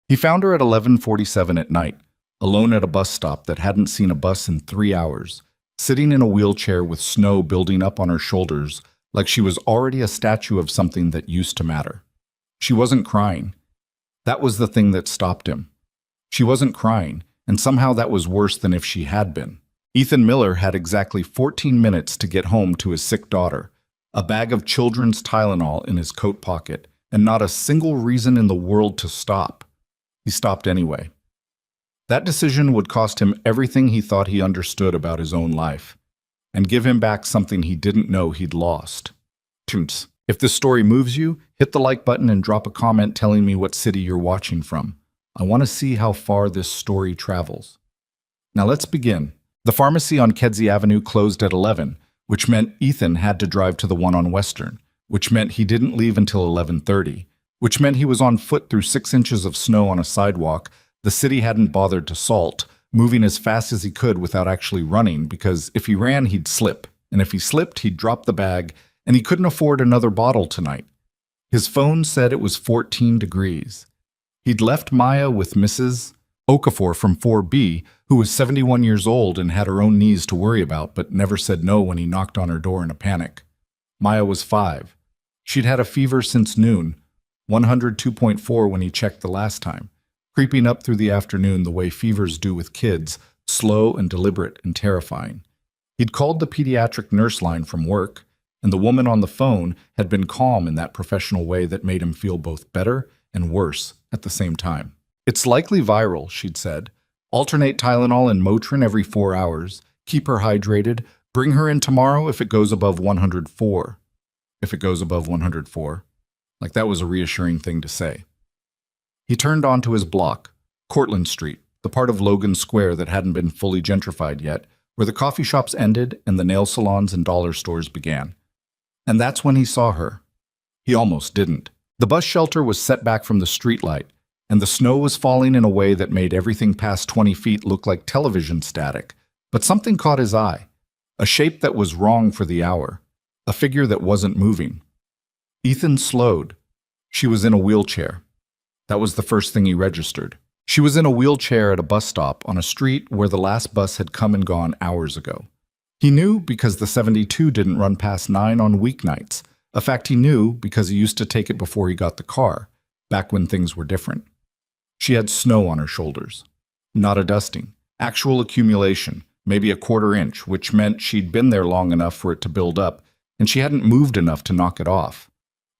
He found her at 11:47 at night, alone at a bus stop that hadn't seen a bus in 3 hours, sitting in a wheelchair with snow building up on her shoulders like she was already a statue of something that used to matter. She wasn't crying. That was the thing that stopped him. She wasn't crying, and somehow that was worse than if she had been. Ethan Miller had exactly 14 minutes to get home to his sick daughter, a bag of children's Tylenol in his coat pocket, and not a single reason in the world to stop. He stopped anyway. That decision would cost him everything he thought he understood about his own life, and give him back something he didn't know he'd lost. Toons. If this story moves you, hit the like button and drop a comment telling me what city you're watching from. I want to see how far this story travels. Now let's begin. The pharmacy on Kedzie Avenue closed at 11, which meant Ethan had to drive to the one on Western, which meant he didn't leave until 11:30, which meant he was on foot through 6 inches of snow on a sidewalk the city hadn't bothered to salt, moving as fast as he could without actually running, because if he ran, he'd slip, and if he slipped, he'd drop the bag, and he couldn't afford another bottle tonight. His phone said it was 14 degrees. He'd left Maya with Mrs. Okafor from 4B, who was 71 years old and had her own needs to worry about, but never said no when he knocked on her door in a panic. Maya was 5. She'd had a fever since noon, 102.4 when he checked the last time, creeping up through the afternoon the way fevers do with kids, slow and deliberate and terrifying. He'd called the pediatric nurse line from work, and the woman on the phone had been calm in that professional way that made him feel both better and worse at the same time. "It's likely viral," she'd said. "Alternate Tylenol and Motrin every 4 hours. Keep her hydrated. Bring her in tomorrow if it goes above 104. If it goes above 104. Like that was a reassuring thing to say. He turned onto his block, Cortlandt Street, the part of Logan Square that hadn't been fully gentrified yet, where the coffee shops ended and the nail salons and dollar stores began. And that's when he saw her. He almost didn't. The bus shelter was set back from the streetlight, and the snow was falling in a way that made everything past 20 feet look like television static. But something caught his eye, a shape that was wrong for the hour, a figure that wasn't moving. Ethan slowed. She was in a wheelchair. That was the first thing he registered. She was in a wheelchair at a bus stop on a street where the last bus had come and gone hours ago. He knew because the 72 didn't run past 9 on weeknights, a fact he knew because he used to take it before he got the car, back when things were different. She had snow on her shoulders. Not a dusting. Actual accumulation, maybe a quarter-inch, which meant she'd been there long enough for it to build up, and she hadn't moved enough to knock it off.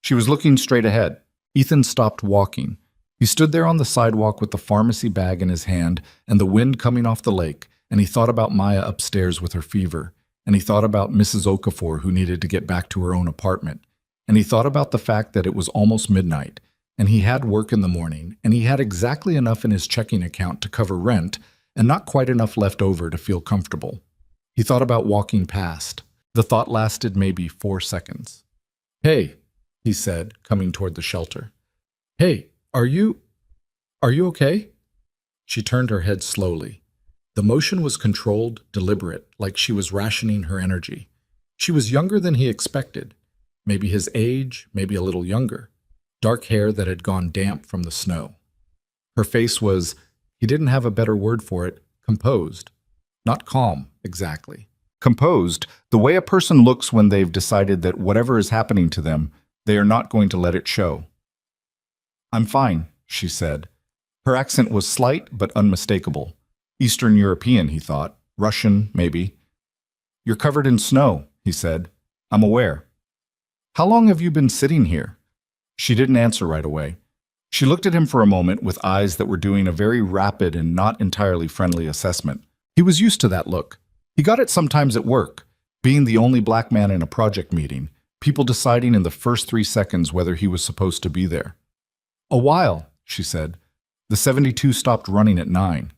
She was looking straight ahead. Ethan stopped walking. He stood there on the sidewalk with the pharmacy bag in his hand and the wind coming off the lake, and he thought about Maya upstairs with her fever, and he thought about Mrs. Okafor who needed to get back to her own apartment, and he thought about the fact that it was almost midnight, and he had work in the morning, and he had exactly enough in his checking account to cover rent and not quite enough left over to feel comfortable. He thought about walking past. The thought lasted maybe 4 seconds. "Hey," he said, coming toward the shelter. "Hey, Are you okay?" She turned her head slowly. The motion was controlled, deliberate, like she was rationing her energy. She was younger than he expected. Maybe his age, maybe a little younger. Dark hair that had gone damp from the snow. Her face was, he didn't have a better word for it, composed. Not calm, exactly. Composed, the way a person looks when they've decided that whatever is happening to them, they are not going to let it show. "I'm fine," she said. Her accent was slight but unmistakable. Eastern European, he thought. Russian, maybe. "You're covered in snow," he said. "I'm aware." "How long have you been sitting here?" She didn't answer right away. She looked at him for a moment with eyes that were doing a very rapid and not entirely friendly assessment. He was used to that look. He got it sometimes at work, being the only black man in a project meeting, people deciding in the first 3 seconds whether he was supposed to be there. "A while," she said. "The 72 stopped running at 9.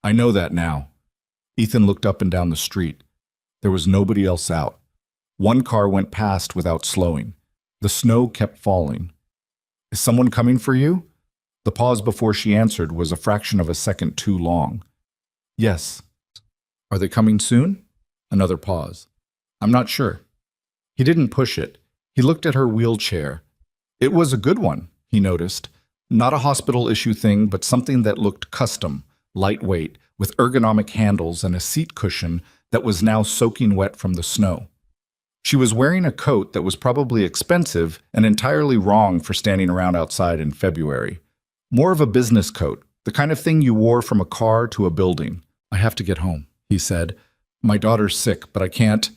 "I know that now." Ethan looked up and down the street. There was nobody else out. One car went past without slowing. The snow kept falling. "Is someone coming for you?" The pause before she answered was a fraction of a second too long. "Yes." "Are they coming soon?" Another pause. "I'm not sure." He didn't push it. He looked at her wheelchair. It was a good one, he noticed. Not a hospital issue thing, but something that looked custom, lightweight, with ergonomic handles and a seat cushion that was now soaking wet from the snow. She was wearing a coat that was probably expensive and entirely wrong for standing around outside in February. More of a business coat, the kind of thing you wore from a car to a building. "I have to get home," he said. "My daughter's sick, but I can't."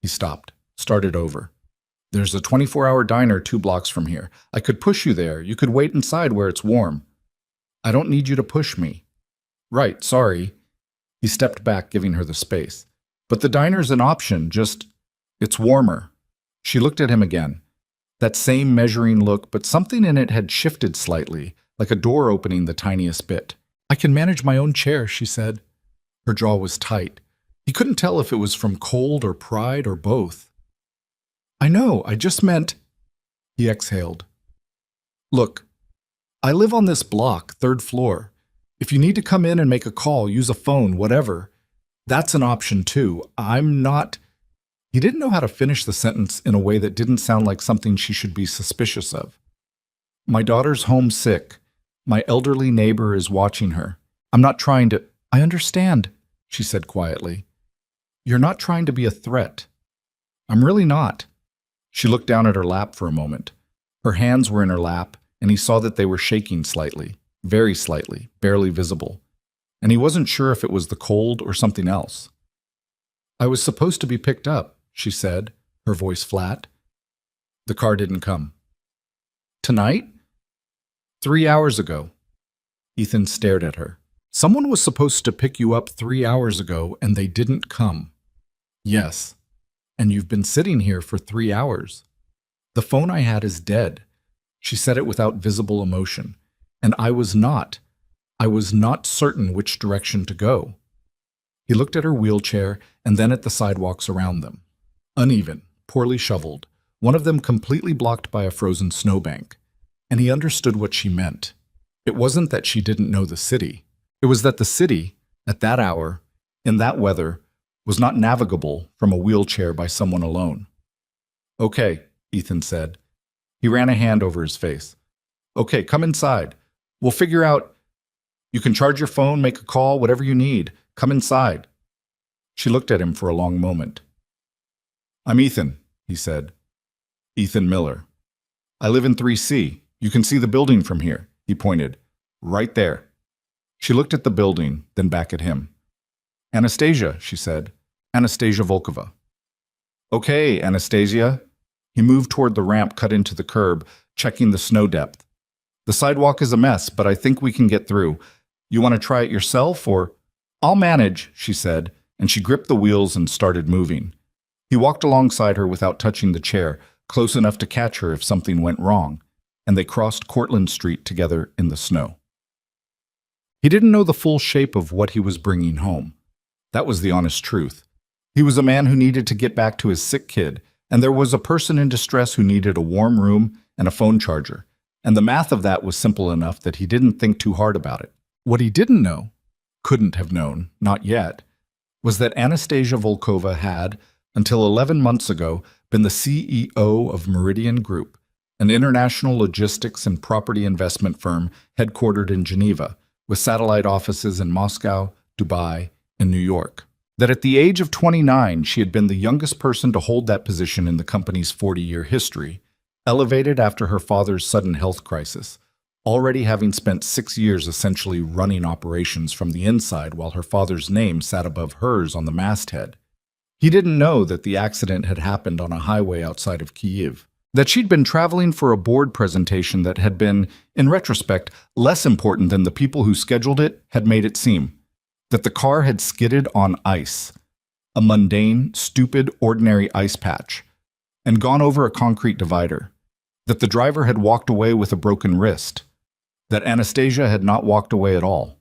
He stopped, started over. "There's a 24-hour diner 2 blocks from here. I could push you there. You could wait inside where it's warm." "I don't need you to push me." "Right, sorry." He stepped back, giving her the space. "But the diner's an option, just, it's warmer." She looked at him again. That same measuring look, but something in it had shifted slightly, like a door opening the tiniest bit. "I can manage my own chair," she said. Her jaw was tight. He couldn't tell if it was from cold or pride or both. "I know, I just meant—" He exhaled. "Look, I live on this block, 3rd floor. If you need to come in and make a call, use a phone, whatever, that's an option too. I'm not—" He didn't know how to finish the sentence in a way that didn't sound like something she should be suspicious of. "My daughter's homesick. My elderly neighbor is watching her. I'm not trying to—" "I understand," she said quietly. "You're not trying to be a threat." "I'm really not." She looked down at her lap for a moment. Her hands were in her lap, and he saw that they were shaking slightly, very slightly, barely visible. And he wasn't sure if it was the cold or something else. "I was supposed to be picked up," she said, her voice flat. "The car didn't come." "Tonight?" 3 hours ago." Ethan stared at her. "Someone was supposed to pick you up 3 hours ago, and they didn't come." "Yes. And you've been sitting here for 3 hours. The phone I had is dead." She said it without visible emotion. "And I was not certain which direction to go." He looked at her wheelchair and then at the sidewalks around them. Uneven, poorly shoveled, one of them completely blocked by a frozen snowbank. And he understood what she meant. It wasn't that she didn't know the city. It was that the city, at that hour, in that weather, was not navigable from a wheelchair by someone alone. "Okay," Ethan said. He ran a hand over his face. "Okay, come inside. We'll figure out. You can charge your phone, make a call, whatever you need. Come inside." She looked at him for a long moment. "I'm Ethan," he said. "Ethan Miller. I live in 3C. You can see the building from here," he pointed. "Right there." She looked at the building, then back at him. "Anastasia," she said. "Anastasia Volkova." "Okay, Anastasia." He moved toward the ramp cut into the curb, checking the snow depth. "The sidewalk is a mess, but I think we can get through. You want to try it yourself, or—" "I'll manage," she said, and she gripped the wheels and started moving. He walked alongside her without touching the chair, close enough to catch her if something went wrong, and they crossed Cortlandt Street together in the snow. He didn't know the full shape of what he was bringing home. That was the honest truth. He was a man who needed to get back to his sick kid, and there was a person in distress who needed a warm room and a phone charger, and the math of that was simple enough that he didn't think too hard about it. What he didn't know, couldn't have known, not yet, was that Anastasia Volkova had, until 11 months ago, been the CEO of Meridian Group, an international logistics and property investment firm headquartered in Geneva, with satellite offices in Moscow, Dubai, and New York. That at the age of 29, she had been the youngest person to hold that position in the company's 40-year history, elevated after her father's sudden health crisis, already having spent 6 years essentially running operations from the inside while her father's name sat above hers on the masthead. He didn't know that the accident had happened on a highway outside of Kyiv, that she'd been traveling for a board presentation that had been, in retrospect, less important than the people who scheduled it had made it seem, that the car had skidded on ice, a mundane, stupid, ordinary ice patch, and gone over a concrete divider, that the driver had walked away with a broken wrist, that Anastasia had not walked away at all.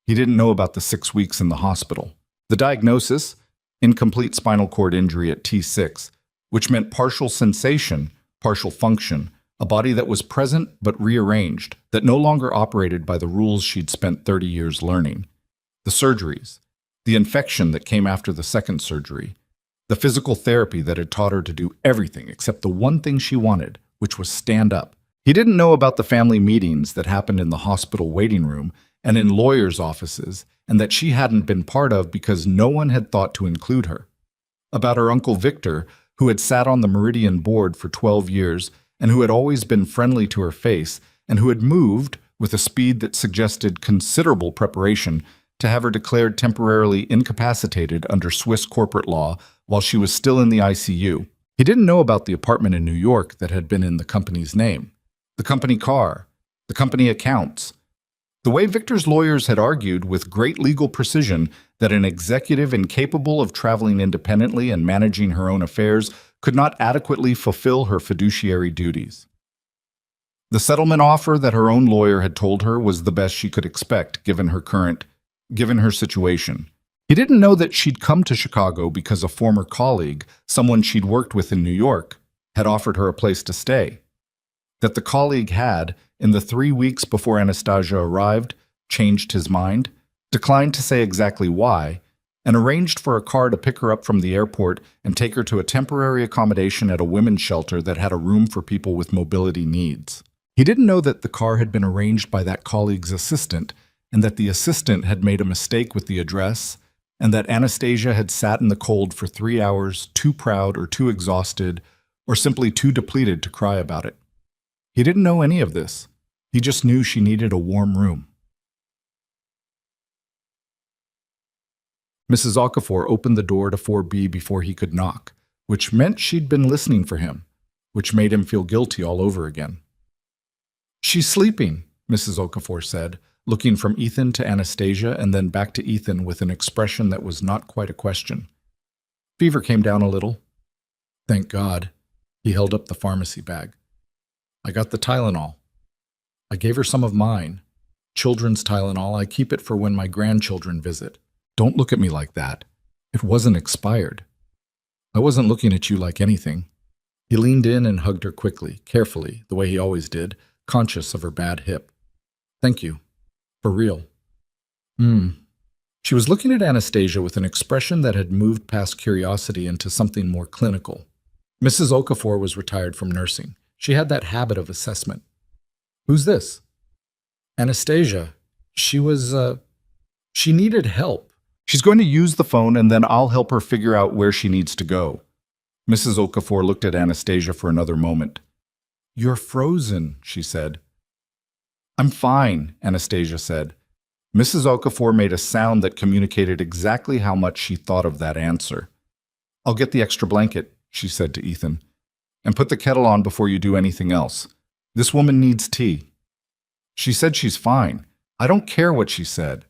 He didn't know about the 6 weeks in the hospital. The diagnosis, incomplete spinal cord injury at T6, which meant partial sensation, partial function, a body that was present but rearranged, that no longer operated by the rules she'd spent 30 years learning. The surgeries, the infection that came after the second surgery, the physical therapy that had taught her to do everything except the one thing she wanted, which was stand up, He didn't know about the family meetings that happened in the hospital waiting room and in lawyers' offices, and that she hadn't been part of because no one had thought to include her. About her uncle Victor, who had sat on the Meridian board for 12 years and who had always been friendly to her face and who had moved, with a speed that suggested considerable preparation, to have her declared temporarily incapacitated under Swiss corporate law while she was still in the ICU. He didn't know about the apartment in New York that had been in the company's name, the company car, the company accounts. The way Victor's lawyers had argued with great legal precision that an executive incapable of traveling independently and managing her own affairs could not adequately fulfill her fiduciary duties. The settlement offer that her own lawyer had told her was the best she could expect given her situation. He didn't know that she'd come to Chicago because a former colleague, someone she'd worked with in New York, had offered her a place to stay. That the colleague had, in the 3 weeks before Anastasia arrived, changed his mind, declined to say exactly why, and arranged for a car to pick her up from the airport and take her to a temporary accommodation at a women's shelter that had a room for people with mobility needs. He didn't know that the car had been arranged by that colleague's assistant, and that the assistant had made a mistake with the address, and that Anastasia had sat in the cold for 3 hours, too proud or too exhausted, or simply too depleted to cry about it. He didn't know any of this. He just knew she needed a warm room. Mrs. Okafor opened the door to 4B before he could knock, which meant she'd been listening for him, which made him feel guilty all over again. "She's sleeping," Mrs. Okafor said, looking from Ethan to Anastasia and then back to Ethan with an expression that was not quite a question. "Fever came down a little." "Thank God." He held up the pharmacy bag. "I got the Tylenol. I gave her some of mine. Children's Tylenol. I keep it for when my grandchildren visit. Don't look at me like that. It wasn't expired. I wasn't looking at you like anything." He leaned in and hugged her quickly, carefully, the way he always did, conscious of her bad hip. "Thank you. For real." She was looking at Anastasia with an expression that had moved past curiosity into something more clinical. Mrs. Okafor was retired from nursing. She had that habit of assessment. "Who's this?" "Anastasia. She needed help. She's going to use the phone and then I'll help her figure out where she needs to go." Mrs. Okafor looked at Anastasia for another moment. "You're frozen," she said. "I'm fine," Anastasia said. Mrs. Okafor made a sound that communicated exactly how much she thought of that answer. "I'll get the extra blanket," she said to Ethan, "and put the kettle on before you do anything else. This woman needs tea." "She said she's fine. I don't care what she said."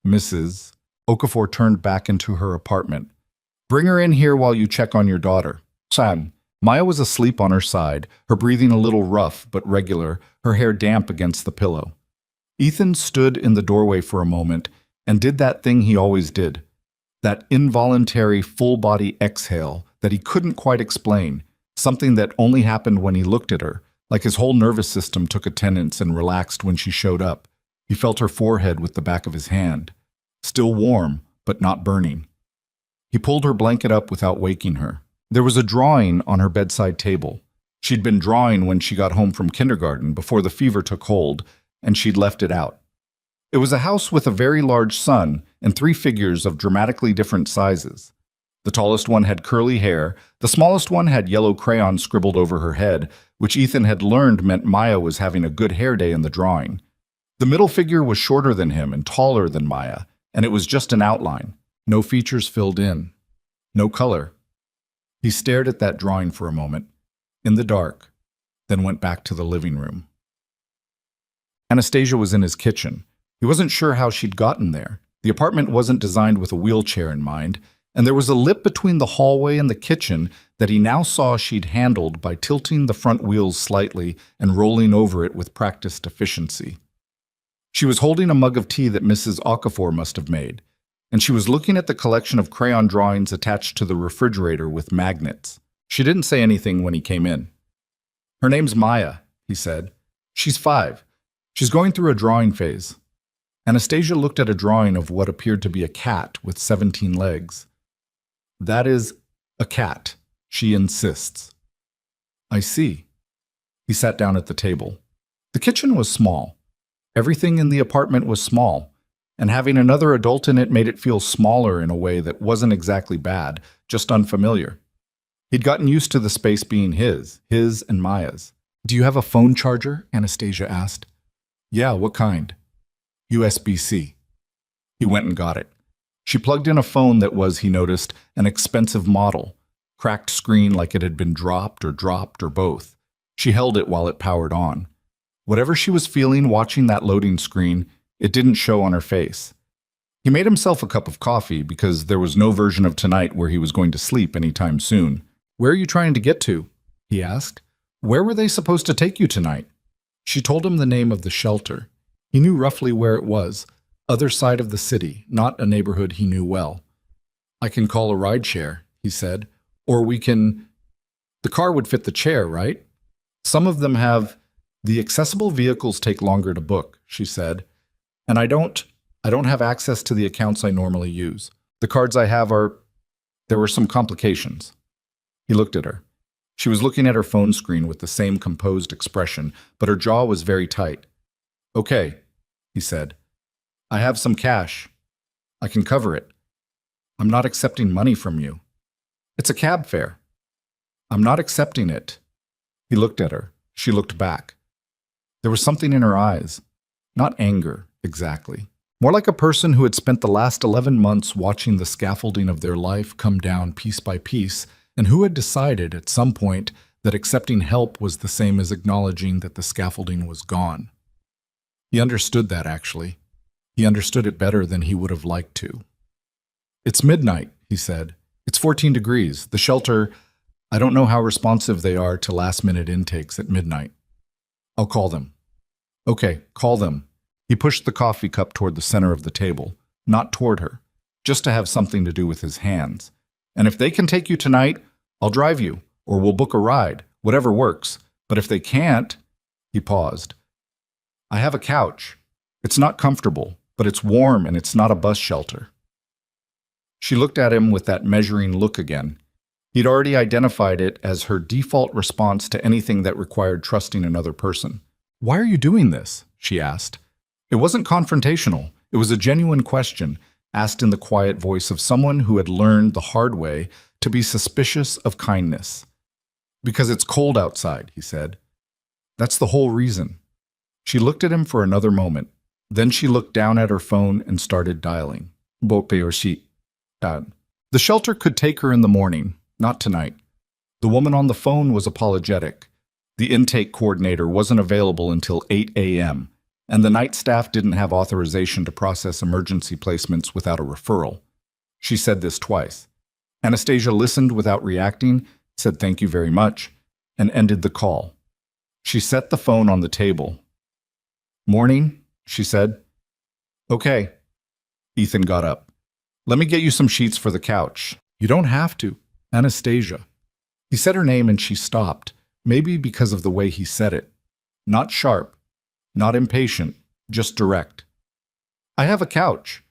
Mrs. Okafor turned back into her apartment. "Bring her in here while you check on your daughter." San. Maya was asleep on her side, her breathing a little rough but regular, her hair damp against the pillow. Ethan stood in the doorway for a moment and did that thing he always did, that involuntary full-body exhale that he couldn't quite explain, something that only happened when he looked at her, like his whole nervous system took attendance and relaxed when she showed up. He felt her forehead with the back of his hand, still warm but not burning. He pulled her blanket up without waking her. There was a drawing on her bedside table. She'd been drawing when she got home from kindergarten before the fever took hold, and she'd left it out. It was a house with a very large sun and 3 figures of dramatically different sizes. The tallest one had curly hair, the smallest one had yellow crayon scribbled over her head, which Ethan had learned meant Maya was having a good hair day in the drawing. The middle figure was shorter than him and taller than Maya, and it was just an outline, no features filled in, no color. He stared at that drawing for a moment, in the dark, then went back to the living room. Anastasia was in his kitchen. He wasn't sure how she'd gotten there. The apartment wasn't designed with a wheelchair in mind, and there was a lip between the hallway and the kitchen that he now saw she'd handled by tilting the front wheels slightly and rolling over it with practiced efficiency. She was holding a mug of tea that Mrs. Okafor must have made, and she was looking at the collection of crayon drawings attached to the refrigerator with magnets. She didn't say anything when he came in. "Her name's Maya," he said. "She's 5. She's going through a drawing phase." Anastasia looked at a drawing of what appeared to be a cat with 17 legs. "That is a cat," she insists. "I see." He sat down at the table. The kitchen was small. Everything in the apartment was small, and having another adult in it made it feel smaller in a way that wasn't exactly bad, just unfamiliar. He'd gotten used to the space being his and Maya's. "Do you have a phone charger?" Anastasia asked. "Yeah, what kind?" "USB-C. He went and got it. She plugged in a phone that was, he noticed, an expensive model, cracked screen like it had been dropped or both. She held it while it powered on. Whatever she was feeling watching that loading screen, it didn't show on her face. He made himself a cup of coffee because there was no version of tonight where he was going to sleep anytime soon. "Where are you trying to get to?" he asked. "Where were they supposed to take you tonight?" She told him the name of the shelter. He knew roughly where it was, other side of the city, not a neighborhood he knew well. "I can call a rideshare," he said, "or we can—" "The car would fit the chair, right?" "Some of them have—" "The accessible vehicles take longer to book," she said, "and I don't have access to the accounts I normally use. The cards I have are— There were some complications." He looked at her. She was looking at her phone screen with the same composed expression, but her jaw was very tight. "Okay," he said. "I have some cash. I can cover it. I'm not accepting money from you. It's a cab fare. I'm not accepting it." He looked at her. She looked back. There was something in her eyes. Not anger, exactly. More like a person who had spent the last 11 months watching the scaffolding of their life come down piece by piece, and who had decided at some point that accepting help was the same as acknowledging that the scaffolding was gone. He understood that, actually. He understood it better than he would have liked to. "It's midnight," he said. "It's 14 degrees. The shelter, I don't know how responsive they are to last-minute intakes at midnight. I'll call them." "Okay, call them." He pushed the coffee cup toward the center of the table, not toward her, just to have something to do with his hands. "And if they can take you tonight, I'll drive you, or we'll book a ride, whatever works. But if they can't—" He paused. "I have a couch. It's not comfortable, but it's warm and it's not a bus shelter." She looked at him with that measuring look again. He'd already identified it as her default response to anything that required trusting another person. "Why are you doing this?" she asked. It wasn't confrontational. It was a genuine question, asked in the quiet voice of someone who had learned the hard way to be suspicious of kindness. "Because it's cold outside," he said. "That's the whole reason." She looked at him for another moment. Then she looked down at her phone and started dialing. The shelter could take her in the morning, not tonight. The woman on the phone was apologetic. The intake coordinator wasn't available until 8 a.m., and the night staff didn't have authorization to process emergency placements without a referral. She said this twice. Anastasia listened without reacting, said thank you very much, and ended the call. She set the phone on the table. "Morning," she said. "Okay." Ethan got up. "Let me get you some sheets for the couch." "You don't have to." "Anastasia." He said her name and she stopped, maybe because of the way he said it. Not sharp, not impatient, just direct. "I have a couch.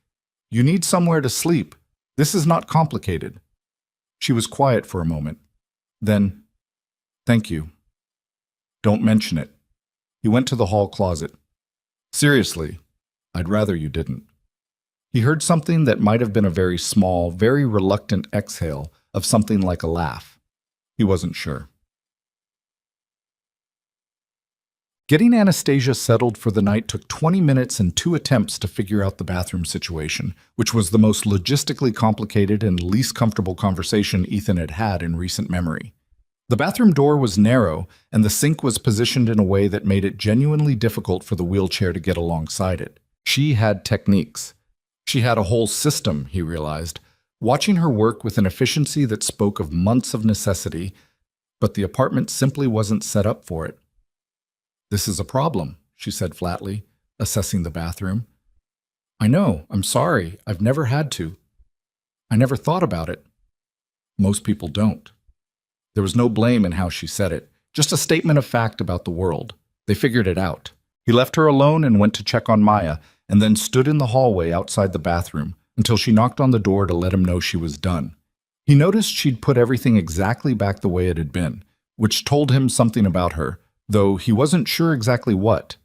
You need somewhere to sleep. This is not complicated." She was quiet for a moment. Then, "Thank you. Don't mention it." He went to the hall closet. "Seriously, I'd rather you didn't." He heard something that might have been a very small, very reluctant exhale of something like a laugh. He wasn't sure. Getting Anastasia settled for the night took 20 minutes and 2 attempts to figure out the bathroom situation, which was the most logistically complicated and least comfortable conversation Ethan had had in recent memory. The bathroom door was narrow, and the sink was positioned in a way that made it genuinely difficult for the wheelchair to get alongside it. She had techniques. She had a whole system, he realized, watching her work with an efficiency that spoke of months of necessity, but the apartment simply wasn't set up for it. "This is a problem," she said flatly, assessing the bathroom. "I know, I'm sorry, I've never had to. I never thought about it." Most people don't. There was no blame in how she said it, just a statement of fact about the world. They figured it out. He left her alone and went to check on Maya, and then stood in the hallway outside the bathroom until she knocked on the door to let him know she was done. He noticed she'd put everything exactly back the way it had been, which told him something about her, though he wasn't sure exactly what.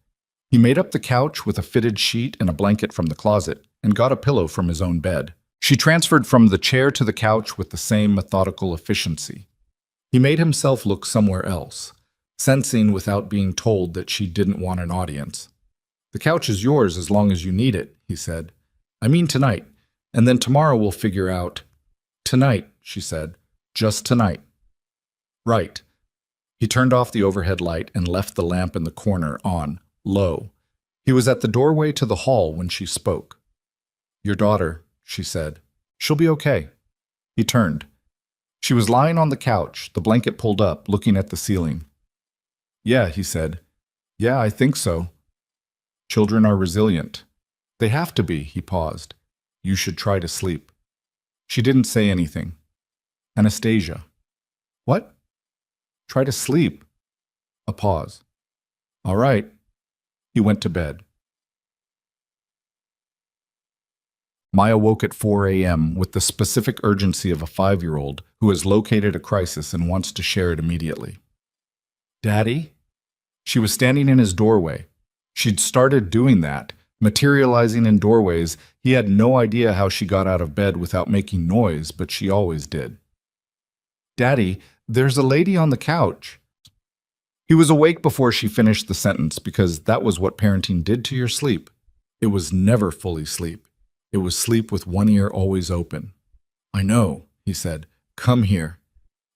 He made up the couch with a fitted sheet and a blanket from the closet, and got a pillow from his own bed. She transferred from the chair to the couch with the same methodical efficiency. He made himself look somewhere else, sensing without being told that she didn't want an audience. "The couch is yours as long as you need it," he said. "I mean tonight, and then tomorrow we'll figure out." "Tonight," she said. "Just tonight." "Right." He turned off the overhead light and left the lamp in the corner on, low. He was at the doorway to the hall when she spoke. "Your daughter," she said. "She'll be okay." He turned. She was lying on the couch, the blanket pulled up, looking at the ceiling. "Yeah," he said. "Yeah, I think so. Children are resilient." "They have to be," he paused. "You should try to sleep." She didn't say anything. "Anastasia." "What?" "Try to sleep." A pause. "All right." He went to bed. Maya woke at 4 a.m. with the specific urgency of a 5-year-old who has located a crisis and wants to share it immediately. "Daddy?" She was standing in his doorway. She'd started doing that, materializing in doorways. He had no idea how she got out of bed without making noise, but she always did. "Daddy, there's a lady on the couch." He was awake before she finished the sentence because that was what parenting did to your sleep. It was never fully sleep. It was sleep with one ear always open. "I know," he said. "Come here."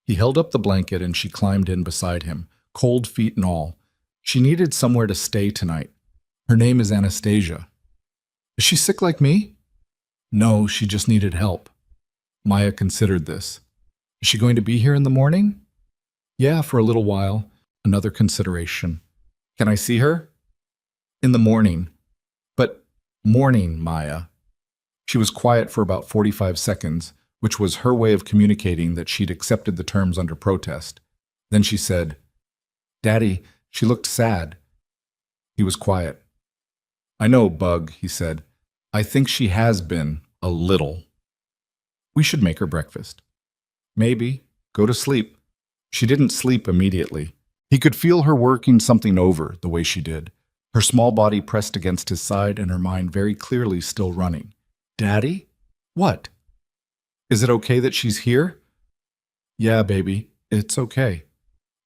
He held up the blanket and she climbed in beside him, cold feet and all. She needed somewhere to stay tonight. Her name is Anastasia. "Is she sick like me?" "No, she just needed help." Maya considered this. "Is she going to be here in the morning?" "Yeah, for a little while." Another consideration. "Can I see her?" "In the morning." "But morning, Maya." She was quiet for about 45 seconds, which was her way of communicating that she'd accepted the terms under protest. Then she said, "Daddy, she looked sad." He was quiet. "I know, Bug," he said. "I think she has been, a little. We should make her breakfast." "Maybe. Go to sleep." She didn't sleep immediately. He could feel her working something over the way she did, her small body pressed against his side and her mind very clearly still running. "Daddy? What? Is it okay that she's here?" "Yeah, baby, it's okay."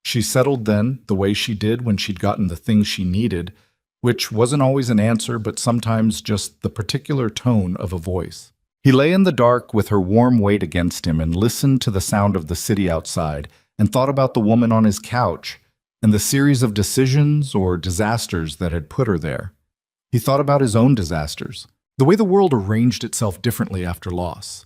She settled then, the way she did when she'd gotten the things she needed, which wasn't always an answer, but sometimes just the particular tone of a voice. He lay in the dark with her warm weight against him and listened to the sound of the city outside and thought about the woman on his couch and the series of decisions or disasters that had put her there. He thought about his own disasters, the way the world arranged itself differently after loss,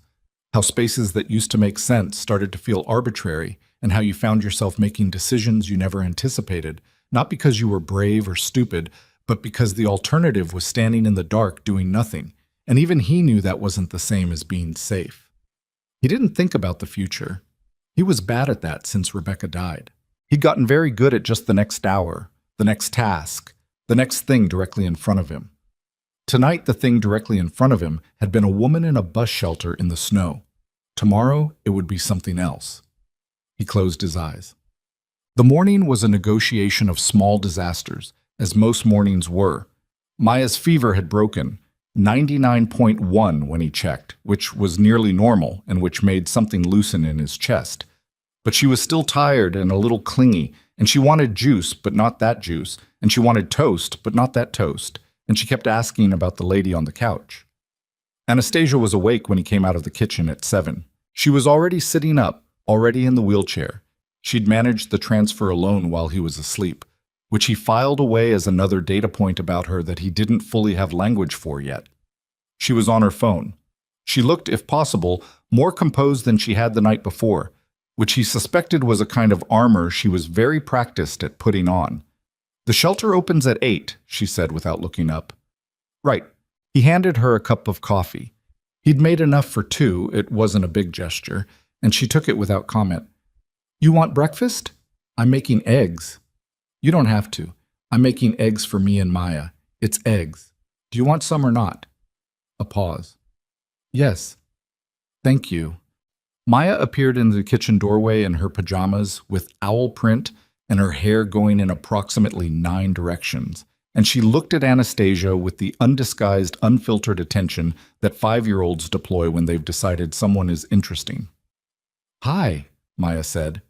how spaces that used to make sense started to feel arbitrary, and how you found yourself making decisions you never anticipated, not because you were brave or stupid, but because the alternative was standing in the dark doing nothing, and even he knew that wasn't the same as being safe. He didn't think about the future. He was bad at that since Rebecca died. He'd gotten very good at just the next hour, the next task, the next thing directly in front of him. Tonight, the thing directly in front of him had been a woman in a bus shelter in the snow. Tomorrow, it would be something else. He closed his eyes. The morning was a negotiation of small disasters, as most mornings were. Maya's fever had broken, 99.1 when he checked, which was nearly normal and which made something loosen in his chest. But she was still tired and a little clingy, and she wanted juice, but not that juice, and she wanted toast, but not that toast, and she kept asking about the lady on the couch. Anastasia was awake when he came out of the kitchen at 7. She was already sitting up, already in the wheelchair. She'd managed the transfer alone while he was asleep, which he filed away as another data point about her that he didn't fully have language for yet. She was on her phone. She looked, if possible, more composed than she had the night before, which he suspected was a kind of armor she was very practiced at putting on. "The shelter opens at 8, she said without looking up. "Right." He handed her a cup of coffee. He'd made enough for 2, it wasn't a big gesture, and she took it without comment. "You want breakfast? I'm making eggs." "You don't have to. I'm making eggs for me and Maya. It's eggs. Do you want some or not?" A pause. "Yes. Thank you." Maya appeared in the kitchen doorway in her pajamas with owl print and her hair going in approximately 9 directions, and she looked at Anastasia with the undisguised, unfiltered attention that 5-year-olds deploy when they've decided someone is interesting. "Hi," Maya said.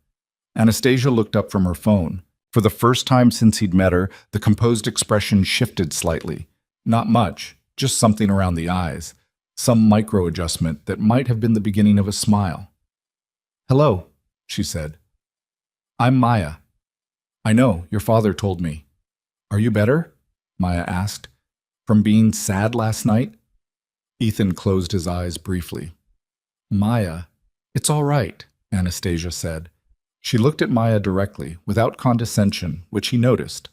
Anastasia looked up from her phone. For the first time since he'd met her, the composed expression shifted slightly. Not much, just something around the eyes. Some micro-adjustment that might have been the beginning of a smile. "Hello," she said. "I'm Maya." "I know, your father told me." "Are you better?" Maya asked. "From being sad last night?" Ethan closed his eyes briefly. "Maya, it's all right," Anastasia said. She looked at Maya directly, without condescension, which he noticed.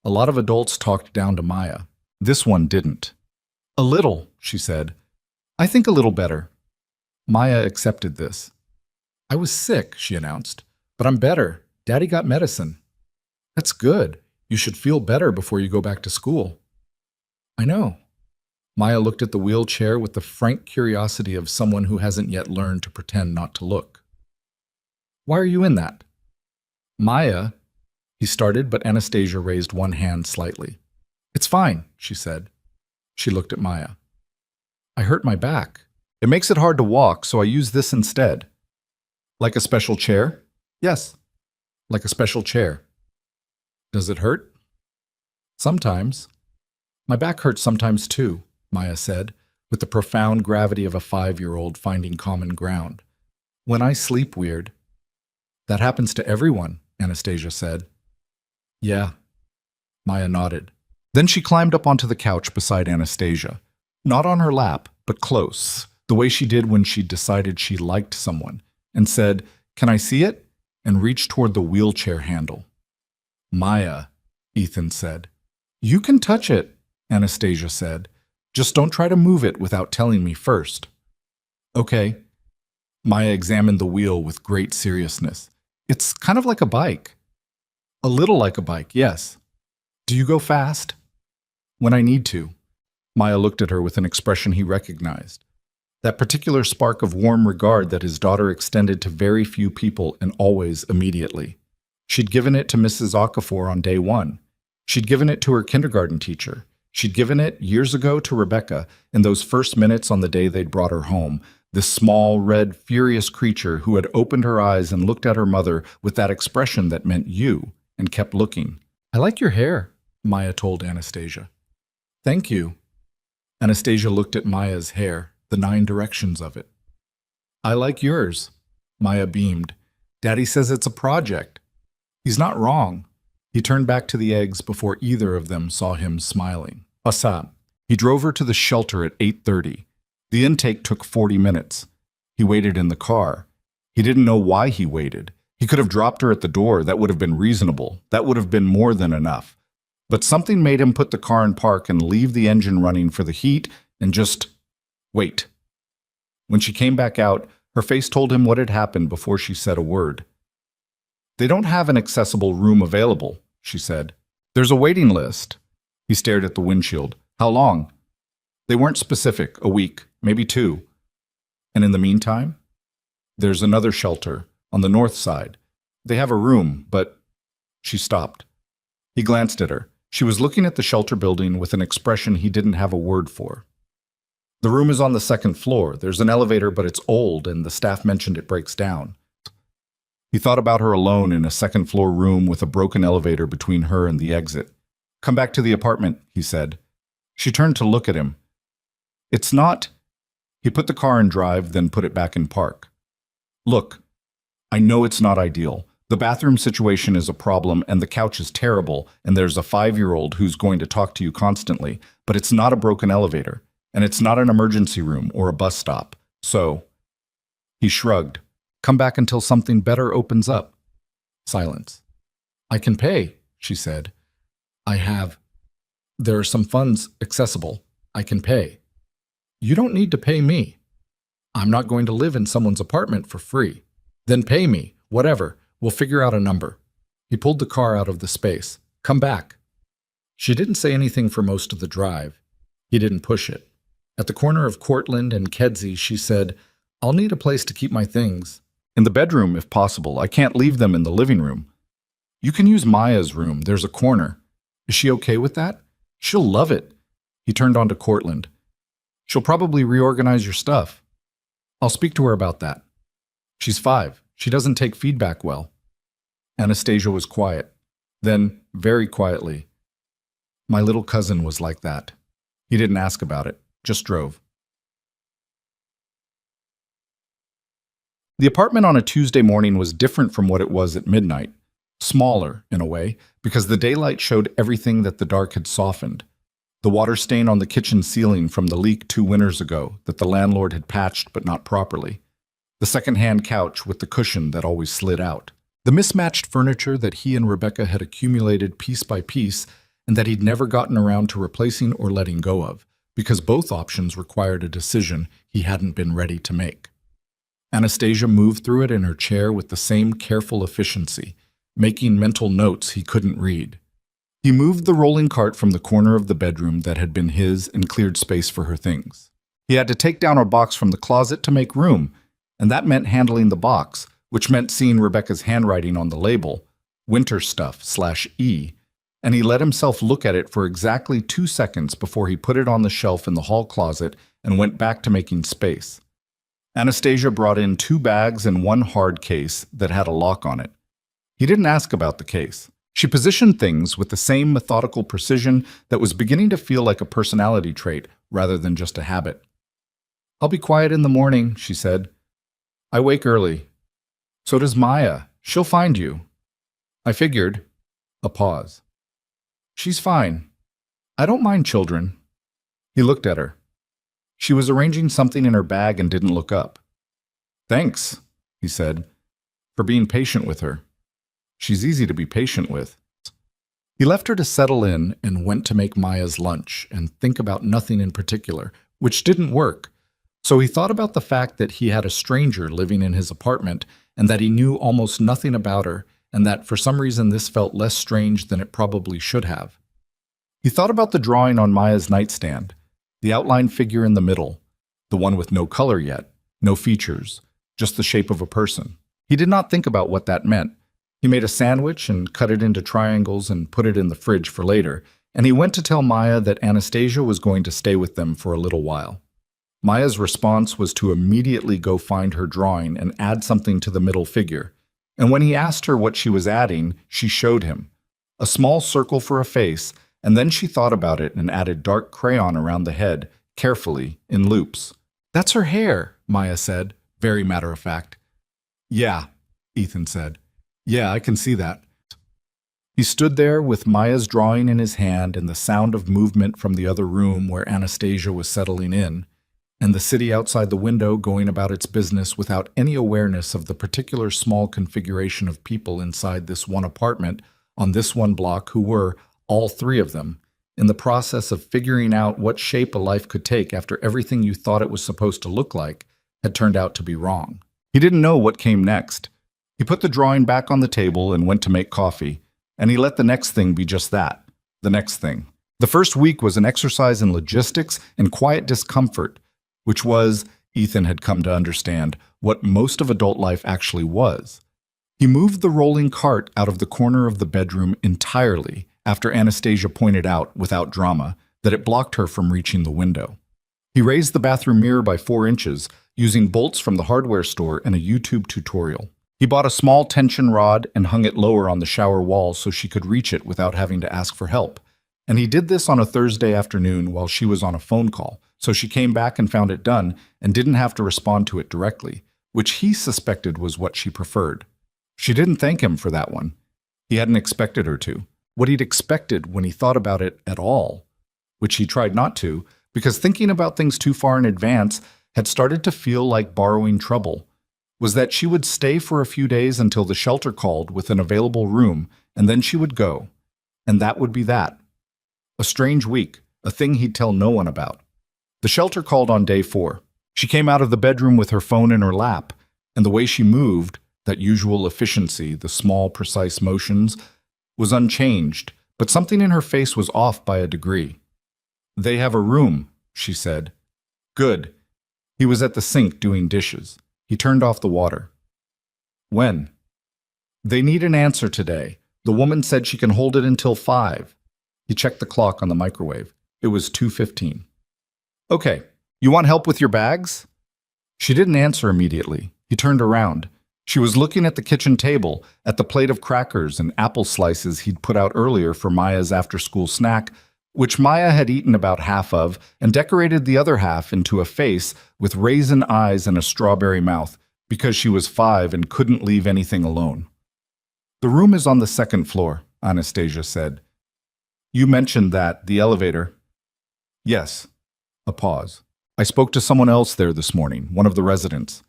A lot of adults talked down to Maya. This one didn't. "A little," she said. "I think a little better." Maya accepted this. "I was sick," she announced, "but I'm better. Daddy got medicine." "That's good. You should feel better before you go back to school." "I know." Maya looked at the wheelchair with the frank curiosity of someone who hasn't yet learned to pretend not to look. "Why are you in that?" "Maya," he started, but Anastasia raised one hand slightly. "It's fine," she said. She looked at Maya. "I hurt my back. It makes it hard to walk, so I use this instead." "Like a special chair?" "Yes, like a special chair." "Does it hurt?" "Sometimes." "My back hurts sometimes too," Maya said, with the profound gravity of a 5-year-old finding common ground. "When I sleep weird." "That happens to everyone," Anastasia said. "Yeah." Maya nodded. Then she climbed up onto the couch beside Anastasia. Not on her lap, but close, the way she did when she decided she liked someone, and said, "Can I see it?" and reached toward the wheelchair handle. "Maya," Ethan said. "You can touch it," Anastasia said. "Just don't try to move it without telling me first." "Okay." Maya examined the wheel with great seriousness. "It's kind of like a bike." "A little like a bike, yes." "Do you go fast?" "When I need to." Maya looked at her with an expression he recognized. That particular spark of warm regard that his daughter extended to very few people and always immediately. She'd given it to Mrs. Okafor on day 1. She'd given it to her kindergarten teacher. She'd given it years ago to Rebecca in those first minutes on the day they'd brought her home, this small, red, furious creature who had opened her eyes and looked at her mother with that expression that meant you, and kept looking. "I like your hair," Maya told Anastasia. "Thank you." Anastasia looked at Maya's hair, the 9 directions of it. "I like yours." Maya beamed. "Daddy says it's a project." "He's not wrong." He turned back to the eggs before either of them saw him smiling. Passat. He drove her to the shelter at 8:30. The intake took 40 minutes. He waited in the car. He didn't know why he waited. He could have dropped her at the door. That would have been reasonable. That would have been more than enough. But something made him put the car in park and leave the engine running for the heat and just wait. When she came back out, her face told him what had happened before she said a word. "They don't have an accessible room available," she said. "There's a waiting list." He stared at the windshield. "How long?" "They weren't specific. A week, maybe 2. "And in the meantime?" "There's another shelter, on the north side. They have a room, but—" She stopped. He glanced at her. She was looking at the shelter building with an expression he didn't have a word for. "The room is on the 2nd floor. There's an elevator, but it's old, and the staff mentioned it breaks down." He thought about her alone in a 2nd-floor room with a broken elevator between her and the exit. "Come back to the apartment," he said. She turned to look at him. "It's not—" He put the car in drive, then put it back in park. "Look, I know it's not ideal. The bathroom situation is a problem, and the couch is terrible, and there's a 5-year-old who's going to talk to you constantly, but it's not a broken elevator, and it's not an emergency room or a bus stop. So—" He shrugged. "Come back until something better opens up." Silence. "I can pay," she said. There are some funds accessible. I can pay." "You don't need to pay me. I'm not going to live in someone's apartment for free." "Then pay me, whatever. We'll figure out a number." He pulled the car out of the space. "Come back." She didn't say anything for most of the drive. He didn't push it. At the corner of Cortland and Kedzie, she said, "I'll need a place to keep my things. In the bedroom, if possible. I can't leave them in the living room." You can use Maya's room. There's a corner. Is she okay with that? She'll love it. He turned on to Cortland. She'll probably reorganize your stuff. I'll speak to her about that. She's 5. She doesn't take feedback well. Anastasia was quiet. Then, very quietly, my little cousin was like that. He didn't ask about it, just drove. The apartment on a Tuesday morning was different from what it was at midnight. Smaller, in a way, because the daylight showed everything that the dark had softened. The water stain on the kitchen ceiling from the leak 2 winters ago that the landlord had patched but not properly. The second-hand couch with the cushion that always slid out. The mismatched furniture that he and Rebecca had accumulated piece by piece and that he'd never gotten around to replacing or letting go of, because both options required a decision he hadn't been ready to make. Anastasia moved through it in her chair with the same careful efficiency, making mental notes he couldn't read. He moved the rolling cart from the corner of the bedroom that had been his and cleared space for her things. He had to take down a box from the closet to make room, and that meant handling the box, which meant seeing Rebecca's handwriting on the label, Winter Stuff/E, and he let himself look at it for exactly 2 seconds before he put it on the shelf in the hall closet and went back to making space. Anastasia brought in 2 bags and 1 hard case that had a lock on it. He didn't ask about the case. She positioned things with the same methodical precision that was beginning to feel like a personality trait rather than just a habit. "I'll be quiet in the morning," she said. "I wake early. So does Maya. She'll find you." "I figured." A pause. "She's fine. I don't mind children." He looked at her. She was arranging something in her bag and didn't look up. "Thanks," he said, "for being patient with her. She's easy to be patient with." He left her to settle in and went to make Maya's lunch and think about nothing in particular, which didn't work. So he thought about the fact that he had a stranger living in his apartment and that he knew almost nothing about her, and that for some reason this felt less strange than it probably should have. He thought about the drawing on Maya's nightstand, the outlined figure in the middle, the one with no color yet, no features, just the shape of a person. He did not think about what that meant. He made a sandwich and cut it into triangles and put it in the fridge for later, and he went to tell Maya that Anastasia was going to stay with them for a little while. Maya's response was to immediately go find her drawing and add something to the middle figure. And when he asked her what she was adding, she showed him. A small circle for a face, and then she thought about it and added dark crayon around the head, carefully, in loops. "That's her hair," Maya said, very matter of fact. "Yeah," Ethan said. "Yeah, I can see that." He stood there with Maya's drawing in his hand and the sound of movement from the other room where Anastasia was settling in, and the city outside the window going about its business without any awareness of the particular small configuration of people inside this one apartment on this one block who were, all 3 of them, in the process of figuring out what shape a life could take after everything you thought it was supposed to look like had turned out to be wrong. He didn't know what came next. He put the drawing back on the table and went to make coffee, and he let the next thing be just that, the next thing. The first week was an exercise in logistics and quiet discomfort, which was, Ethan had come to understand, what most of adult life actually was. He moved the rolling cart out of the corner of the bedroom entirely after Anastasia pointed out, without drama, that it blocked her from reaching the window. He raised the bathroom mirror by 4 inches, using bolts from the hardware store and a YouTube tutorial. He bought a small tension rod and hung it lower on the shower wall so she could reach it without having to ask for help. And he did this on a Thursday afternoon while she was on a phone call, so she came back and found it done and didn't have to respond to it directly, which he suspected was what she preferred. She didn't thank him for that one. He hadn't expected her to. What he'd expected when he thought about it at all, which he tried not to, because thinking about things too far in advance had started to feel like borrowing trouble, was that she would stay for a few days until the shelter called with an available room, and then she would go. And that would be that. A strange week, a thing he'd tell no one about. The shelter called on day 4. She came out of the bedroom with her phone in her lap, and the way she moved, that usual efficiency, the small, precise motions, was unchanged, but something in her face was off by a degree. "They have a room," she said. "Good." He was at the sink doing dishes. He turned off the water. "When?" "They need an answer today. The woman said she can hold it until 5. He checked the clock on the microwave. It was 2:15. Okay, you want help with your bags? She didn't answer immediately. He turned around. She was looking at the kitchen table, at the plate of crackers and apple slices he'd put out earlier for Maya's after-school snack, which Maya had eaten about half of and decorated the other half into a face with raisin eyes and a strawberry mouth because she was 5 and couldn't leave anything alone. The room is on the 2nd floor, Anastasia said. You mentioned that, the elevator. Yes. A pause. I spoke to someone else there this morning, one of the residents.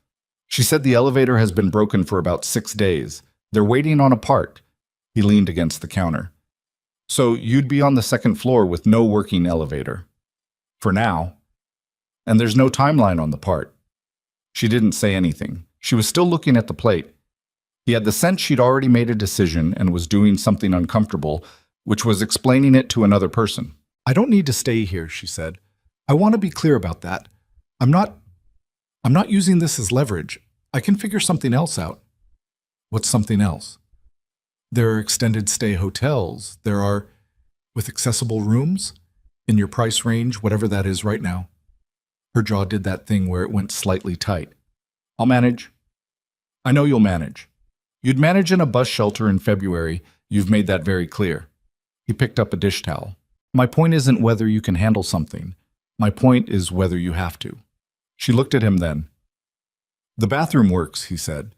She said the elevator has been broken for about 6 days. They're waiting on a part. He leaned against the counter. So you'd be on the 2nd floor with no working elevator. For now. And there's no timeline on the part. She didn't say anything. She was still looking at the plate. He had the sense she'd already made a decision and was doing something uncomfortable, which was explaining it to another person. I don't need to stay here, she said. I want to be clear about that. I'm not using this as leverage. I can figure something else out. What's something else? There are extended stay hotels. There are, with accessible rooms, in your price range, whatever that is right now. Her jaw did that thing where it went slightly tight. I'll manage. I know you'll manage. You'd manage in a bus shelter in February. You've made that very clear. He picked up a dish towel. My point isn't whether you can handle something. My point is whether you have to. She looked at him then. The bathroom works, he said.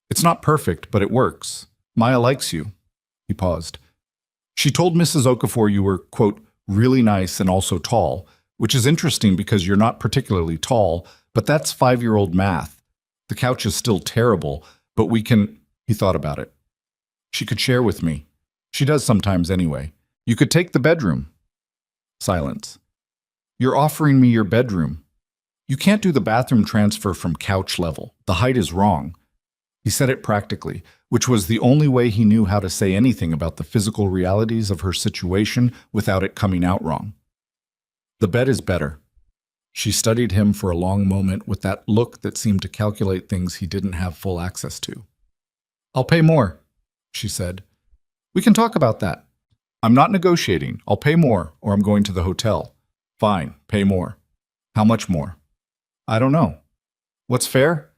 It's not perfect, but it works. Maya likes you. He paused. She told Mrs. Okafor you were, quote, really nice and also tall, which is interesting because you're not particularly tall, but that's 5-year-old math. The couch is still terrible, but we can... He thought about it. She could share with me. She does sometimes anyway. You could take the bedroom. Silence. You're offering me your bedroom. You can't do the bathroom transfer from couch level. The height is wrong. He said it practically, which was the only way he knew how to say anything about the physical realities of her situation without it coming out wrong. The bed is better. She studied him for a long moment with that look that seemed to calculate things he didn't have full access to. I'll pay more, she said. We can talk about that. I'm not negotiating. I'll pay more, or I'm going to the hotel. Fine, pay more. How much more? I don't know. What's fair?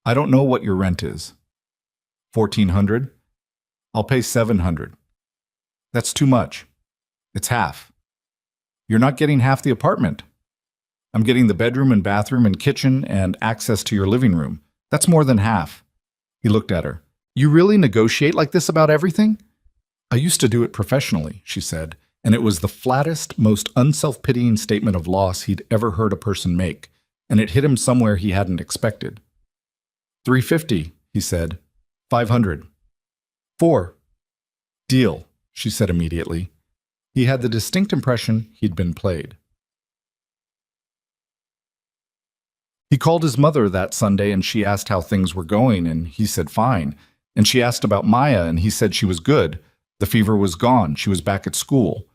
I don't know what your rent is. 1,400? I'll pay 700. That's too much. It's half. You're not getting half the apartment. I'm getting the bedroom and bathroom and kitchen and access to your living room. That's more than half. He looked at her. You really negotiate like this about everything? I used to do it professionally, she said, and it was the flattest, most unself-pitying statement of loss he'd ever heard a person make, and it hit him somewhere he hadn't expected. 350, he said. 500. 4. Deal, she said immediately. He had the distinct impression he'd been played. He called his mother that Sunday and she asked how things were going and he said fine. And she asked about Maya and he said she was good. The fever was gone. She was back at school.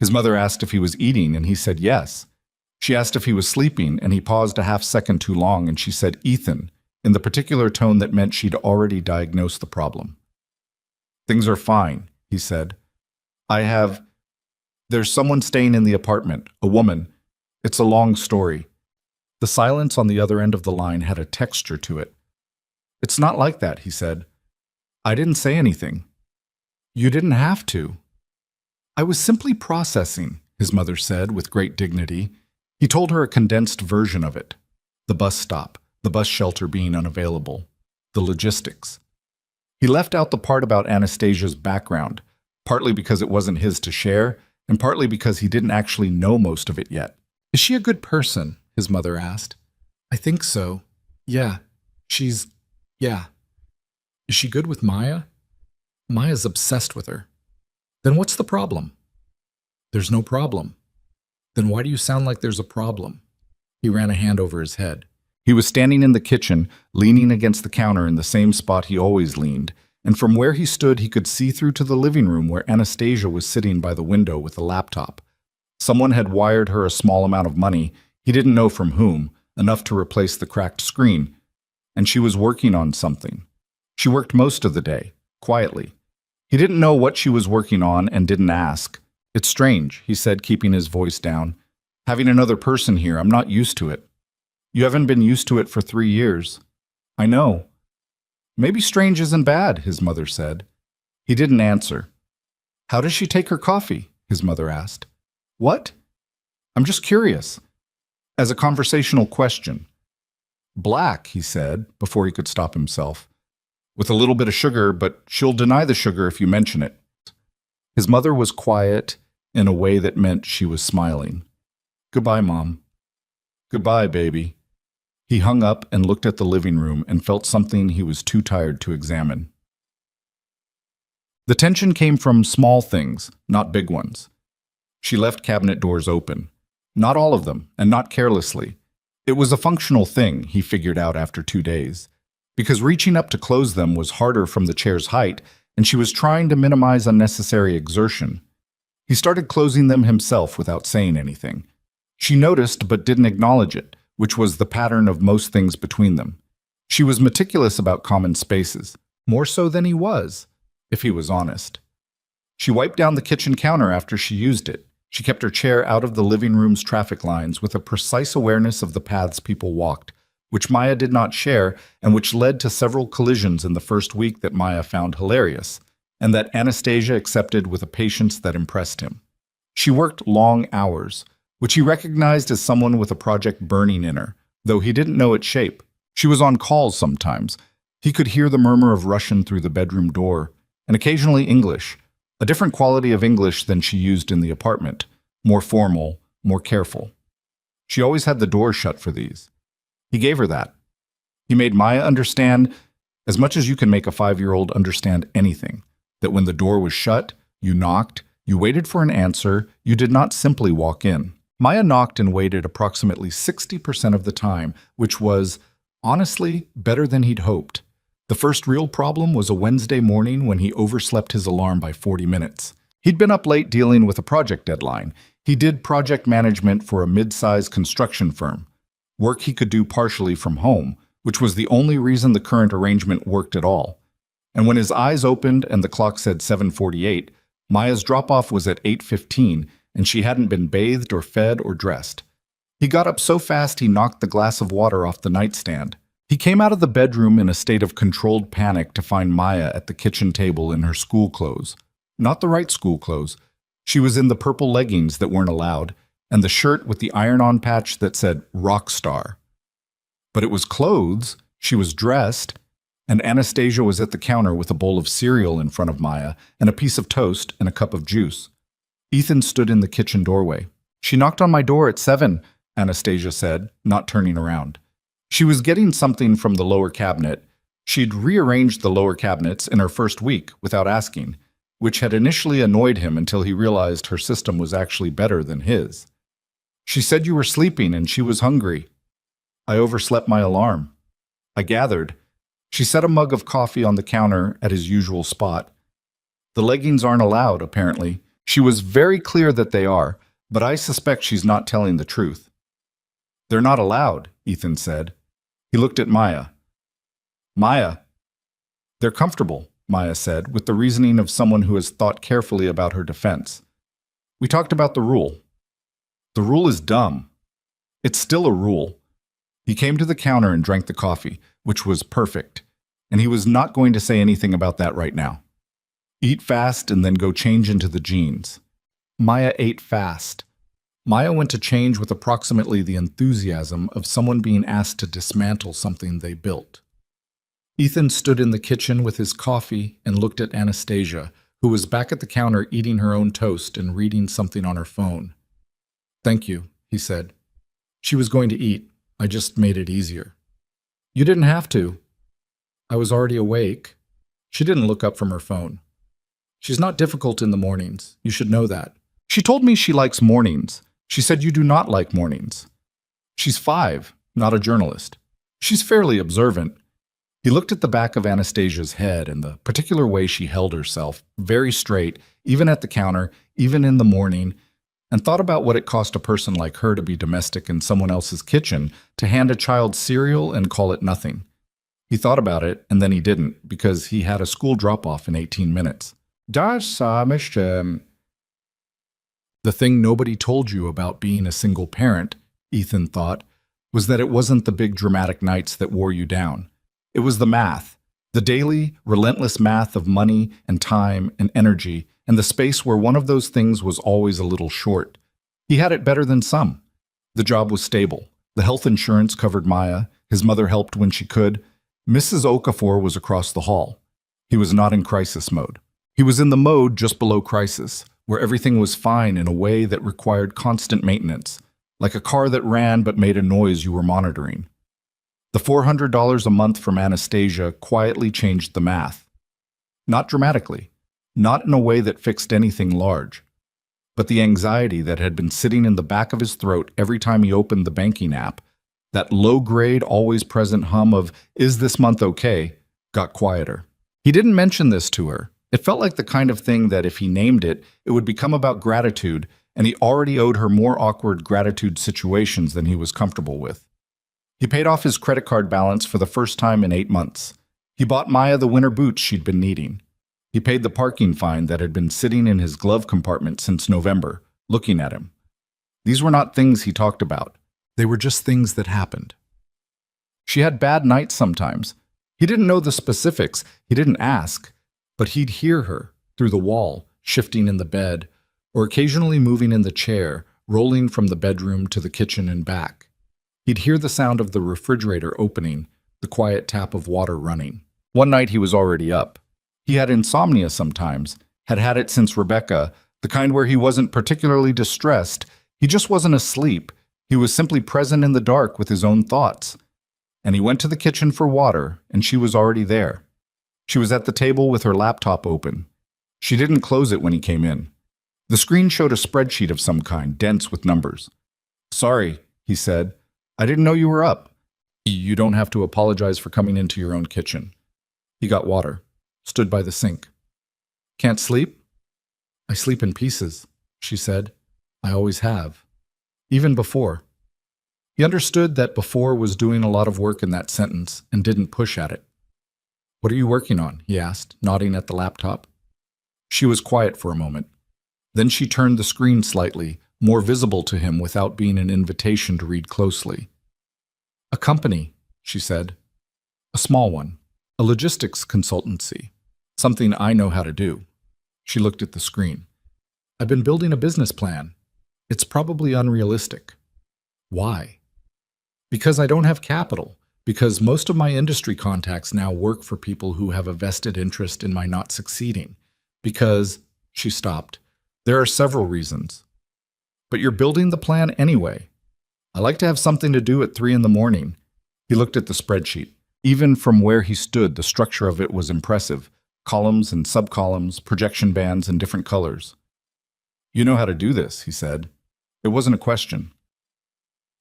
His mother asked if he was eating and he said yes. She asked if he was sleeping and he paused a half-second too long and she said Ethan, in the particular tone that meant she'd already diagnosed the problem. Things are fine, he said. There's someone staying in the apartment, a woman. It's a long story. The silence on the other end of the line had a texture to it. It's not like that, he said. I didn't say anything. You didn't have to. I was simply processing, his mother said with great dignity. He told her a condensed version of it. The bus stop, the bus shelter being unavailable, the logistics. He left out the part about Anastasia's background, partly because it wasn't his to share, and partly because he didn't actually know most of it yet. Is she a good person? His mother asked. I think so. Yeah. Yeah. Is she good with Maya? Maya's obsessed with her. Then what's the problem? There's no problem. Then why do you sound like there's a problem? He ran a hand over his head. He was standing in the kitchen, leaning against the counter in the same spot he always leaned, and from where he stood he could see through to the living room where Anastasia was sitting by the window with a laptop. Someone had wired her a small amount of money, he didn't know from whom, enough to replace the cracked screen, and she was working on something. She worked most of the day, quietly. He didn't know what she was working on and didn't ask. It's strange, he said, keeping his voice down. Having another person here, I'm not used to it. You haven't been used to it for 3 years. I know. Maybe strange isn't bad, his mother said. He didn't answer. How does she take her coffee? His mother asked. What? I'm just curious. As a conversational question. Black, he said, before he could stop himself. With a little bit of sugar, but she'll deny the sugar if you mention it. His mother was quiet in a way that meant she was smiling. Goodbye, Mom. Goodbye, baby. He hung up and looked at the living room and felt something he was too tired to examine. The tension came from small things, not big ones. She left cabinet doors open. Not all of them, and not carelessly. It was a functional thing, he figured out after 2 days. Because reaching up to close them was harder from the chair's height, and she was trying to minimize unnecessary exertion. He started closing them himself without saying anything. She noticed but didn't acknowledge it, which was the pattern of most things between them. She was meticulous about common spaces, more so than he was, if he was honest. She wiped down the kitchen counter after she used it. She kept her chair out of the living room's traffic lines with a precise awareness of the paths people walked, which Maya did not share and which led to several collisions in the first week that Maya found hilarious, and that Anastasia accepted with a patience that impressed him. She worked long hours, which he recognized as someone with a project burning in her, though he didn't know its shape. She was on calls sometimes. He could hear the murmur of Russian through the bedroom door, and occasionally English, a different quality of English than she used in the apartment, more formal, more careful. She always had the door shut for these. He gave her that. He made Maya understand, as much as you can make a 5-year-old understand anything, that when the door was shut, you knocked, you waited for an answer, you did not simply walk in. Maya knocked and waited approximately 60% of the time, which was, honestly, better than he'd hoped. The first real problem was a Wednesday morning when he overslept his alarm by 40 minutes. He'd been up late dealing with a project deadline. He did project management for a mid-sized construction firm, work he could do partially from home, which was the only reason the current arrangement worked at all. And when his eyes opened and the clock said 7:48, Maya's drop-off was at 8:15, and she hadn't been bathed or fed or dressed. He got up so fast he knocked the glass of water off the nightstand. He came out of the bedroom in a state of controlled panic to find Maya at the kitchen table in her school clothes. Not the right school clothes. She was in the purple leggings that weren't allowed, and the shirt with the iron-on patch that said rock star. But it was clothes, she was dressed, and Anastasia was at the counter with a bowl of cereal in front of Maya and a piece of toast and a cup of juice. Ethan stood in the kitchen doorway. She knocked on my door at 7, Anastasia said, not turning around. She was getting something from the lower cabinet. She'd rearranged the lower cabinets in her first week without asking, which had initially annoyed him until he realized her system was actually better than his. She said you were sleeping and she was hungry. I overslept my alarm. I gathered. She set a mug of coffee on the counter at his usual spot. The leggings aren't allowed, apparently. She was very clear that they are, but I suspect she's not telling the truth. They're not allowed, Ethan said. He looked at Maya. Maya. They're comfortable, Maya said, with the reasoning of someone who has thought carefully about her defense. We talked about the rule. The rule is dumb. It's still a rule. He came to the counter and drank the coffee, which was perfect, and he was not going to say anything about that right now. Eat fast and then go change into the jeans. Maya ate fast. Maya went to change with approximately the enthusiasm of someone being asked to dismantle something they built. Ethan stood in the kitchen with his coffee and looked at Anastasia, who was back at the counter eating her own toast and reading something on her phone. Thank you, he said. She was going to eat. I just made it easier. You didn't have to. I was already awake. She didn't look up from her phone. She's not difficult in the mornings. You should know that. She told me she likes mornings. She said you do not like mornings. She's 5, not a journalist. She's fairly observant. He looked at the back of Anastasia's head and the particular way she held herself, very straight, even at the counter, even in the morning, and thought about what it cost a person like her to be domestic in someone else's kitchen, to hand a child cereal and call it nothing. He thought about it, and then he didn't, because he had a school drop-off in 18 minutes. Das mich, The thing nobody told you about being a single parent, Ethan thought, was that it wasn't the big dramatic nights that wore you down. It was the math, the daily, relentless math of money and time and energy, and the space where one of those things was always a little short. He had it better than some. The job was stable. The health insurance covered Maya. His mother helped when she could. Mrs. Okafor was across the hall. He was not in crisis mode. He was in the mode just below crisis, where everything was fine in a way that required constant maintenance, like a car that ran but made a noise you were monitoring. The $400 a month from Anastasia quietly changed the math. Not dramatically, not in a way that fixed anything large, but the anxiety that had been sitting in the back of his throat every time he opened the banking app, that low-grade, always-present hum of, "Is this month okay?" got quieter. He didn't mention this to her. It felt like the kind of thing that if he named it, it would become about gratitude, and he already owed her more awkward gratitude situations than he was comfortable with. He paid off his credit card balance for the first time in 8 months. He bought Maya the winter boots she'd been needing. He paid the parking fine that had been sitting in his glove compartment since November, looking at him. These were not things he talked about. They were just things that happened. She had bad nights sometimes. He didn't know the specifics. He didn't ask. But he'd hear her, through the wall, shifting in the bed, or occasionally moving in the chair, rolling from the bedroom to the kitchen and back. He'd hear the sound of the refrigerator opening, the quiet tap of water running. One night he was already up. He had insomnia sometimes, had had it since Rebecca, the kind where he wasn't particularly distressed. He just wasn't asleep. He was simply present in the dark with his own thoughts. And he went to the kitchen for water, and she was already there. She was at the table with her laptop open. She didn't close it when he came in. The screen showed a spreadsheet of some kind, dense with numbers. "Sorry," he said. "I didn't know you were up." "You don't have to apologize for coming into your own kitchen." He got water, stood by the sink. "Can't sleep?" "I sleep in pieces," she said. "I always have. Even before." He understood that before was doing a lot of work in that sentence and didn't push at it. "What are you working on?" he asked, nodding at the laptop. She was quiet for a moment. Then she turned the screen slightly, more visible to him without being an invitation to read closely. "A company," she said. "A small one. A logistics consultancy. Something I know how to do." She looked at the screen. "I've been building a business plan. It's probably unrealistic." "Why?" "Because I don't have capital. Because most of my industry contacts now work for people who have a vested interest in my not succeeding. Because," she stopped, "there are several reasons. But you're building the plan anyway. I like to have something to do at 3 in the morning. He looked at the spreadsheet. Even from where he stood, the structure of it was impressive. Columns and subcolumns, projection bands in different colors. "You know how to do this," he said. It wasn't a question.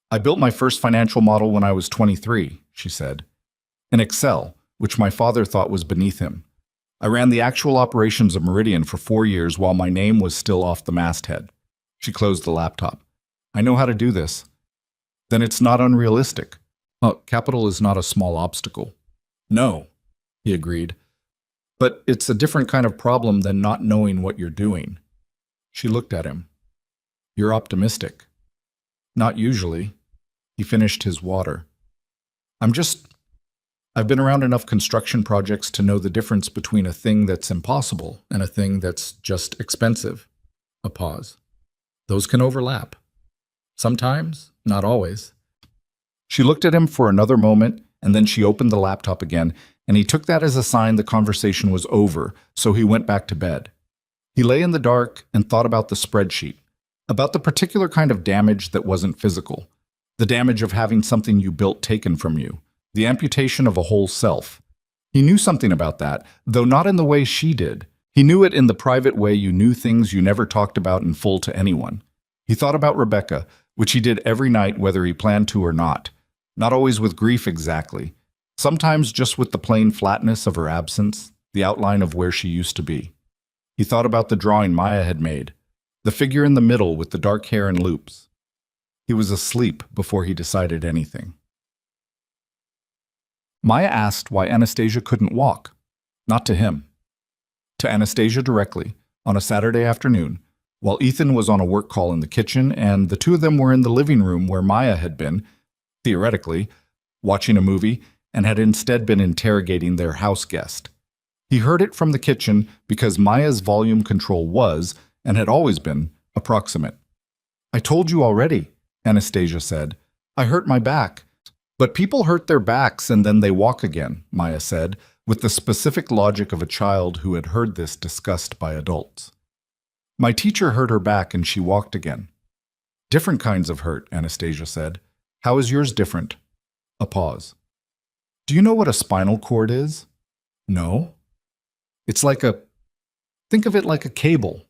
"I built my first financial model when I was 23, she said. In Excel, which my father thought was beneath him. I ran the actual operations of Meridian for 4 years while my name was still off the masthead." She closed the laptop. "I know how to do this." "Then it's not unrealistic." Capital is not a small obstacle." "No," he agreed. "But it's a different kind of problem than not knowing what you're doing." She looked at him. "You're optimistic." "Not usually." He finished his water. I've been around enough construction projects to know the difference between a thing that's impossible and a thing that's just expensive." A pause. "Those can overlap. Sometimes, not always." She looked at him for another moment, and then she opened the laptop again, and he took that as a sign the conversation was over, so he went back to bed. He lay in the dark and thought about the spreadsheet, about the particular kind of damage that wasn't physical, the damage of having something you built taken from you, the amputation of a whole self. He knew something about that, though not in the way she did. He knew it in the private way you knew things you never talked about in full to anyone. He thought about Rebecca, which he did every night whether he planned to or not. Not always with grief exactly. Sometimes just with the plain flatness of her absence, the outline of where she used to be. He thought about the drawing Maya had made, the figure in the middle with the dark hair and loops. He was asleep before he decided anything. Maya asked why Anastasia couldn't walk. Not to him. to Anastasia directly, on a Saturday afternoon, while Ethan was on a work call in the kitchen and the two of them were in the living room where Maya had been, theoretically, watching a movie and had instead been interrogating their house guest. He heard it from the kitchen because Maya's volume control was, and had always been, approximate. "I told you already," Anastasia said. "I hurt my back." "But people hurt their backs and then they walk again," Maya said, with the specific logic of a child who had heard this discussed by adults. "My teacher hurt her back and she walked again." "Different kinds of hurt," Anastasia said. "How is yours different?" A pause. "Do you know what a spinal cord is?" "No." "It's like think of it like a cable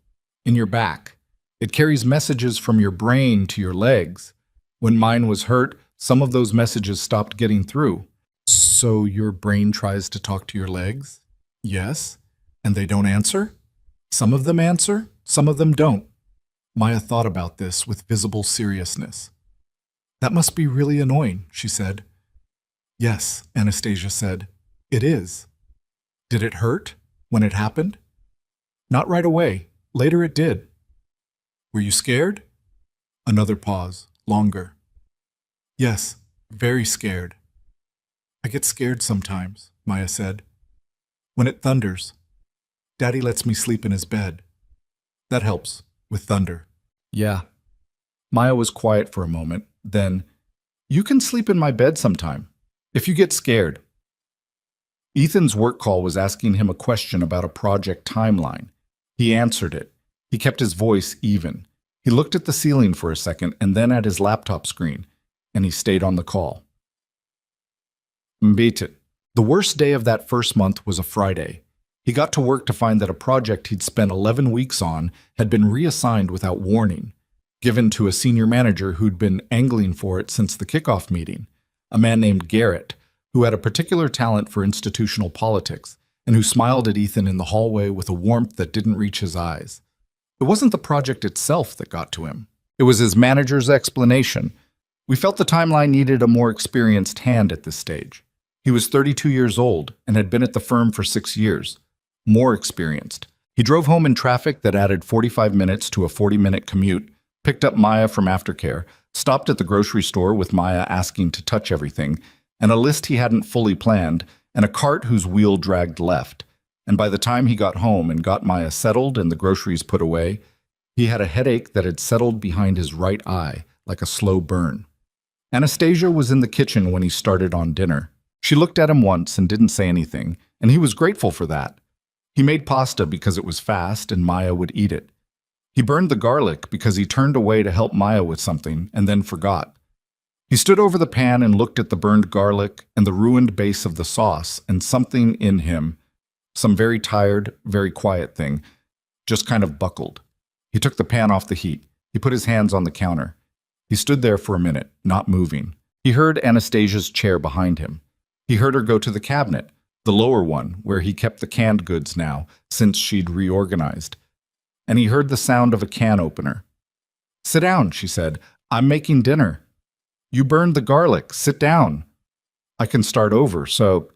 in your back. It carries messages from your brain to your legs. When mine was hurt, some of those messages stopped getting through." "So your brain tries to talk to your legs?" "Yes. And they don't answer?" "Some of them answer, some of them don't." Maya thought about this with visible seriousness. "That must be really annoying," she said. "Yes," Anastasia said. "It is." "Did it hurt when it happened?" "Not right away. Later it did." "Were you scared?" Another pause, longer. "Yes, very scared." "I get scared sometimes," Maya said. "When it thunders. Daddy lets me sleep in his bed. That helps, with thunder." "Yeah." Maya was quiet for a moment, then, "You can sleep in my bed sometime, if you get scared." Ethan's work call was asking him a question about a project timeline. He answered it. He kept his voice even. He looked at the ceiling for a second and then at his laptop screen, and he stayed on the call. Beat it. The worst day of that first month was a Friday. He got to work to find that a project he'd spent 11 weeks on had been reassigned without warning, given to a senior manager who'd been angling for it since the kickoff meeting, a man named Garrett, who had a particular talent for institutional politics, and who smiled at Ethan in the hallway with a warmth that didn't reach his eyes. It wasn't the project itself that got to him. It was his manager's explanation. "We felt the timeline needed a more experienced hand at this stage." He was 32 years old and had been at the firm for 6 years. More experienced. He drove home in traffic that added 45 minutes to a 40-minute commute, picked up Maya from aftercare, stopped at the grocery store with Maya asking to touch everything, and a list he hadn't fully planned, and a cart whose wheel dragged left. And by the time he got home and got Maya settled and the groceries put away, he had a headache that had settled behind his right eye, like a slow burn. Anastasia was in the kitchen when he started on dinner. She looked at him once and didn't say anything, and he was grateful for that. He made pasta because it was fast and Maya would eat it. He burned the garlic because he turned away to help Maya with something and then forgot. He stood over the pan and looked at the burned garlic and the ruined base of the sauce, and something in him, some very tired, very quiet thing, just kind of buckled. He took the pan off the heat. He put his hands on the counter. He stood there for a minute, not moving. He heard Anastasia's chair behind him. He heard her go to the cabinet, the lower one, where he kept the canned goods now, since she'd reorganized. And he heard the sound of a can opener. "Sit down," she said. "I'm making dinner." "You burned the garlic. Sit down." "I can start over, so—"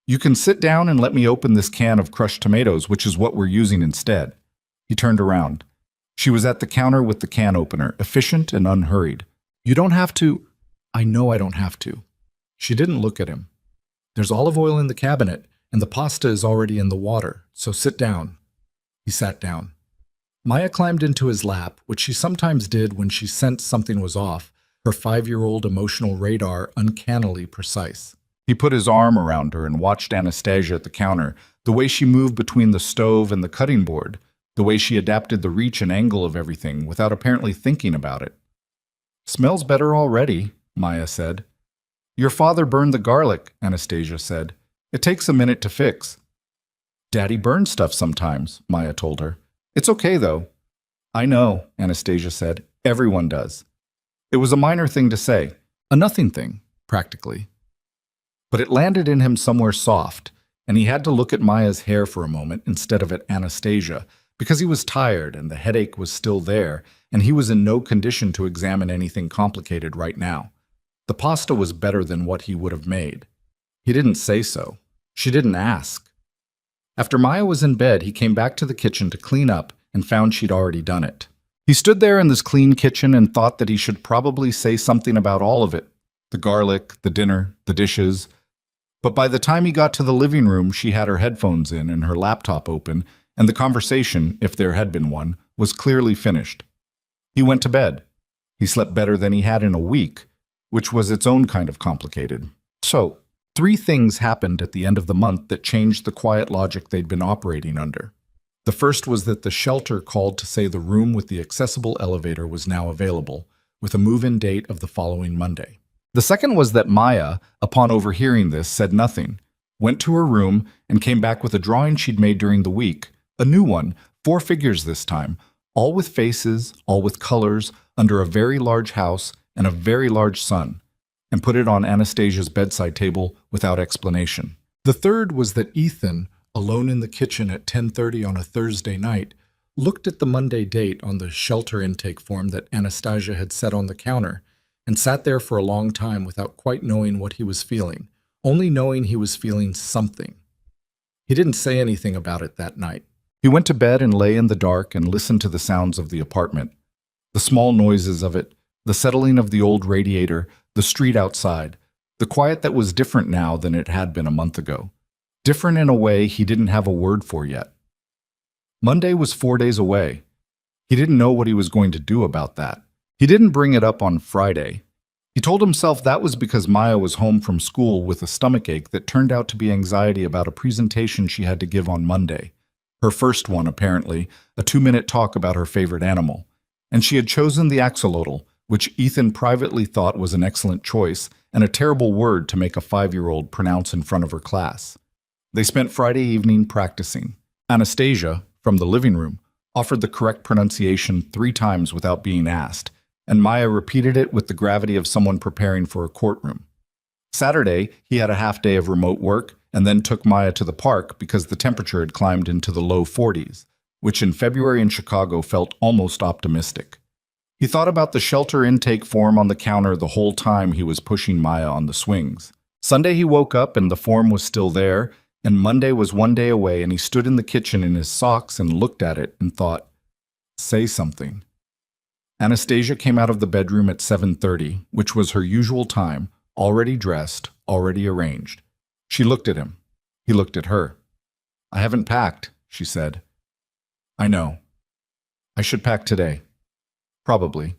"You can sit down and let me open this can of crushed tomatoes, which is what we're using instead." He turned around. She was at the counter with the can opener, efficient and unhurried. "You don't have to—" "I know I don't have to." She didn't look at him. "There's olive oil in the cabinet, and the pasta is already in the water, so sit down." He sat down. Maya climbed into his lap, which she sometimes did when she sensed something was off, her 5-year-old emotional radar uncannily precise. He put his arm around her and watched Anastasia at the counter, the way she moved between the stove and the cutting board, the way she adapted the reach and angle of everything without apparently thinking about it. "Smells better already," Maya said. "Your father burned the garlic," Anastasia said. "It takes a minute to fix." "Daddy burns stuff sometimes," Maya told her. "It's okay, though." "I know," Anastasia said. "Everyone does." It was a minor thing to say, a nothing thing, practically. But it landed in him somewhere soft, and he had to look at Maya's hair for a moment instead of at Anastasia, because he was tired and the headache was still there, and he was in no condition to examine anything complicated right now. The pasta was better than what he would have made. He didn't say so. She didn't ask. After Maya was in bed, he came back to the kitchen to clean up and found she'd already done it. He stood there in this clean kitchen and thought that he should probably say something about all of it. The garlic, the dinner, the dishes. But by the time he got to the living room, she had her headphones in and her laptop open, and the conversation, if there had been one, was clearly finished. He went to bed. He slept better than he had in a week, which was its own kind of complicated. So, 3 things happened at the end of the month that changed the quiet logic they'd been operating under. The first was that the shelter called to say the room with the accessible elevator was now available, with a move-in date of the following Monday. The second was that Maya, upon overhearing this, said nothing, went to her room, and came back with a drawing she'd made during the week, a new one, 4 figures this time, all with faces, all with colors, under a very large house and a very large sun, and put it on Anastasia's bedside table without explanation. The third was that Ethan, alone in the kitchen at 10:30 on a Thursday night, looked at the Monday date on the shelter intake form that Anastasia had set on the counter, and sat there for a long time without quite knowing what he was feeling, only knowing he was feeling something. He didn't say anything about it that night. He went to bed and lay in the dark and listened to the sounds of the apartment, the small noises of it, the settling of the old radiator, the street outside, the quiet that was different now than it had been a month ago. Different in a way he didn't have a word for yet. Monday was 4 days away. He didn't know what he was going to do about that. He didn't bring it up on Friday. He told himself that was because Maya was home from school with a stomachache that turned out to be anxiety about a presentation she had to give on Monday. Her first one, apparently, a 2-minute talk about her favorite animal. And she had chosen the axolotl, which Ethan privately thought was an excellent choice and a terrible word to make a 5-year-old pronounce in front of her class. They spent Friday evening practicing. Anastasia, from the living room, offered the correct pronunciation 3 times without being asked, and Maya repeated it with the gravity of someone preparing for a courtroom. Saturday, he had a half day of remote work and then took Maya to the park because the temperature had climbed into the low 40s, which in February in Chicago felt almost optimistic. He thought about the shelter intake form on the counter the whole time he was pushing Maya on the swings. Sunday he woke up and the form was still there, and Monday was 1 day away, and he stood in the kitchen in his socks and looked at it and thought, say something. Anastasia came out of the bedroom at 7:30, which was her usual time, already dressed, already arranged. She looked at him. He looked at her. I haven't packed, she said. I know. I should pack today. Probably.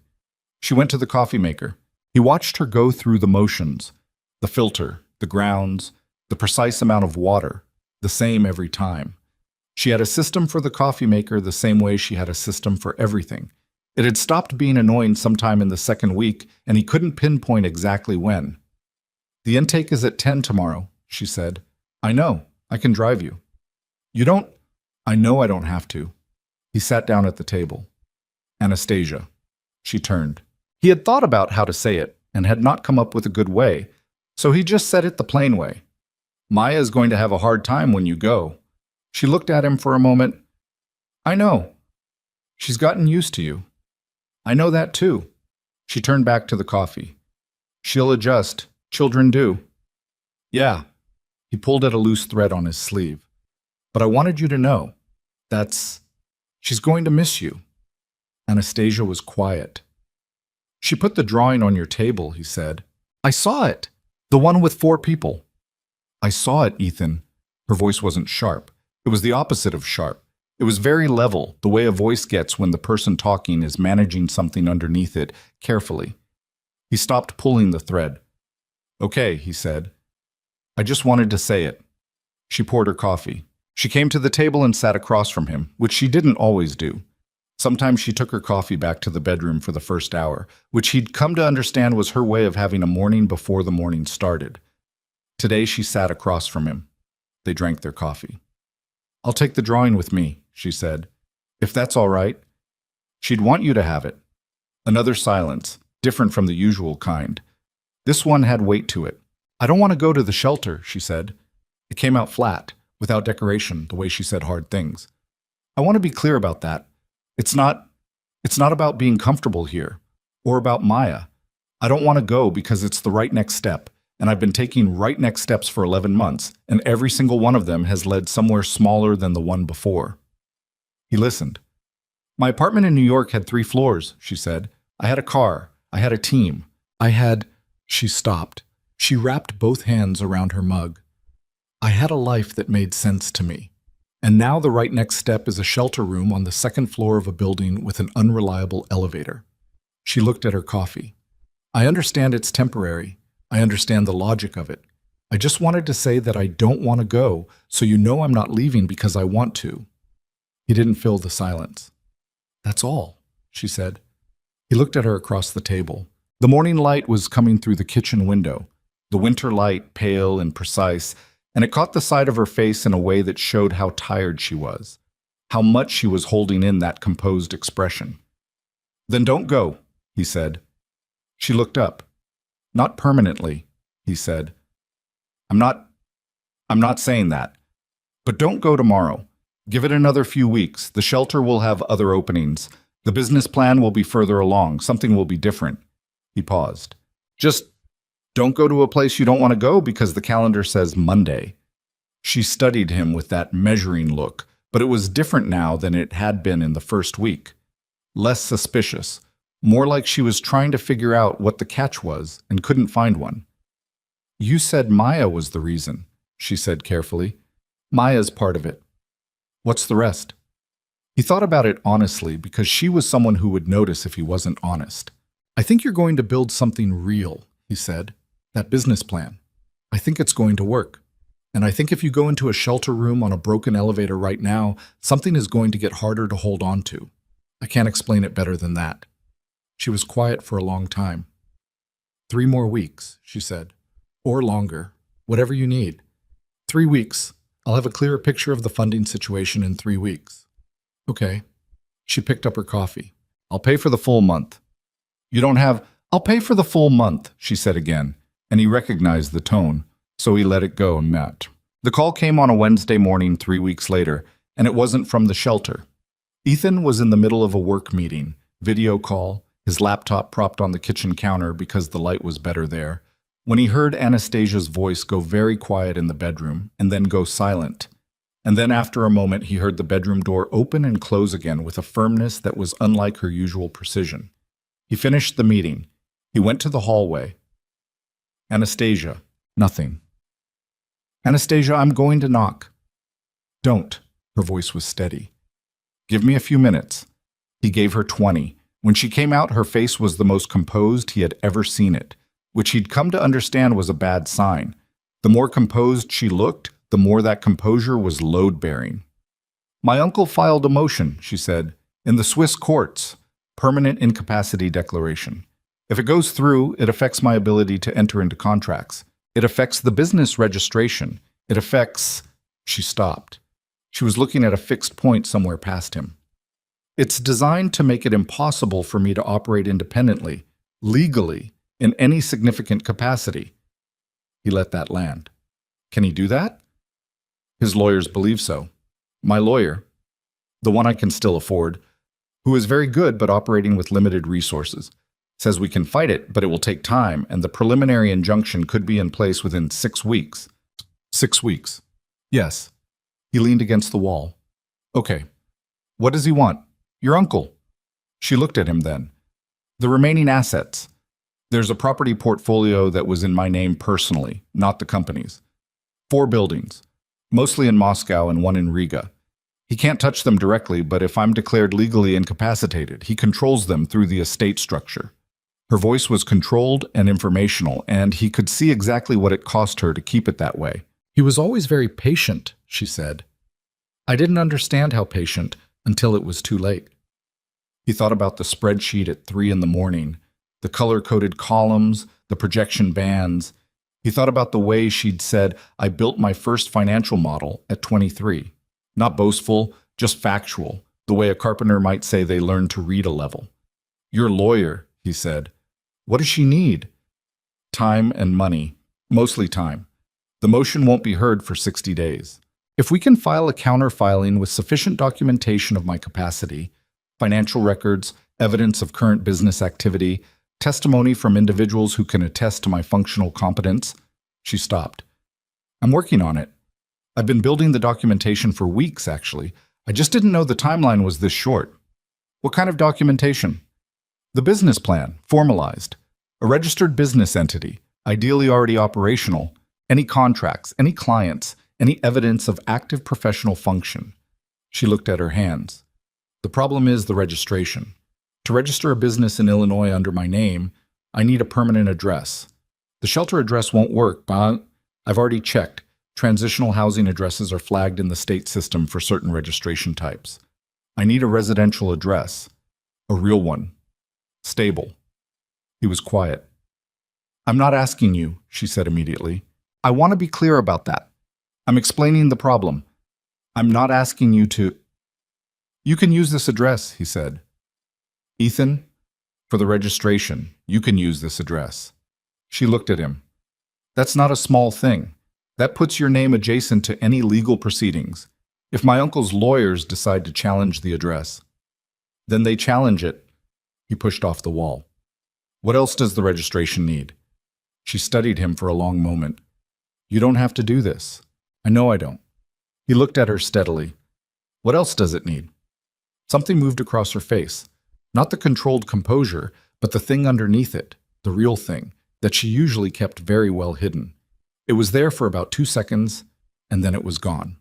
She went to the coffee maker. He watched her go through the motions, the filter, the grounds, the precise amount of water, the same every time. She had a system for the coffee maker the same way she had a system for everything. It had stopped being annoying sometime in the second week, and he couldn't pinpoint exactly when. The intake is at 10 tomorrow, she said. I know. I can drive you. You don't? I know I don't have to. He sat down at the table. Anastasia. She turned. He had thought about how to say it and had not come up with a good way, so he just said it the plain way. Maya is going to have a hard time when you go. She looked at him for a moment. I know. She's gotten used to you. I know that too. She turned back to the coffee. She'll adjust. Children do. Yeah. He pulled at a loose thread on his sleeve. But I wanted you to know. She's going to miss you. Anastasia was quiet. She put the drawing on your table, he said. I saw it. The one with 4 people. I saw it, Ethan. Her voice wasn't sharp. It was the opposite of sharp. It was very level, the way a voice gets when the person talking is managing something underneath it carefully. He stopped pulling the thread. Okay, he said. I just wanted to say it. She poured her coffee. She came to the table and sat across from him, which she didn't always do. Sometimes she took her coffee back to the bedroom for the first hour, which he'd come to understand was her way of having a morning before the morning started. Today she sat across from him. They drank their coffee. I'll take the drawing with me, she said. If that's all right. She'd want you to have it. Another silence, different from the usual kind. This one had weight to it. I don't want to go to the shelter, she said. It came out flat, without decoration, the way she said hard things. I want to be clear about that. It's not about being comfortable here, or about Maya. I don't want to go because it's the right next step, and I've been taking right next steps for 11 months, and every single one of them has led somewhere smaller than the one before. He listened. My apartment in New York had 3 floors, she said. I had a car. I had a team. I had... She stopped. She wrapped both hands around her mug. I had a life that made sense to me. And now the right next step is a shelter room on the 2nd floor of a building with an unreliable elevator. She looked at her coffee. I understand it's temporary. I understand the logic of it. I just wanted to say that I don't want to go, so you know I'm not leaving because I want to. He didn't fill the silence. That's all, she said. He looked at her across the table. The morning light was coming through the kitchen window, the winter light, pale and precise, and it caught the side of her face in a way that showed how tired she was, how much she was holding in that composed expression. Then don't go, he said. She looked up. Not permanently, he said. I'm not saying that. But don't go tomorrow. Give it another few weeks. The shelter will have other openings. The business plan will be further along. Something will be different. He paused. Just don't go to a place you don't want to go because the calendar says Monday. She studied him with that measuring look, but it was different now than it had been in the first week. Less suspicious, more like she was trying to figure out what the catch was and couldn't find one. You said Maya was the reason, she said carefully. Maya's part of it. What's the rest? He thought about it honestly because she was someone who would notice if he wasn't honest. I think you're going to build something real, he said. That business plan. I think it's going to work. And I think if you go into a shelter room on a broken elevator right now, something is going to get harder to hold on to. I can't explain it better than that. She was quiet for a long time. 3 more weeks, she said. Or longer. Whatever you need. 3 weeks. I'll have a clearer picture of the funding situation in 3 weeks. Okay. She picked up her coffee. I'll pay for the full month. You don't have... I'll pay for the full month, she said again, and he recognized the tone, so he let it go and met. The call came on a Wednesday morning 3 weeks later, and it wasn't from the shelter. Ethan was in the middle of a work meeting, video call, his laptop propped on the kitchen counter because the light was better there, when he heard Anastasia's voice go very quiet in the bedroom and then go silent. And then after a moment he heard the bedroom door open and close again with a firmness that was unlike her usual precision. He finished the meeting. He went to the hallway. Anastasia. Nothing. Anastasia, I'm going to knock. Don't. Her voice was steady. Give me a few minutes. He gave her 20. When she came out, her face was the most composed he had ever seen it, which he'd come to understand was a bad sign. The more composed she looked, the more that composure was load-bearing. My uncle filed a motion, she said, in the Swiss courts. Permanent incapacity declaration. If it goes through, it affects my ability to enter into contracts. It affects the business registration. It affects... She stopped. She was looking at a fixed point somewhere past him. It's designed to make it impossible for me to operate independently, legally, in any significant capacity. He let that land. Can he do that? His lawyers believe so. My lawyer, the one I can still afford, who is very good but operating with limited resources, says we can fight it, but it will take time, and the preliminary injunction could be in place within 6 weeks. 6 weeks. Yes. He leaned against the wall. Okay. What does he want? Your uncle. She looked at him then. The remaining assets. There's a property portfolio that was in my name personally, not the company's. 4 buildings, mostly in Moscow and 1 in Riga. He can't touch them directly, but if I'm declared legally incapacitated, he controls them through the estate structure. Her voice was controlled and informational, and he could see exactly what it cost her to keep it that way. He was always very patient, she said. I didn't understand how patient until it was too late. He thought about the spreadsheet at 3 in the morning, the color-coded columns, the projection bands. He thought about the way she'd said, I built my first financial model at 23. Not boastful, just factual, the way a carpenter might say they learned to read a level. Your lawyer, he said. What does she need? Time and money. Mostly time. The motion won't be heard for 60 days. If we can file a counter-filing with sufficient documentation of my capacity, financial records, evidence of current business activity, testimony from individuals who can attest to my functional competence, She stopped. I'm working on it. I've been building the documentation for weeks, actually. I just didn't know the timeline was this short. What kind of documentation? The business plan, formalized. A registered business entity, ideally already operational. Any contracts, any clients, any evidence of active professional function. She looked at her hands. The problem is the registration. To register a business in Illinois under my name, I need a permanent address. The shelter address won't work, but I've already checked. Transitional housing addresses are flagged in the state system for certain registration types. I need a residential address. A real one. Stable. He was quiet. I'm not asking you, she said immediately. I want to be clear about that. I'm explaining the problem. I'm not asking you to... You can use this address, he said. Ethan, for the registration, you can use this address. She looked at him. That's not a small thing. That puts your name adjacent to any legal proceedings. If my uncle's lawyers decide to challenge the address, then they challenge it. He pushed off the wall. What else does the registration need? She studied him for a long moment. You don't have to do this. I know I don't. He looked at her steadily. What else does it need? Something moved across her face. Not the controlled composure, but the thing underneath it, the real thing, that she usually kept very well hidden. It was there for about 2 seconds, and then it was gone.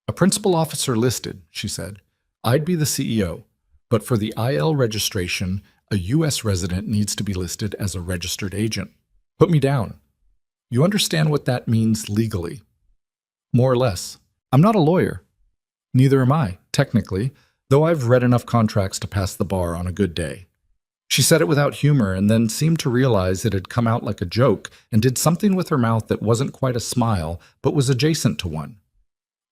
A principal officer listed, she said. I'd be the CEO, but for the IL registration, a U.S. resident needs to be listed as a registered agent. Put me down. You understand what that means legally? More or less. I'm not a lawyer. Neither am I, technically, though I've read enough contracts to pass the bar on a good day. She said it without humor and then seemed to realize it had come out like a joke and did something with her mouth that wasn't quite a smile, but was adjacent to one.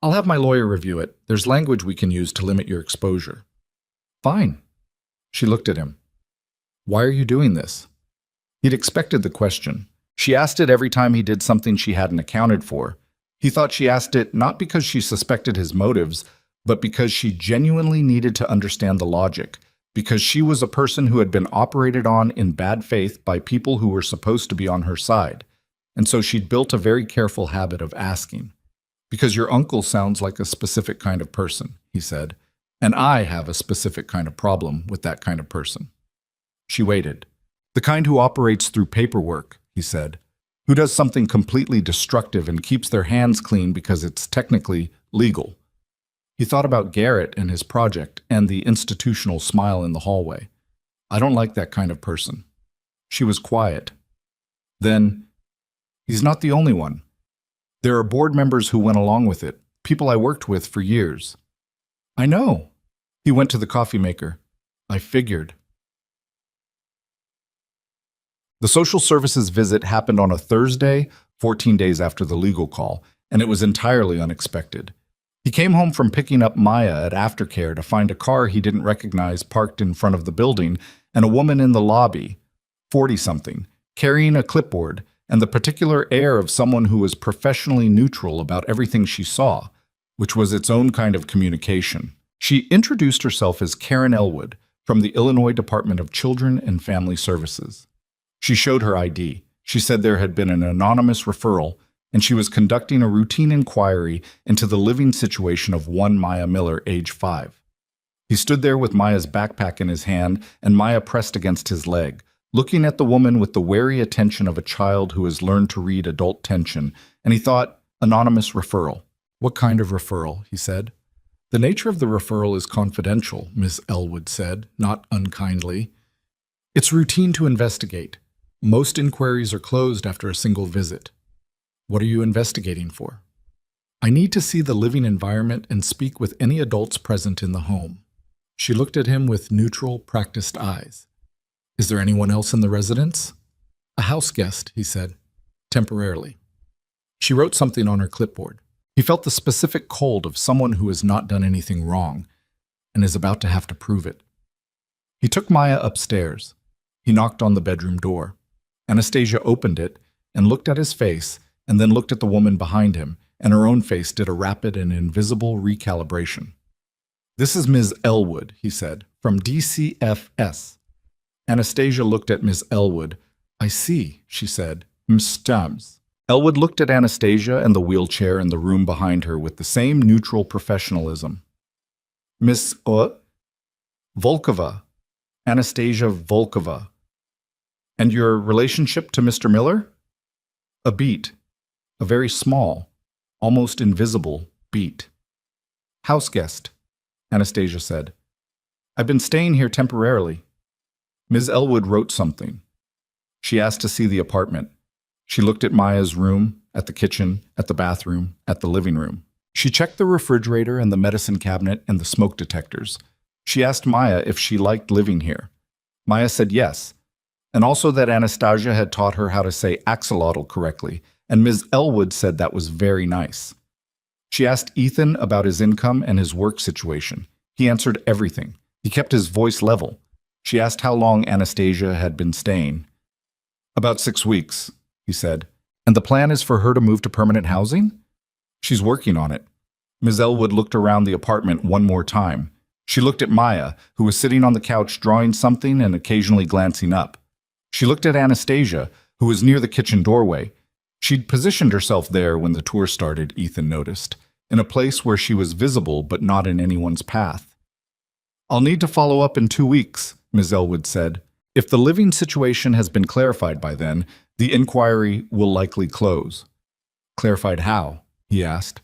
I'll have my lawyer review it. There's language we can use to limit your exposure. Fine. She looked at him. Why are you doing this? He'd expected the question. She asked it every time he did something she hadn't accounted for. He thought she asked it not because she suspected his motives, but because she genuinely needed to understand the logic, because she was a person who had been operated on in bad faith by people who were supposed to be on her side, and so she'd built a very careful habit of asking. Because your uncle sounds like a specific kind of person, he said, and I have a specific kind of problem with that kind of person. She waited. The kind who operates through paperwork, he said, who does something completely destructive and keeps their hands clean because it's technically legal. He thought about Garrett and his project and the institutional smile in the hallway. I don't like that kind of person. She was quiet. Then, he's not the only one. There are board members who went along with it, people I worked with for years. I know. He went to the coffee maker. I figured. The social services visit happened on a Thursday, 14 days after the legal call, and it was entirely unexpected. He came home from picking up Maya at aftercare to find a car he didn't recognize parked in front of the building and a woman in the lobby, 40-something, carrying a clipboard and the particular air of someone who was professionally neutral about everything she saw, which was its own kind of communication. She introduced herself as Karen Elwood from the Illinois Department of Children and Family Services. She showed her ID. She said there had been an anonymous referral, and she was conducting a routine inquiry into the living situation of one Maya Miller, age 5. He stood there with Maya's backpack in his hand, and Maya pressed against his leg, looking at the woman with the wary attention of a child who has learned to read adult tension, and he thought, anonymous referral. What kind of referral? He said. The nature of the referral is confidential, Miss Elwood said, not unkindly. It's routine to investigate. Most inquiries are closed after a single visit. What are you investigating for? I need to see the living environment and speak with any adults present in the home. She looked at him with neutral, practiced eyes. Is there anyone else in the residence? A house guest, he said, temporarily. She wrote something on her clipboard. He felt the specific cold of someone who has not done anything wrong and is about to have to prove it. He took Maya upstairs. He knocked on the bedroom door. Anastasia opened it and looked at his face and then looked at the woman behind him, and her own face did a rapid and invisible recalibration. This is Ms. Elwood, he said, from DCFS. Anastasia looked at Ms. Elwood. I see, she said. Ms. Stubbs. Elwood looked at Anastasia and the wheelchair in the room behind her with the same neutral professionalism. Miss Volkova, Anastasia Volkova. And your relationship to Mr. Miller? A beat. A very small, almost invisible beat. House guest, Anastasia said. I've been staying here temporarily. Ms. Elwood wrote something. She asked to see the apartment. She looked at Maya's room, at the kitchen, at the bathroom, at the living room. She checked the refrigerator and the medicine cabinet and the smoke detectors. She asked Maya if she liked living here. Maya said yes, and also that Anastasia had taught her how to say axolotl correctly, and Ms. Elwood said that was very nice. She asked Ethan about his income and his work situation. He answered everything. He kept his voice level. She asked how long Anastasia had been staying. About 6 weeks, he said. And the plan is for her to move to permanent housing? She's working on it. Ms. Elwood looked around the apartment one more time. She looked at Maya, who was sitting on the couch drawing something and occasionally glancing up. She looked at Anastasia, who was near the kitchen doorway. She'd positioned herself there when the tour started, Ethan noticed, in a place where she was visible but not in anyone's path. I'll need to follow up in 2 weeks, Ms. Elwood said. If the living situation has been clarified by then, the inquiry will likely close. Clarified how? He asked.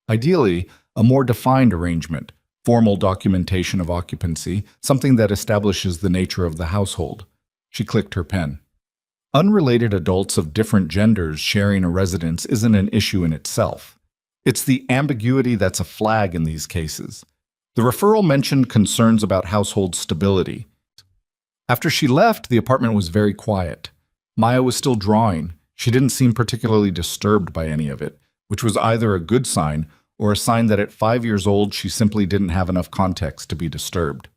Ideally, a more defined arrangement, formal documentation of occupancy, something that establishes the nature of the household. She clicked her pen. Unrelated adults of different genders sharing a residence isn't an issue in itself. It's the ambiguity that's a flag in these cases. The referral mentioned concerns about household stability. After she left, the apartment was very quiet. Maya was still drawing. She didn't seem particularly disturbed by any of it, which was either a good sign or a sign that at 5 years old she simply didn't have enough context to be disturbed.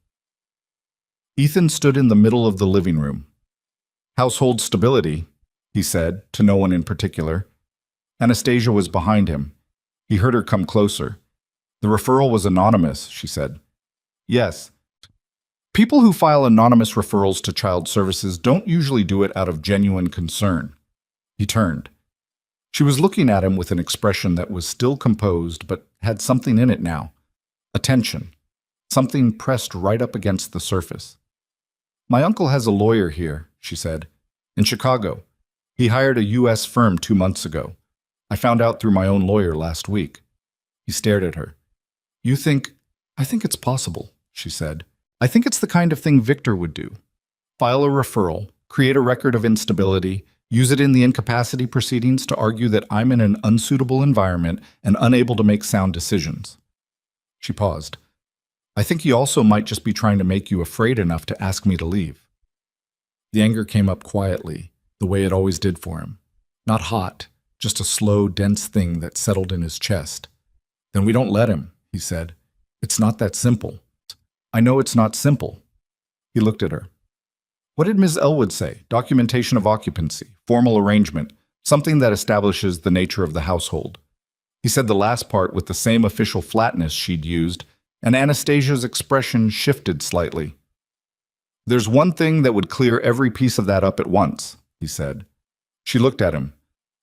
Ethan stood in the middle of the living room. Household stability, he said, to no one in particular. Anastasia was behind him. He heard her come closer. The referral was anonymous, she said. Yes. People who file anonymous referrals to child services don't usually do it out of genuine concern. He turned. She was looking at him with an expression that was still composed but had something in it now. Attention. Something pressed right up against the surface. My uncle has a lawyer here, she said, in Chicago. He hired a U.S. firm 2 months ago. I found out through my own lawyer last week. He stared at her. You think? I think it's possible, she said. I think it's the kind of thing Victor would do. File a referral, create a record of instability, use it in the incapacity proceedings to argue that I'm in an unsuitable environment and unable to make sound decisions. She paused. I think he also might just be trying to make you afraid enough to ask me to leave. The anger came up quietly, the way it always did for him. Not hot, just a slow, dense thing that settled in his chest. Then we don't let him, he said. It's not that simple. I know it's not simple. He looked at her. What did Ms. Elwood say? Documentation of occupancy, formal arrangement, something that establishes the nature of the household. He said the last part with the same official flatness she'd used, and Anastasia's expression shifted slightly. There's one thing that would clear every piece of that up at once, he said. She looked at him.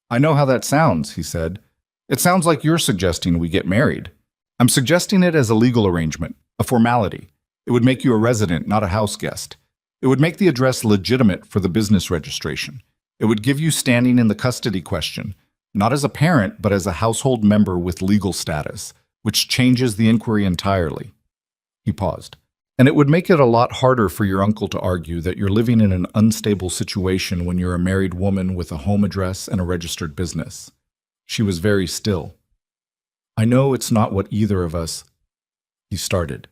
I know how that sounds, he said. It sounds like you're suggesting we get married. I'm suggesting it as a legal arrangement, a formality. It would make you a resident, not a house guest. It would make the address legitimate for the business registration. It would give you standing in the custody question, not as a parent, but as a household member with legal status, which changes the inquiry entirely. He paused. And it would make it a lot harder for your uncle to argue that you're living in an unstable situation when you're a married woman with a home address and a registered business. She was very still. I know it's not what either of us... He started.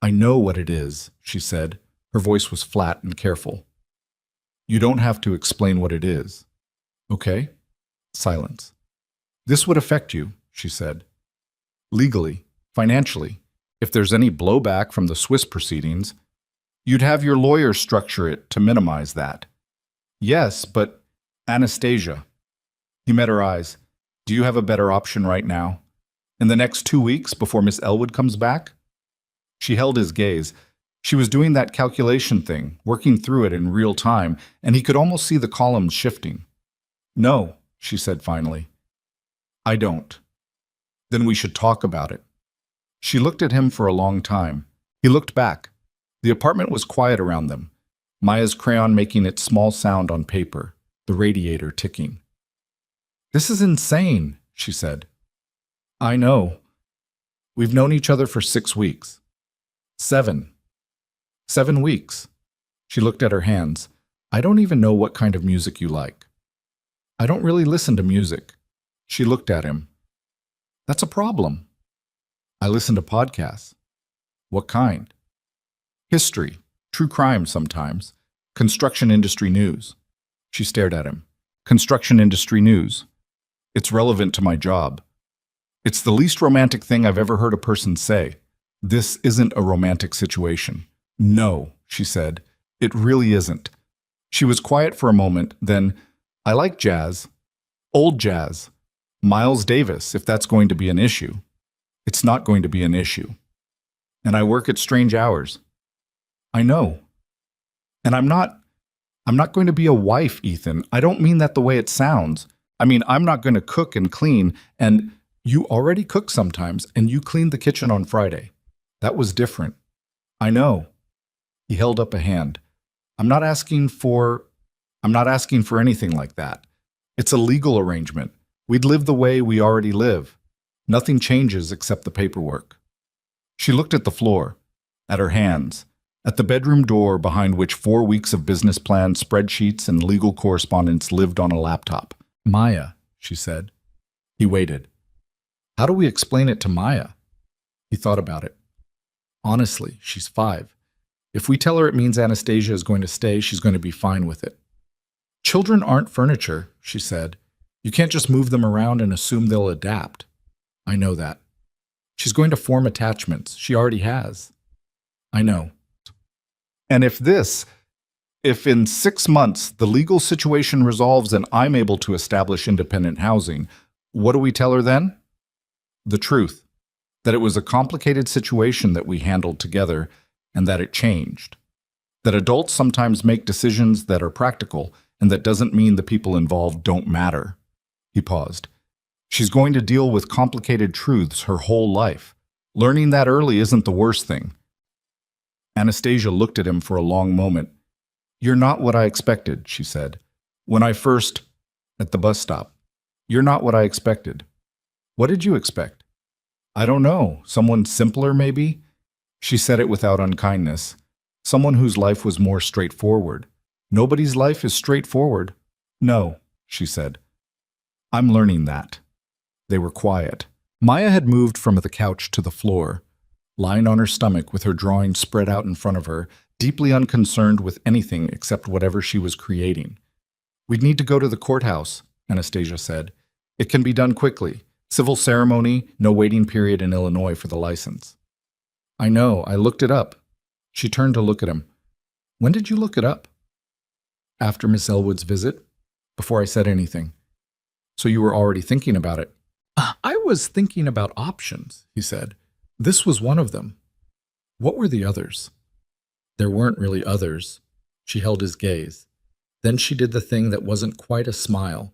I know what it is, she said. Her voice was flat and careful. You don't have to explain what it is. Okay? Silence. This would affect you, she said. Legally, financially. If there's any blowback from the Swiss proceedings, you'd have your lawyer structure it to minimize that. Yes, but Anastasia. He met her eyes. Do you have a better option right now? In the next 2 weeks before Miss Elwood comes back? She held his gaze. She was doing that calculation thing, working through it in real time, and he could almost see the columns shifting. No, she said finally. I don't. Then we should talk about it. She looked at him for a long time. He looked back. The apartment was quiet around them, Maya's crayon making its small sound on paper, the radiator ticking. This is insane, she said. I know. We've known each other for 6 weeks. 7. 7 weeks. She looked at her hands. I don't even know what kind of music you like. I don't really listen to music. She looked at him. That's a problem. I listen to podcasts. What kind? History, true crime sometimes, construction industry news. She stared at him. Construction industry news. It's relevant to my job. It's the least romantic thing I've ever heard a person say. This isn't a romantic situation. No, she said. It really isn't. She was quiet for a moment, then, I like jazz. Old jazz. Miles Davis, if that's going to be an issue. It's not going to be an issue. And I work at strange hours. I know. And I'm not going to be a wife, Ethan. I don't mean that the way it sounds. I mean, I'm not going to cook and clean, and you already cook sometimes, and you cleaned the kitchen on Friday. That was different. I know. He held up a hand. I'm not asking for anything like that. It's a legal arrangement. We'd live the way we already live. Nothing changes except the paperwork. She looked at the floor, at her hands, at the bedroom door behind which 4 weeks of business plans, spreadsheets, and legal correspondence lived on a laptop. Maya, she said. He waited. How do we explain it to Maya? He thought about it. Honestly, she's 5. If we tell her it means Anastasia is going to stay, she's going to be fine with it. Children aren't furniture, she said. You can't just move them around and assume they'll adapt. I know that. She's going to form attachments. She already has. I know. And if in 6 months the legal situation resolves and I'm able to establish independent housing, what do we tell her then? The truth. That it was a complicated situation that we handled together and that it changed. That adults sometimes make decisions that are practical and that doesn't mean the people involved don't matter. He paused. She's going to deal with complicated truths her whole life. Learning that early isn't the worst thing. Anastasia looked at him for a long moment. You're not what I expected, she said. When I first, at the bus stop. You're not what I expected. What did you expect? I don't know. Someone simpler, maybe? She said it without unkindness. Someone whose life was more straightforward. Nobody's life is straightforward. No, she said. I'm learning that. They were quiet. Maya had moved from the couch to the floor, lying on her stomach with her drawing spread out in front of her, deeply unconcerned with anything except whatever she was creating. We'd need to go to the courthouse, Anastasia said. It can be done quickly. Civil ceremony, no waiting period in Illinois for the license. I know, I looked it up. She turned to look at him. When did you look it up? After Miss Elwood's visit, before I said anything. So you were already thinking about it. I was thinking about options, he said. This was one of them. What were the others? There weren't really others. She held his gaze. Then she did the thing that wasn't quite a smile,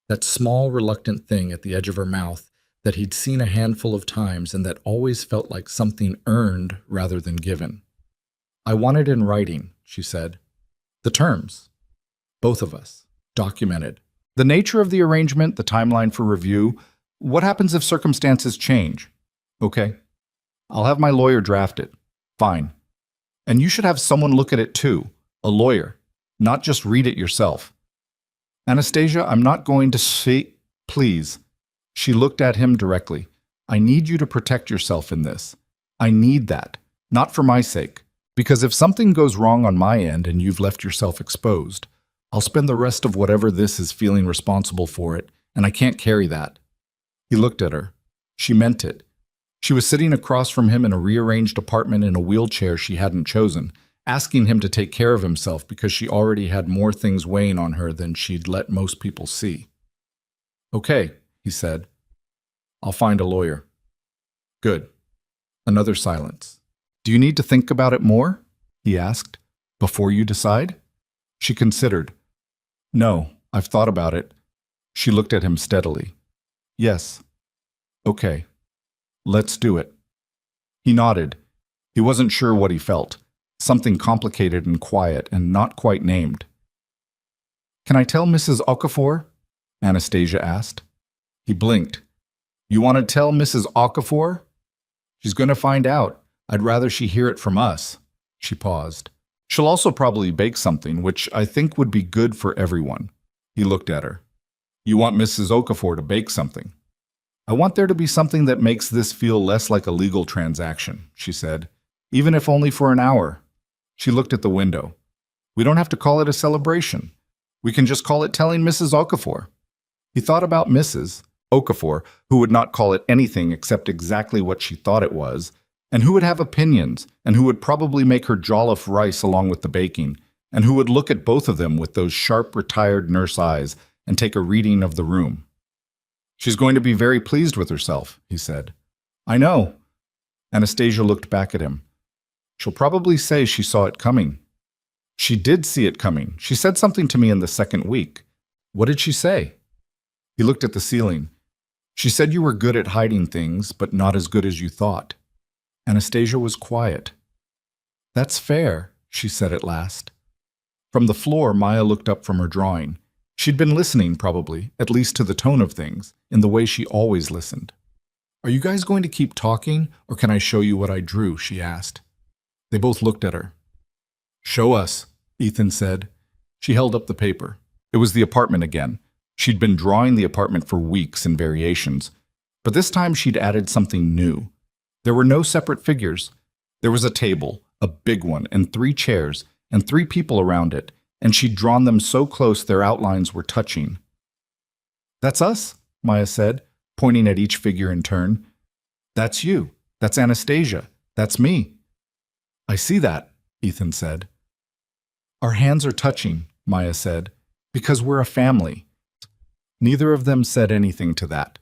that small, reluctant thing at the edge of her mouth that he'd seen a handful of times and that always felt like something earned rather than given. I want it in writing, she said. The terms. Both of us. Documented. The nature of the arrangement, the timeline for review. What happens if circumstances change? Okay. I'll have my lawyer draft it. Fine. And you should have someone look at it too. A lawyer. Not just read it yourself. Anastasia, I'm not going to say, please. She looked at him directly. I need you to protect yourself in this. I need that. Not for my sake. Because if something goes wrong on my end and you've left yourself exposed, I'll spend the rest of whatever this is feeling responsible for it, and I can't carry that. He looked at her. She meant it. She was sitting across from him in a rearranged apartment in a wheelchair she hadn't chosen, asking him to take care of himself because she already had more things weighing on her than she'd let most people see. Okay, he said. I'll find a lawyer. Good. Another silence. Do you need to think about it more? He asked. Before you decide? She considered. No, I've thought about it. She looked at him steadily. Yes. Okay. Let's do it. He nodded. He wasn't sure what he felt. Something complicated and quiet and not quite named. Can I tell Mrs. Okafor? Anastasia asked. He blinked. You want to tell Mrs. Okafor? She's going to find out. I'd rather she hear it from us. She paused. She'll also probably bake something, which I think would be good for everyone. He looked at her. You want Mrs. Okafor to bake something? I want there to be something that makes this feel less like a legal transaction, she said, even if only for an hour. She looked at the window. We don't have to call it a celebration. We can just call it telling Mrs. Okafor. He thought about Mrs. Okafor, who would not call it anything except exactly what she thought it was, and who would have opinions, and who would probably make her jollof rice along with the baking, and who would look at both of them with those sharp, retired nurse eyes and take a reading of the room. She's going to be very pleased with herself, he said. I know. Anastasia looked back at him. She'll probably say she saw it coming. She did see it coming. She said something to me in the second week. What did she say? He looked at the ceiling. She said you were good at hiding things, but not as good as you thought. Anastasia was quiet. That's fair, she said at last. From the floor, Maya looked up from her drawing. She'd been listening, probably, at least to the tone of things, in the way she always listened. Are you guys going to keep talking, or can I show you what I drew? She asked. They both looked at her. Show us, Ethan said. She held up the paper. It was the apartment again. She'd been drawing the apartment for weeks in variations, but this time she'd added something new. There were no separate figures. There was a table, a big one, and 3 chairs, and 3 people around it, and she'd drawn them so close their outlines were touching. That's us, Maya said, pointing at each figure in turn. That's you. That's Anastasia. That's me. I see that, Ethan said. Our hands are touching, Maya said, because we're a family. Neither of them said anything to that.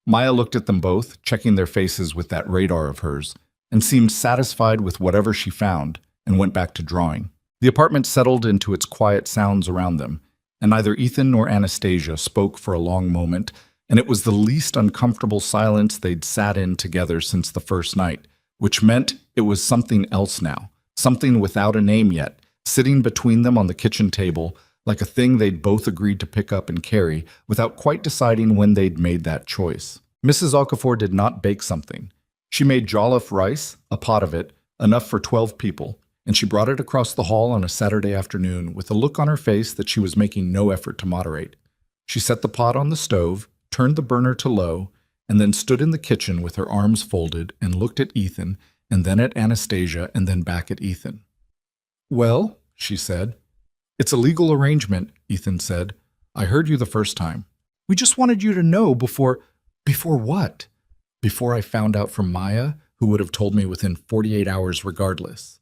Maya looked at them both, checking their faces with that radar of hers, and seemed satisfied with whatever she found, and went back to drawing. The apartment settled into its quiet sounds around them, and neither Ethan nor Anastasia spoke for a long moment, and it was the least uncomfortable silence they'd sat in together since the first night, which meant it was something else now, something without a name yet, sitting between them on the kitchen table, like a thing they'd both agreed to pick up and carry without quite deciding when they'd made that choice. Mrs. Okafor did not bake something. She made jollof rice, a pot of it, enough for 12 people, and she brought it across the hall on a Saturday afternoon with a look on her face that she was making no effort to moderate. She set the pot on the stove, turned the burner to low, and then stood in the kitchen with her arms folded and looked at Ethan, and then at Anastasia, and then back at Ethan. Well, she said. It's a legal arrangement, Ethan said. I heard you the first time. We just wanted you to know before what? Before I found out from Maya, who would have told me within 48 hours regardless.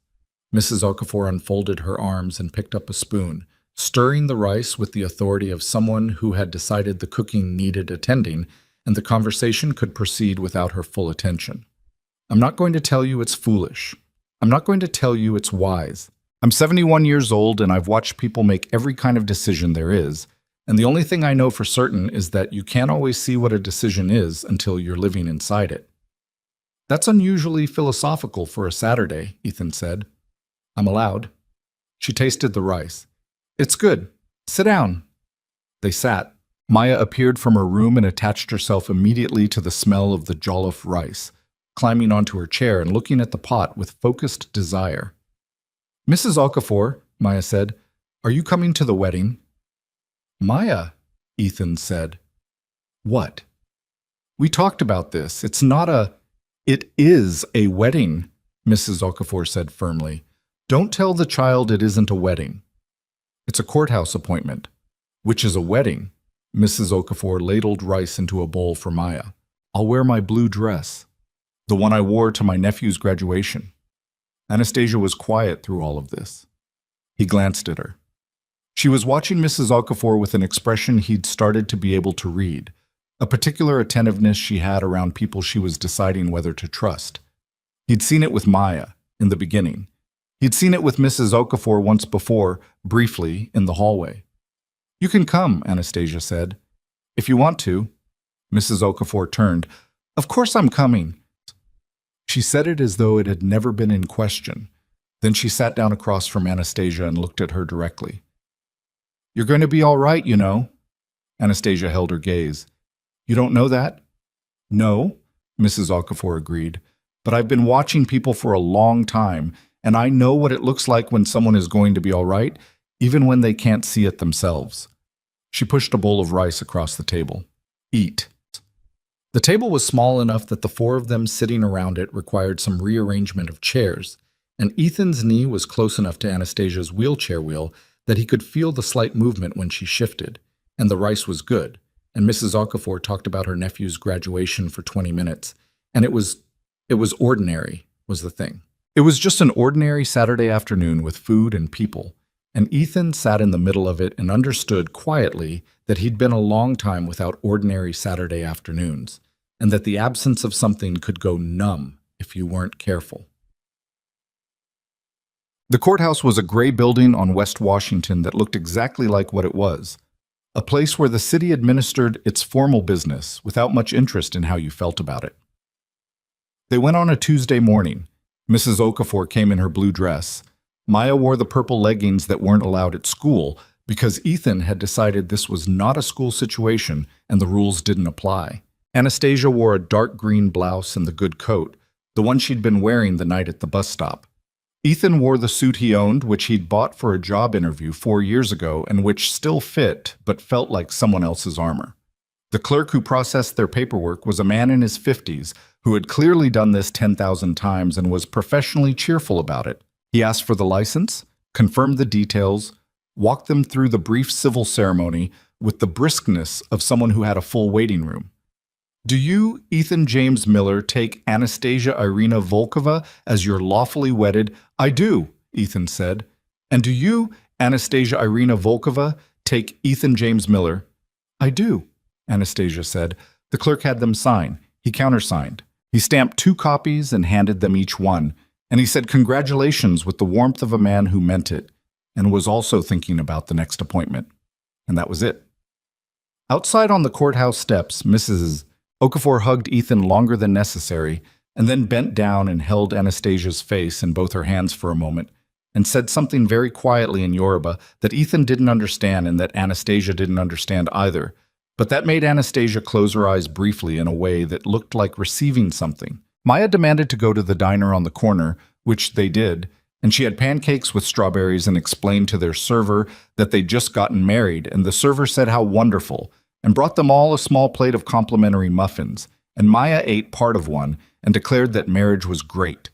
Mrs. Okafor unfolded her arms and picked up a spoon, stirring the rice with the authority of someone who had decided the cooking needed attending, and the conversation could proceed without her full attention. I'm not going to tell you it's foolish. I'm not going to tell you it's wise. I'm 71 years old and I've watched people make every kind of decision there is, and the only thing I know for certain is that you can't always see what a decision is until you're living inside it. That's unusually philosophical for a Saturday, Ethan said. I'm allowed. She tasted the rice. It's good. Sit down. They sat. Maya appeared from her room and attached herself immediately to the smell of the jollof rice, climbing onto her chair and looking at the pot with focused desire. Mrs. Okafor, Maya said, are you coming to the wedding? Maya, Ethan said. What? We talked about this. It is a wedding, Mrs. Okafor said firmly. Don't tell the child it isn't a wedding. It's a courthouse appointment, which is a wedding. Mrs. Okafor ladled rice into a bowl for Maya. I'll wear my blue dress, the one I wore to my nephew's graduation. Anastasia was quiet through all of this. He glanced at her. She was watching Mrs. Okafor with an expression he'd started to be able to read, a particular attentiveness she had around people she was deciding whether to trust. He'd seen it with Maya, in the beginning. He'd seen it with Mrs. Okafor once before, briefly, in the hallway. You can come, Anastasia said. If you want to. Mrs. Okafor turned. Of course I'm coming. She said it as though it had never been in question. Then she sat down across from Anastasia and looked at her directly. You're going to be all right, you know. Anastasia held her gaze. You don't know that? No, Mrs. Okafor agreed. But I've been watching people for a long time, and I know what it looks like when someone is going to be all right, even when they can't see it themselves. She pushed a bowl of rice across the table. Eat. The table was small enough that the four of them sitting around it required some rearrangement of chairs, and Ethan's knee was close enough to Anastasia's wheelchair wheel that he could feel the slight movement when she shifted, and the rice was good, and Mrs. Okafor talked about her nephew's graduation for 20 minutes, and it was ordinary, was the thing. It was just an ordinary Saturday afternoon with food and people, and Ethan sat in the middle of it and understood quietly that he'd been a long time without ordinary Saturday afternoons, and that the absence of something could go numb if you weren't careful. The courthouse was a gray building on West Washington that looked exactly like what it was, a place where the city administered its formal business without much interest in how you felt about it. They went on a Tuesday morning. Mrs. Okafor came in her blue dress. Maya wore the purple leggings that weren't allowed at school because Ethan had decided this was not a school situation and the rules didn't apply. Anastasia wore a dark green blouse and the good coat, the one she'd been wearing the night at the bus stop. Ethan wore the suit he owned, which he'd bought for a job interview 4 years ago and which still fit but felt like someone else's armor. The clerk who processed their paperwork was a man in his 50s who had clearly done this 10,000 times and was professionally cheerful about it. He asked for the license, confirmed the details, walked them through the brief civil ceremony with the briskness of someone who had a full waiting room. Do you, Ethan James Miller, take Anastasia Irina Volkova as your lawfully wedded? I do, Ethan said. And do you, Anastasia Irina Volkova, take Ethan James Miller? I do, Anastasia said. The clerk had them sign. He countersigned. He stamped 2 copies and handed them each one, and he said congratulations with the warmth of a man who meant it, and was also thinking about the next appointment. And that was it. Outside on the courthouse steps, Mrs. Okafor hugged Ethan longer than necessary, and then bent down and held Anastasia's face in both her hands for a moment, and said something very quietly in Yoruba that Ethan didn't understand and that Anastasia didn't understand either, but that made Anastasia close her eyes briefly in a way that looked like receiving something. Maya demanded to go to the diner on the corner, which they did, and she had pancakes with strawberries and explained to their server that they'd just gotten married, and the server said how wonderful, and brought them all a small plate of complimentary muffins, and Maya ate part of one and declared that marriage was great.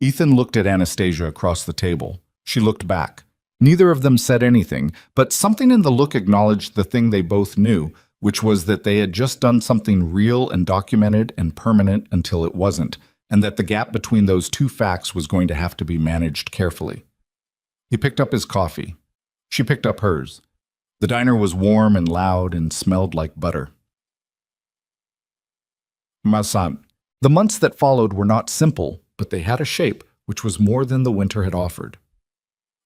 Ethan looked at Anastasia across the table. She looked back. Neither of them said anything, but something in the look acknowledged the thing they both knew, which was that they had just done something real and documented and permanent until it wasn't, and that the gap between those two facts was going to have to be managed carefully. He picked up his coffee. She picked up hers. The diner was warm and loud and smelled like butter. Masan. The months that followed were not simple, but they had a shape, which was more than the winter had offered.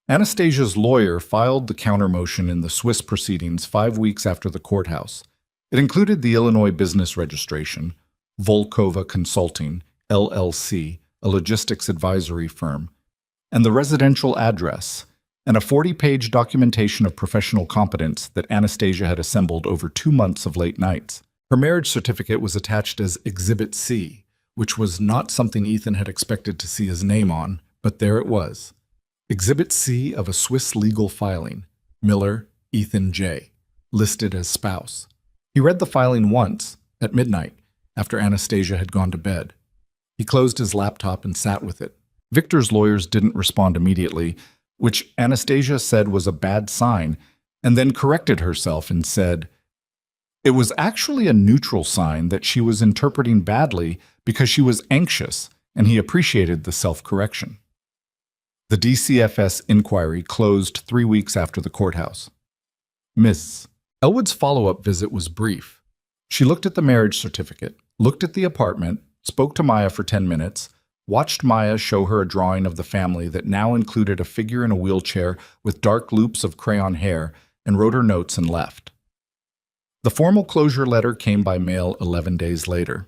Anastasia's lawyer filed the counter-motion in the Swiss proceedings 5 weeks after the courthouse. It included the Illinois business registration, Volkova Consulting, LLC, a logistics advisory firm, and the residential address, and a 40-page documentation of professional competence that Anastasia had assembled over 2 months of late nights. Her marriage certificate was attached as Exhibit C, which was not something Ethan had expected to see his name on, but there it was. Exhibit C of a Swiss legal filing, Miller, Ethan J., listed as spouse. He read the filing once, at midnight, after Anastasia had gone to bed. He closed his laptop and sat with it. Victor's lawyers didn't respond immediately, which Anastasia said was a bad sign, and then corrected herself and said, it was actually a neutral sign that she was interpreting badly because she was anxious, and he appreciated the self-correction. The DCFS inquiry closed 3 weeks after the courthouse. Miss Elwood's follow-up visit was brief. She looked at the marriage certificate, looked at the apartment, spoke to Maya for 10 minutes, watched Maya show her a drawing of the family that now included a figure in a wheelchair with dark loops of crayon hair, and wrote her notes and left. The formal closure letter came by mail 11 days later.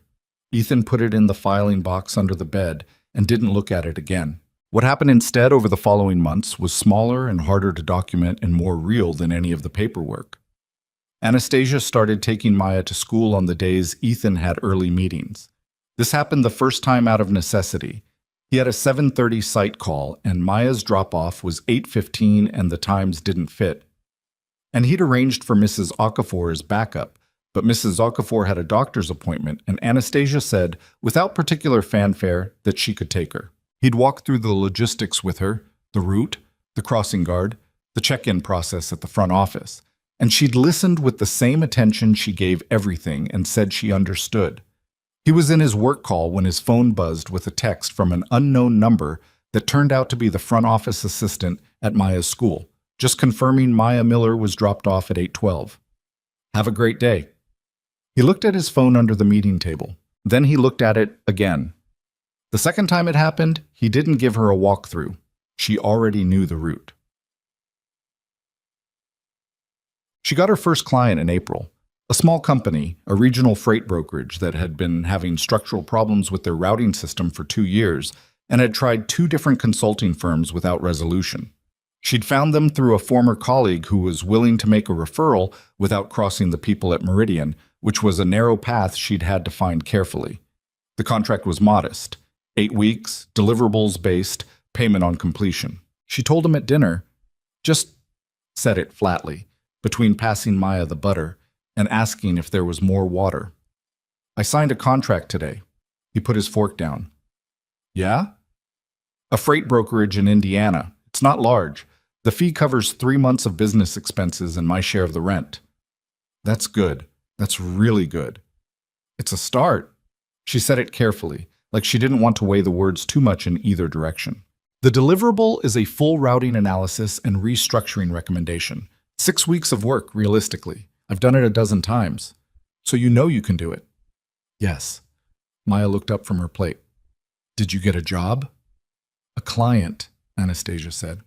Ethan put it in the filing box under the bed and didn't look at it again. What happened instead over the following months was smaller and harder to document and more real than any of the paperwork. Anastasia started taking Maya to school on the days Ethan had early meetings. This happened the first time out of necessity. He had a 7:30 site call, and Maya's drop-off was 8:15 and the times didn't fit. And he'd arranged for Mrs. Okafor as backup, but Mrs. Okafor had a doctor's appointment, and Anastasia said, without particular fanfare, that she could take her. He'd walk through the logistics with her, the route, the crossing guard, the check-in process at the front office, and she'd listened with the same attention she gave everything and said she understood. He was in his work call when his phone buzzed with a text from an unknown number that turned out to be the front office assistant at Maya's school, just confirming Maya Miller was dropped off at 8:12. Have a great day. He looked at his phone under the meeting table. Then he looked at it again. The second time it happened, he didn't give her a walkthrough. She already knew the route. She got her first client in April. A small company, a regional freight brokerage that had been having structural problems with their routing system for 2 years and had tried 2 different consulting firms without resolution. She'd found them through a former colleague who was willing to make a referral without crossing the people at Meridian, which was a narrow path she'd had to find carefully. The contract was modest, 8 weeks, deliverables-based, payment on completion. She told him at dinner, just said it flatly, between passing Maya the butter and asking if there was more water. I signed a contract today. He put his fork down. Yeah? A freight brokerage in Indiana. It's not large. The fee covers 3 months of business expenses and my share of the rent. That's good. That's really good. It's a start. She said it carefully, like she didn't want to weigh the words too much in either direction. The deliverable is a full routing analysis and restructuring recommendation. 6 weeks of work, realistically. I've done it a dozen times. So you know you can do it. Yes. Maya looked up from her plate. Did you get a job? A client, Anastasia said.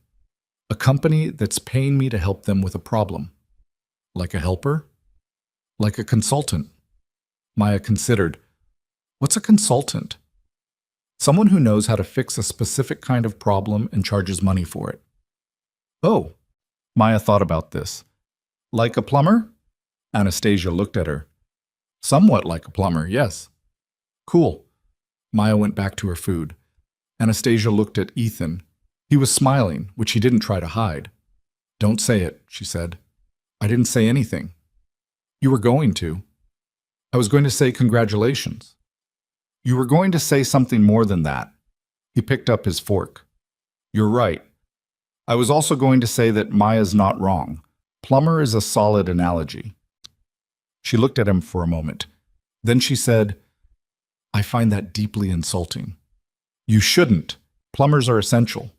A company that's paying me to help them with a problem. Like a helper? Like a consultant. Maya considered. What's a consultant? Someone who knows how to fix a specific kind of problem and charges money for it. Oh, Maya thought about this. Like a plumber? Anastasia looked at her. Somewhat like a plumber, yes. Cool. Maya went back to her food. Anastasia looked at Ethan. He was smiling, which he didn't try to hide. Don't say it, she said. I didn't say anything. You were going to. I was going to say congratulations. You were going to say something more than that. He picked up his fork. You're right. I was also going to say that Maya's not wrong. Plumber is a solid analogy. She looked at him for a moment. Then she said, I find that deeply insulting. You shouldn't. Plumbers are essential.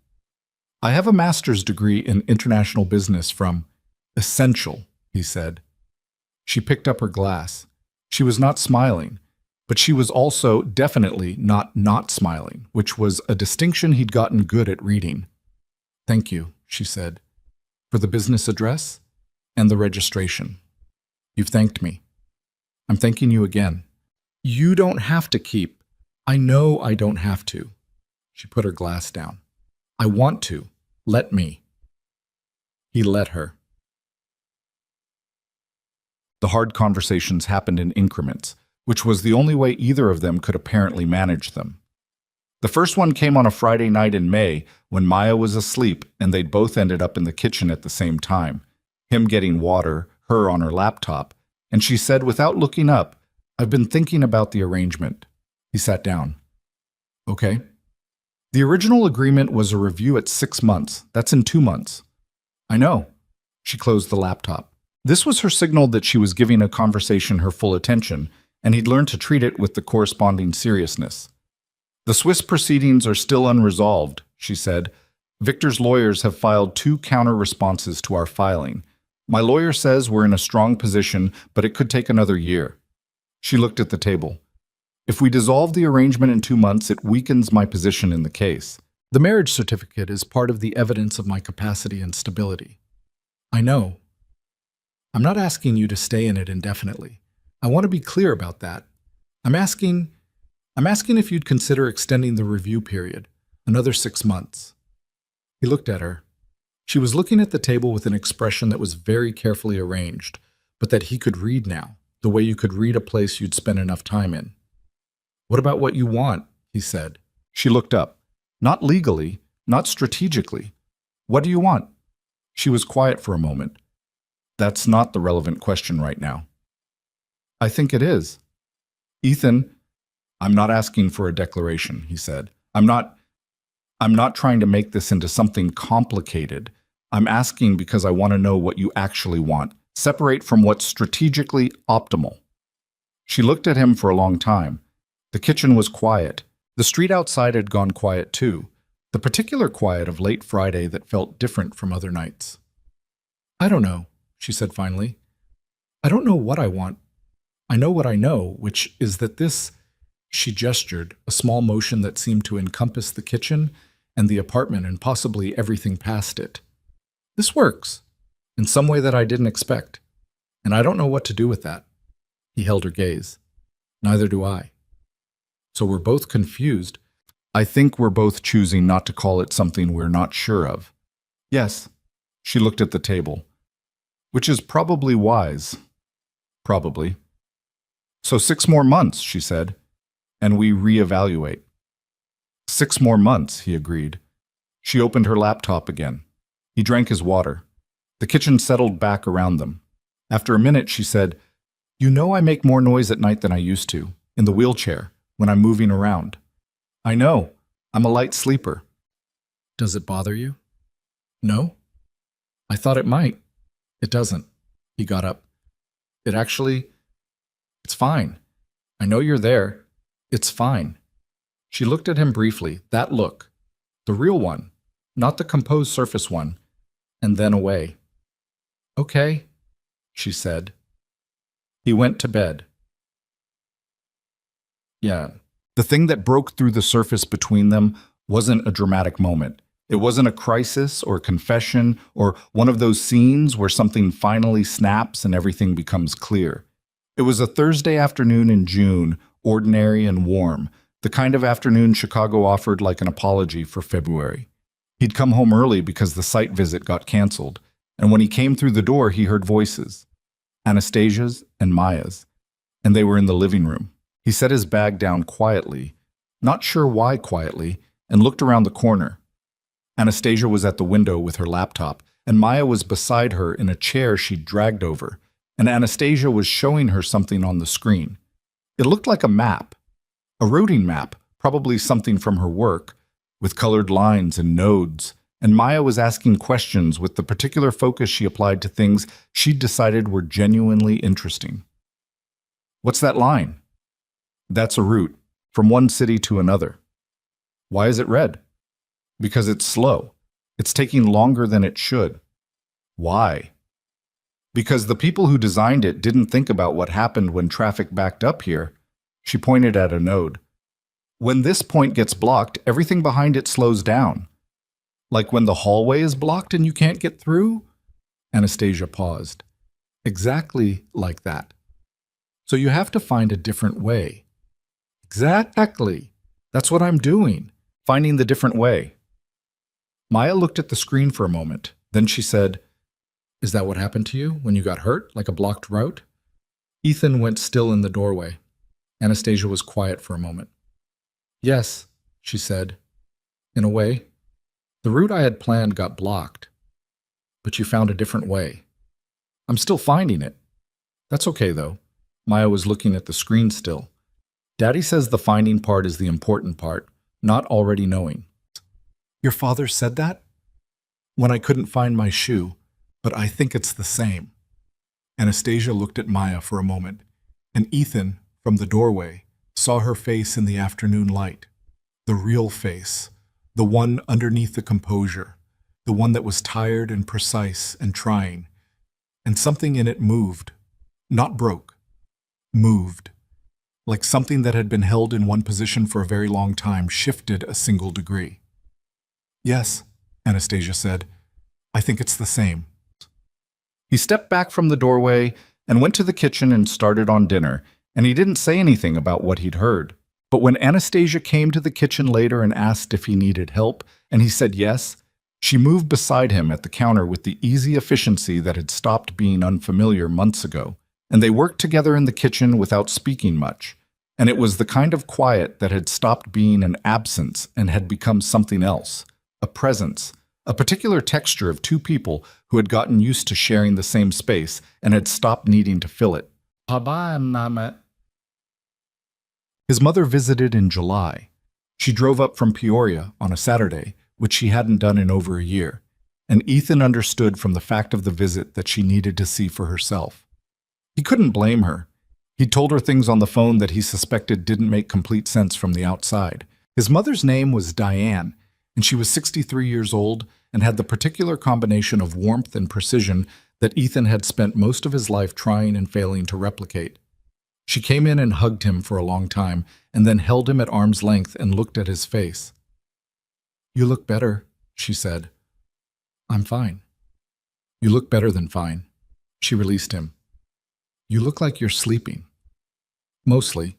I have a master's degree in international business from Essential, he said. She picked up her glass. She was not smiling, but she was also definitely not smiling, which was a distinction he'd gotten good at reading. Thank you, she said, for the business address and the registration. You've thanked me. I'm thanking you again. You don't have to keep. I know I don't have to. She put her glass down. I want to. Let me. He let her. The hard conversations happened in increments, which was the only way either of them could apparently manage them. The first one came on a Friday night in May when Maya was asleep and they'd both ended up in the kitchen at the same time, him getting water, her on her laptop, and she said without looking up, I've been thinking about the arrangement. He sat down. Okay. The original agreement was a review at 6 months. That's in 2 months. I know. She closed the laptop. This was her signal that she was giving a conversation her full attention, and he'd learned to treat it with the corresponding seriousness. The Swiss proceedings are still unresolved, she said. Victor's lawyers have filed 2 counter-responses to our filing. My lawyer says we're in a strong position, but it could take another year. She looked at the table. If we dissolve the arrangement in 2 months, it weakens my position in the case. The marriage certificate is part of the evidence of my capacity and stability. I know. I'm not asking you to stay in it indefinitely. I want to be clear about that. I'm asking if you'd consider extending the review period, another 6 months. He looked at her. She was looking at the table with an expression that was very carefully arranged, but that he could read now, the way you could read a place you'd spent enough time in. What about what you want? He said. She looked up. Not legally, not strategically. What do you want? She was quiet for a moment. That's not the relevant question right now. I think it is. Ethan, I'm not asking for a declaration, he said. I'm not trying to make this into something complicated. I'm asking because I want to know what you actually want. Separate from what's strategically optimal. She looked at him for a long time. The kitchen was quiet. The street outside had gone quiet too, the particular quiet of late Friday that felt different from other nights. I don't know, she said finally. I don't know what I want. I know what I know, which is that this, she gestured, a small motion that seemed to encompass the kitchen and the apartment and possibly everything past it. This works, in some way that I didn't expect, and I don't know what to do with that. He held her gaze. Neither do I. So we're both confused. I think we're both choosing not to call it something we're not sure of. Yes, she looked at the table, which is probably wise. Probably. So 6 more months, she said, and we reevaluate. 6 more months, he agreed. She opened her laptop again. He drank his water. The kitchen settled back around them. After a minute, she said, You know I make more noise at night than I used to, in the wheelchair, when I'm moving around. I know. I'm a light sleeper. Does it bother you? No? I thought it might. It doesn't. He got up. It's fine. I know you're there. It's fine. She looked at him briefly, that look, the real one, not the composed surface one, and then away. Okay, she said. He went to bed. Yeah. The thing that broke through the surface between them wasn't a dramatic moment. It wasn't a crisis or confession or one of those scenes where something finally snaps and everything becomes clear. It was a Thursday afternoon in June, ordinary and warm, the kind of afternoon Chicago offered like an apology for February. He'd come home early because the site visit got canceled, and when he came through the door he heard voices, Anastasia's and Maya's, and they were in the living room. He set his bag down quietly, not sure why quietly, and looked around the corner. Anastasia was at the window with her laptop, and Maya was beside her in a chair she'd dragged over, and Anastasia was showing her something on the screen. It looked like a map, a routing map, probably something from her work, with colored lines and nodes, and Maya was asking questions with the particular focus she applied to things she'd decided were genuinely interesting. What's that line? That's a route, from one city to another. Why is it red? Because it's slow. It's taking longer than it should. Why? Because the people who designed it didn't think about what happened when traffic backed up here. She pointed at a node. When this point gets blocked, everything behind it slows down. Like when the hallway is blocked and you can't get through? Anastasia paused. Exactly like that. So you have to find a different way. Exactly. That's what I'm doing. Finding the different way. Maya looked at the screen for a moment. Then she said, Is that what happened to you when you got hurt, like a blocked route? Ethan went still in the doorway. Anastasia was quiet for a moment. Yes, she said. In a way. The route I had planned got blocked. But you found a different way. I'm still finding it. That's okay, though. Maya was looking at the screen still. Daddy says the finding part is the important part, not already knowing. Your father said that? When I couldn't find my shoe, but I think it's the same. Anastasia looked at Maya for a moment, and Ethan, from the doorway, saw her face in the afternoon light. The real face, the one underneath the composure, the one that was tired and precise and trying. And something in it moved, not broke, moved. Like something that had been held in one position for a very long time shifted a single degree. Yes, Anastasia said. I think it's the same. He stepped back from the doorway and went to the kitchen and started on dinner, and he didn't say anything about what he'd heard. But when Anastasia came to the kitchen later and asked if he needed help, and he said yes, she moved beside him at the counter with the easy efficiency that had stopped being unfamiliar months ago. And they worked together in the kitchen without speaking much. And it was the kind of quiet that had stopped being an absence and had become something else, a presence, a particular texture of two people who had gotten used to sharing the same space and had stopped needing to fill it. His mother visited in July. She drove up from Peoria on a Saturday, which she hadn't done in over a year, and Ethan understood from the fact of the visit that she needed to see for herself. He couldn't blame her. He'd told her things on the phone that he suspected didn't make complete sense from the outside. His mother's name was Diane, and she was 63 years old and had the particular combination of warmth and precision that Ethan had spent most of his life trying and failing to replicate. She came in and hugged him for a long time and then held him at arm's length and looked at his face. "You look better," she said. "I'm fine." "You look better than fine." She released him. "You look like you're sleeping." "Mostly."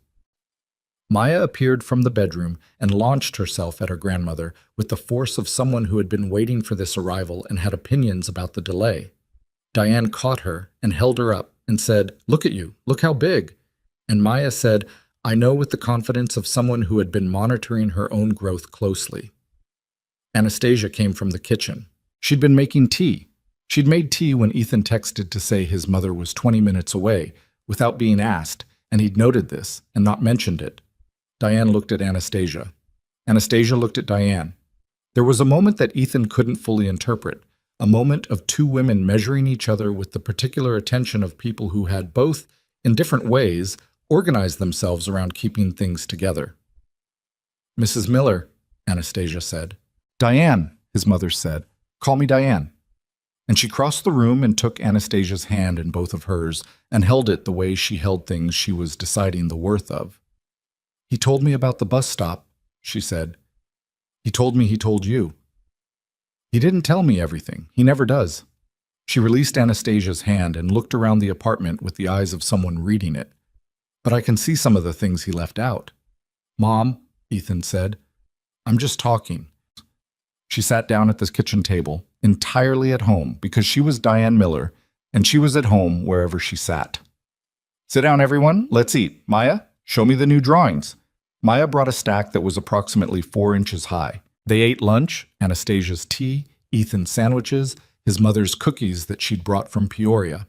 Maya appeared from the bedroom and launched herself at her grandmother with the force of someone who had been waiting for this arrival and had opinions about the delay. Diane caught her and held her up and said, "Look at you, look how big." And Maya said, "I know," with the confidence of someone who had been monitoring her own growth closely. Anastasia came from the kitchen. She'd been making tea. She'd made tea when Ethan texted to say his mother was 20 minutes away, without being asked, and he'd noted this and not mentioned it. Diane looked at Anastasia. Anastasia looked at Diane. There was a moment that Ethan couldn't fully interpret, a moment of two women measuring each other with the particular attention of people who had both, in different ways, organized themselves around keeping things together. "Mrs. Miller," Anastasia said. "Diane," his mother said. "Call me Diane." And she crossed the room and took Anastasia's hand in both of hers and held it the way she held things she was deciding the worth of. "He told me about the bus stop," she said. "He told me he told you." "He didn't tell me everything. He never does." She released Anastasia's hand and looked around the apartment with the eyes of someone reading it. "But I can see some of the things he left out." "Mom," Ethan said, "I'm just talking." She sat down at the kitchen table, entirely at home, because she was Diane Miller, and she was at home wherever she sat. "Sit down, everyone. Let's eat. Maya, show me the new drawings." Maya brought a stack that was approximately 4 inches high. They ate lunch, Anastasia's tea, Ethan's sandwiches, his mother's cookies that she'd brought from Peoria.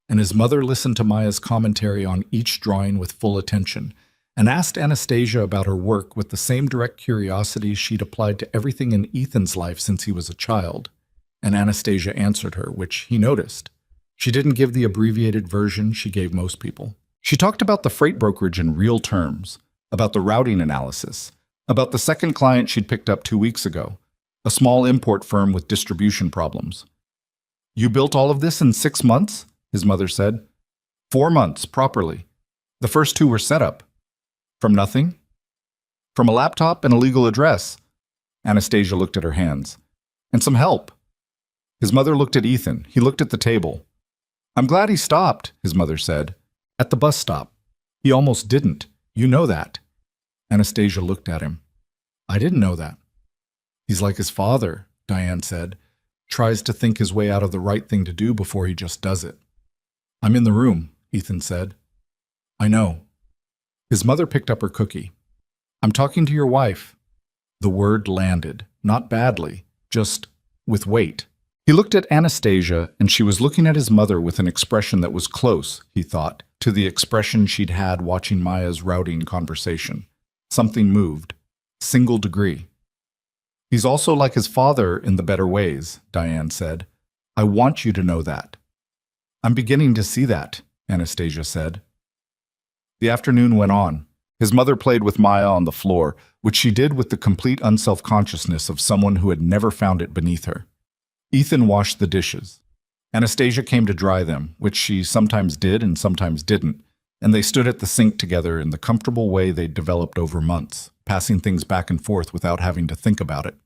And his mother listened to Maya's commentary on each drawing with full attention, and asked Anastasia about her work with the same direct curiosity she'd applied to everything in Ethan's life since he was a child. And Anastasia answered her, which he noticed. She didn't give the abbreviated version she gave most people. She talked about the freight brokerage in real terms, about the routing analysis, about the second client she'd picked up 2 weeks ago, a small import firm with distribution problems. "You built all of this in 6 months?" his mother said. 4 months, properly. The first 2 were set up. From nothing? From a laptop and a legal address. Anastasia looked at her hands. And some help. His mother looked at Ethan. He looked at the table. "I'm glad he stopped," his mother said. "At the bus stop. He almost didn't. You know that." Anastasia looked at him. "I didn't know that." "He's like his father," Diane said. "Tries to think his way out of the right thing to do before he just does it." "I'm in the room," Ethan said. "I know." His mother picked up her cookie. "I'm talking to your wife." The word landed, not badly, just with weight. He looked at Anastasia, and she was looking at his mother with an expression that was close, he thought, to the expression she'd had watching Maya's routing conversation. Something moved. Single degree. "He's also like his father in the better ways," Diane said. "I want you to know that." "I'm beginning to see that," Anastasia said. The afternoon went on. His mother played with Maya on the floor, which she did with the complete unself-consciousness of someone who had never found it beneath her. Ethan washed the dishes. Anastasia came to dry them, which she sometimes did and sometimes didn't, and they stood at the sink together in the comfortable way they'd developed over months, passing things back and forth without having to think about it.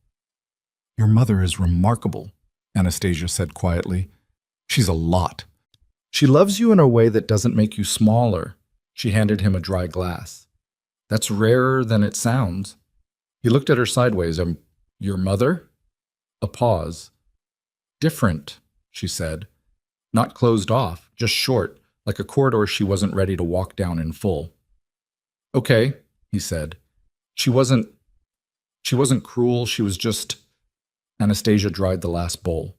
"Your mother is remarkable," Anastasia said quietly. She's a lot. She loves you in a way that doesn't make you smaller. She handed him a dry glass. That's rarer than it sounds. He looked at her sideways. Your mother? A pause. Different, she said. Not closed off, just short, like a corridor she wasn't ready to walk down in full. Okay, he said. She wasn't cruel, she was just... Anastasia dried the last bowl.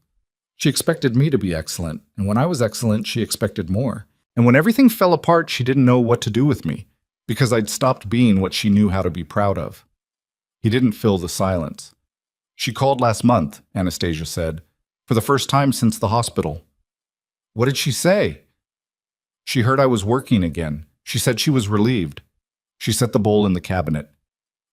She expected me to be excellent, and when I was excellent, she expected more. And when everything fell apart, she didn't know what to do with me, because I'd stopped being what she knew how to be proud of. He didn't fill the silence. She called last month, Anastasia said, for the first time since the hospital. What did she say? She heard I was working again. She said she was relieved. She set the bowl in the cabinet.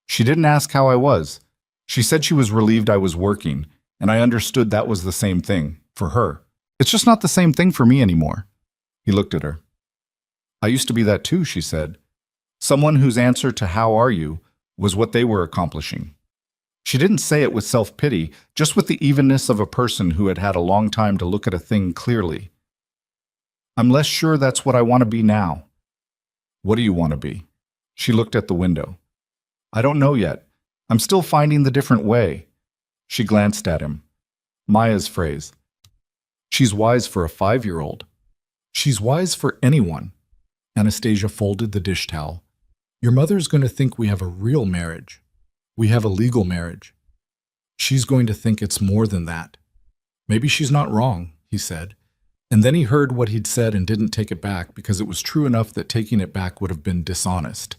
She didn't ask how I was. She said she was relieved I was working, and I understood that was the same thing, for her. It's just not the same thing for me anymore. He looked at her. I used to be that too, she said. Someone whose answer to how are you was what they were accomplishing. She didn't say it with self-pity, just with the evenness of a person who had had a long time to look at a thing clearly. I'm less sure that's what I want to be now. What do you want to be? She looked at the window. I don't know yet. I'm still finding the different way. She glanced at him. Maya's phrase. She's wise for a 5-year-old. She's wise for anyone. Anastasia folded the dish towel. Your mother's going to think we have a real marriage. We have a legal marriage. She's going to think it's more than that. Maybe she's not wrong, he said. And then he heard what he'd said and didn't take it back because it was true enough that taking it back would have been dishonest.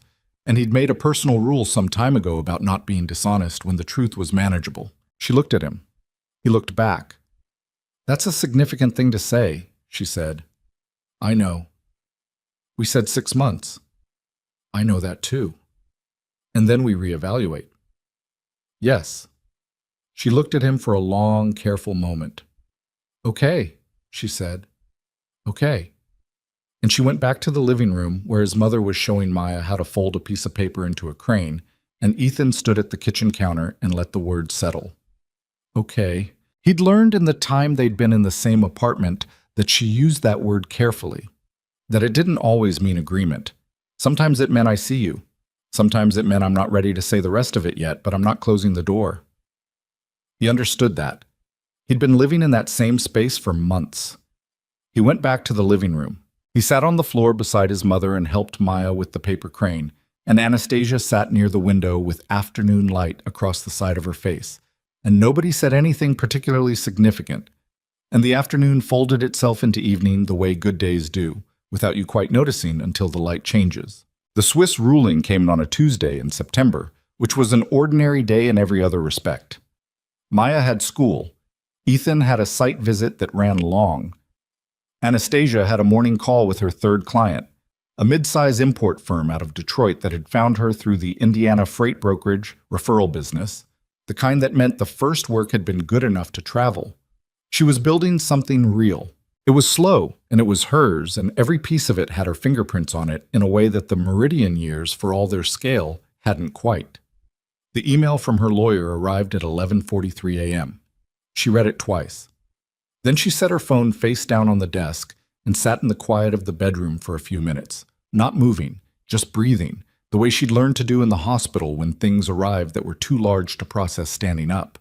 And he'd made a personal rule some time ago about not being dishonest when the truth was manageable. She looked at him. He looked back. That's a significant thing to say, she said. I know. We said 6 months. I know that too. And then we reevaluate. Yes. She looked at him for a long, careful moment. Okay, she said. Okay. And she went back to the living room where his mother was showing Maya how to fold a piece of paper into a crane, and Ethan stood at the kitchen counter and let the words settle. Okay. He'd learned in the time they'd been in the same apartment that she used that word carefully, that it didn't always mean agreement. Sometimes it meant I see you. Sometimes it meant I'm not ready to say the rest of it yet, but I'm not closing the door. He understood that. He'd been living in that same space for months. He went back to the living room. He sat on the floor beside his mother and helped Maya with the paper crane, and Anastasia sat near the window with afternoon light across the side of her face, and nobody said anything particularly significant, and the afternoon folded itself into evening the way good days do, without you quite noticing until the light changes. The Swiss ruling came on a Tuesday in September, which was an ordinary day in every other respect. Maya had school. Ethan had a site visit that ran long. Anastasia had a morning call with her third client, a mid-size import firm out of Detroit that had found her through the Indiana freight brokerage referral business, the kind that meant the first work had been good enough to travel. She was building something real. It was slow, and it was hers, and every piece of it had her fingerprints on it in a way that the Meridian years, for all their scale, hadn't quite. The email from her lawyer arrived at 11:43 a.m. She read it twice. Then she set her phone face down on the desk and sat in the quiet of the bedroom for a few minutes, not moving, just breathing, the way she'd learned to do in the hospital when things arrived that were too large to process standing up.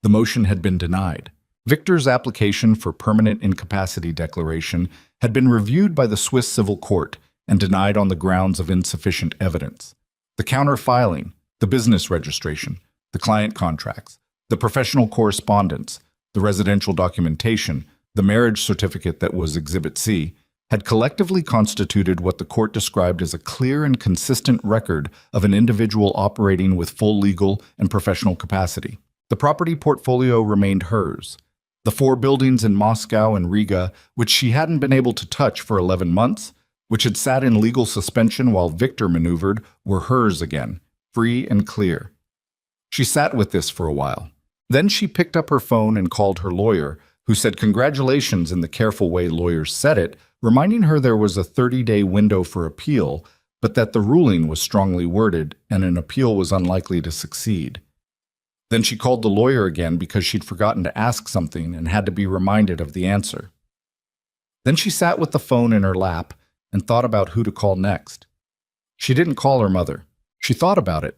The motion had been denied. Victor's application for permanent incapacity declaration had been reviewed by the Swiss civil court and denied on the grounds of insufficient evidence. The counter-filing, the business registration, the client contracts, the professional correspondence, the residential documentation, the marriage certificate that was Exhibit C, had collectively constituted what the court described as a clear and consistent record of an individual operating with full legal and professional capacity. The property portfolio remained hers. The 4 buildings in Moscow and Riga, which she hadn't been able to touch for 11 months, which had sat in legal suspension while Victor maneuvered, were hers again, free and clear. She sat with this for a while. Then she picked up her phone and called her lawyer, who said congratulations in the careful way lawyers said it, reminding her there was a 30-day window for appeal, but that the ruling was strongly worded and an appeal was unlikely to succeed. Then she called the lawyer again because she'd forgotten to ask something and had to be reminded of the answer. Then she sat with the phone in her lap and thought about who to call next. She didn't call her mother. She thought about it.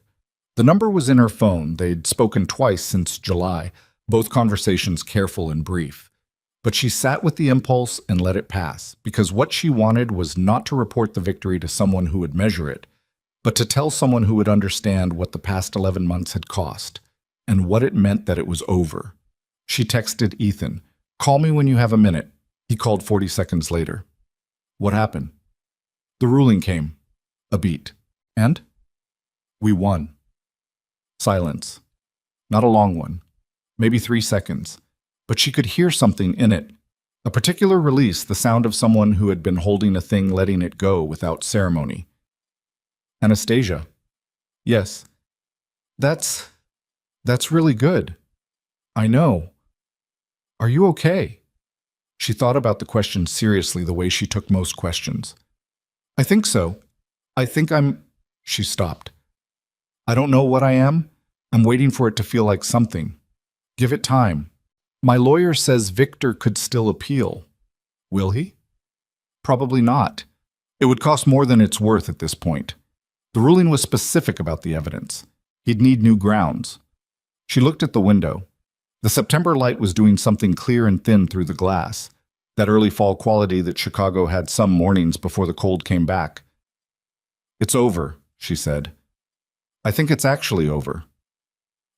The number was in her phone. They'd spoken twice since July, both conversations careful and brief. But she sat with the impulse and let it pass, because what she wanted was not to report the victory to someone who would measure it, but to tell someone who would understand what the past 11 months had cost, and what it meant that it was over. She texted Ethan, "Call me when you have a minute." He called 40 seconds later. What happened? The ruling came. A beat. And? We won. Silence. Not a long one. Maybe 3 seconds. But she could hear something in it. A particular release, the sound of someone who had been holding a thing letting it go without ceremony. Anastasia. Yes. That's really good. I know. Are you okay? She thought about the question seriously the way she took most questions. I think so. I think I'm... She stopped. I don't know what I am. I'm waiting for it to feel like something. Give it time. My lawyer says Victor could still appeal. Will he? Probably not. It would cost more than it's worth at this point. The ruling was specific about the evidence. He'd need new grounds. She looked at the window. The September light was doing something clear and thin through the glass, that early fall quality that Chicago had some mornings before the cold came back. It's over, she said. I think it's actually over.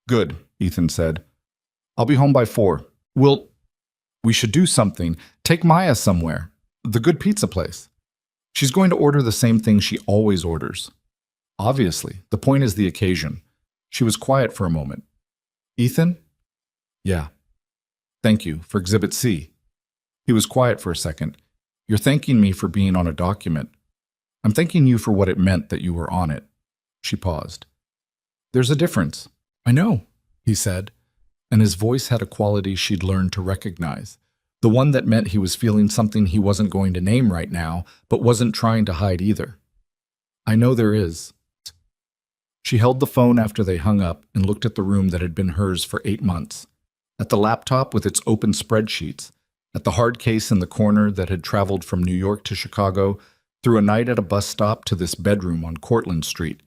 Good, Ethan said. I'll be home by 4. We should do something. Take Maya somewhere. The good pizza place. She's going to order the same thing she always orders. Obviously, the point is the occasion. She was quiet for a moment. Ethan? Yeah. Thank you for Exhibit C. He was quiet for a second. You're thanking me for being on a document. I'm thanking you for what it meant that you were on it. She paused. There's a difference. I know, he said, and his voice had a quality she'd learned to recognize, the one that meant he was feeling something he wasn't going to name right now, but wasn't trying to hide either. I know there is. She held the phone after they hung up and looked at the room that had been hers for 8 months, at the laptop with its open spreadsheets, at the hard case in the corner that had traveled from New York to Chicago, through a night at a bus stop to this bedroom on Cortlandt Street.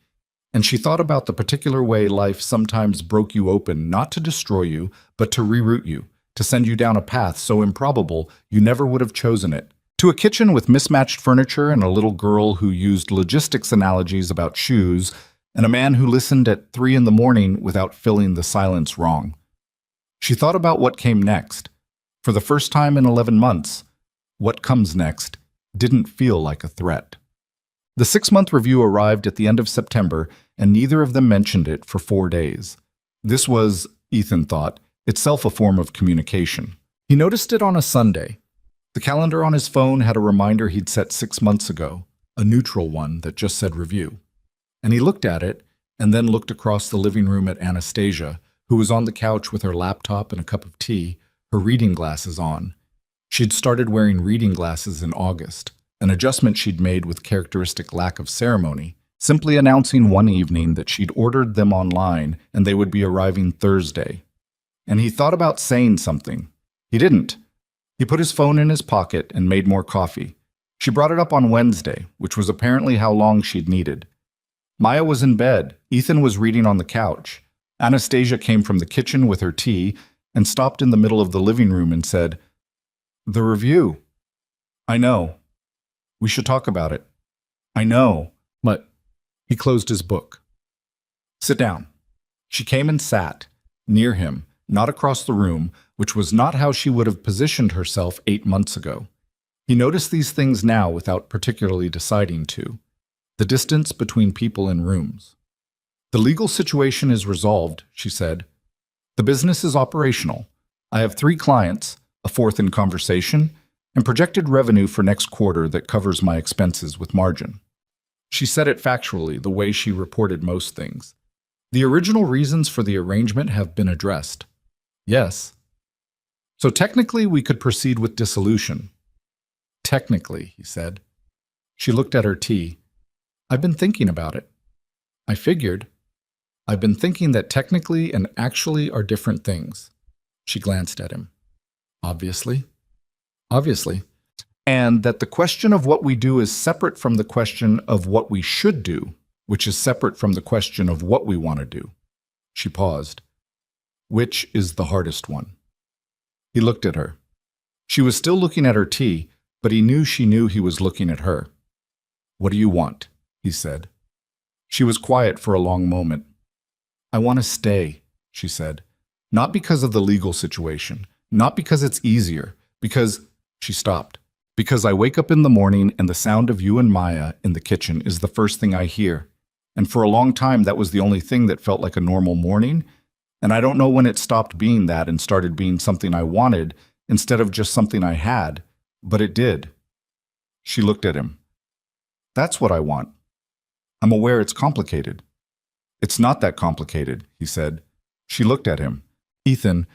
And she thought about the particular way life sometimes broke you open, not to destroy you, but to reroute you, to send you down a path so improbable you never would have chosen it. To a kitchen with mismatched furniture and a little girl who used logistics analogies about shoes, and a man who listened at 3 a.m. without filling the silence wrong. She thought about what came next. For the first time in 11 months, what comes next didn't feel like a threat. The 6-month review arrived at the end of September, and neither of them mentioned it for 4 days. This was, Ethan thought, itself a form of communication. He noticed it on a Sunday. The calendar on his phone had a reminder he'd set 6 months ago, a neutral one that just said review. And he looked at it, and then looked across the living room at Anastasia, who was on the couch with her laptop and a cup of tea, her reading glasses on. She'd started wearing reading glasses in August, an adjustment she'd made with characteristic lack of ceremony, simply announcing one evening that she'd ordered them online and they would be arriving Thursday. And he thought about saying something. He didn't. He put his phone in his pocket and made more coffee. She brought it up on Wednesday, which was apparently how long she'd needed. Maya was in bed. Ethan was reading on the couch. Anastasia came from the kitchen with her tea and stopped in the middle of the living room and said, "The review. I know. We should talk about it. I know, but..." He closed his book. Sit down. She came and sat, near him, not across the room, which was not how she would have positioned herself 8 months ago. He noticed these things now without particularly deciding to. The distance between people in rooms. The legal situation is resolved, she said. The business is operational. I have 3 clients, a 4th in conversation, and projected revenue for next quarter that covers my expenses with margin. She said it factually, the way she reported most things. The original reasons for the arrangement have been addressed. Yes. So technically we could proceed with dissolution. Technically, he said. She looked at her tea. I've been thinking about it. I figured. I've been thinking that technically and actually are different things. She glanced at him. Obviously. Obviously. and that the question of what we do is separate from the question of what we should do, which is separate from the question of what we want to do. She paused. Which is the hardest one? He looked at her. She was still looking at her tea, but he knew she knew he was looking at her. What do you want? He said. She was quiet for a long moment. I want to stay, she said. Not because of the legal situation, not because it's easier, because, she stopped, because I wake up in the morning and the sound of you and Maya in the kitchen is the first thing I hear. And for a long time, that was the only thing that felt like a normal morning. And I don't know when it stopped being that and started being something I wanted instead of just something I had, but it did. She looked at him. That's what I want. I'm aware it's complicated. It's not that complicated, he said. She looked at him. Ethan,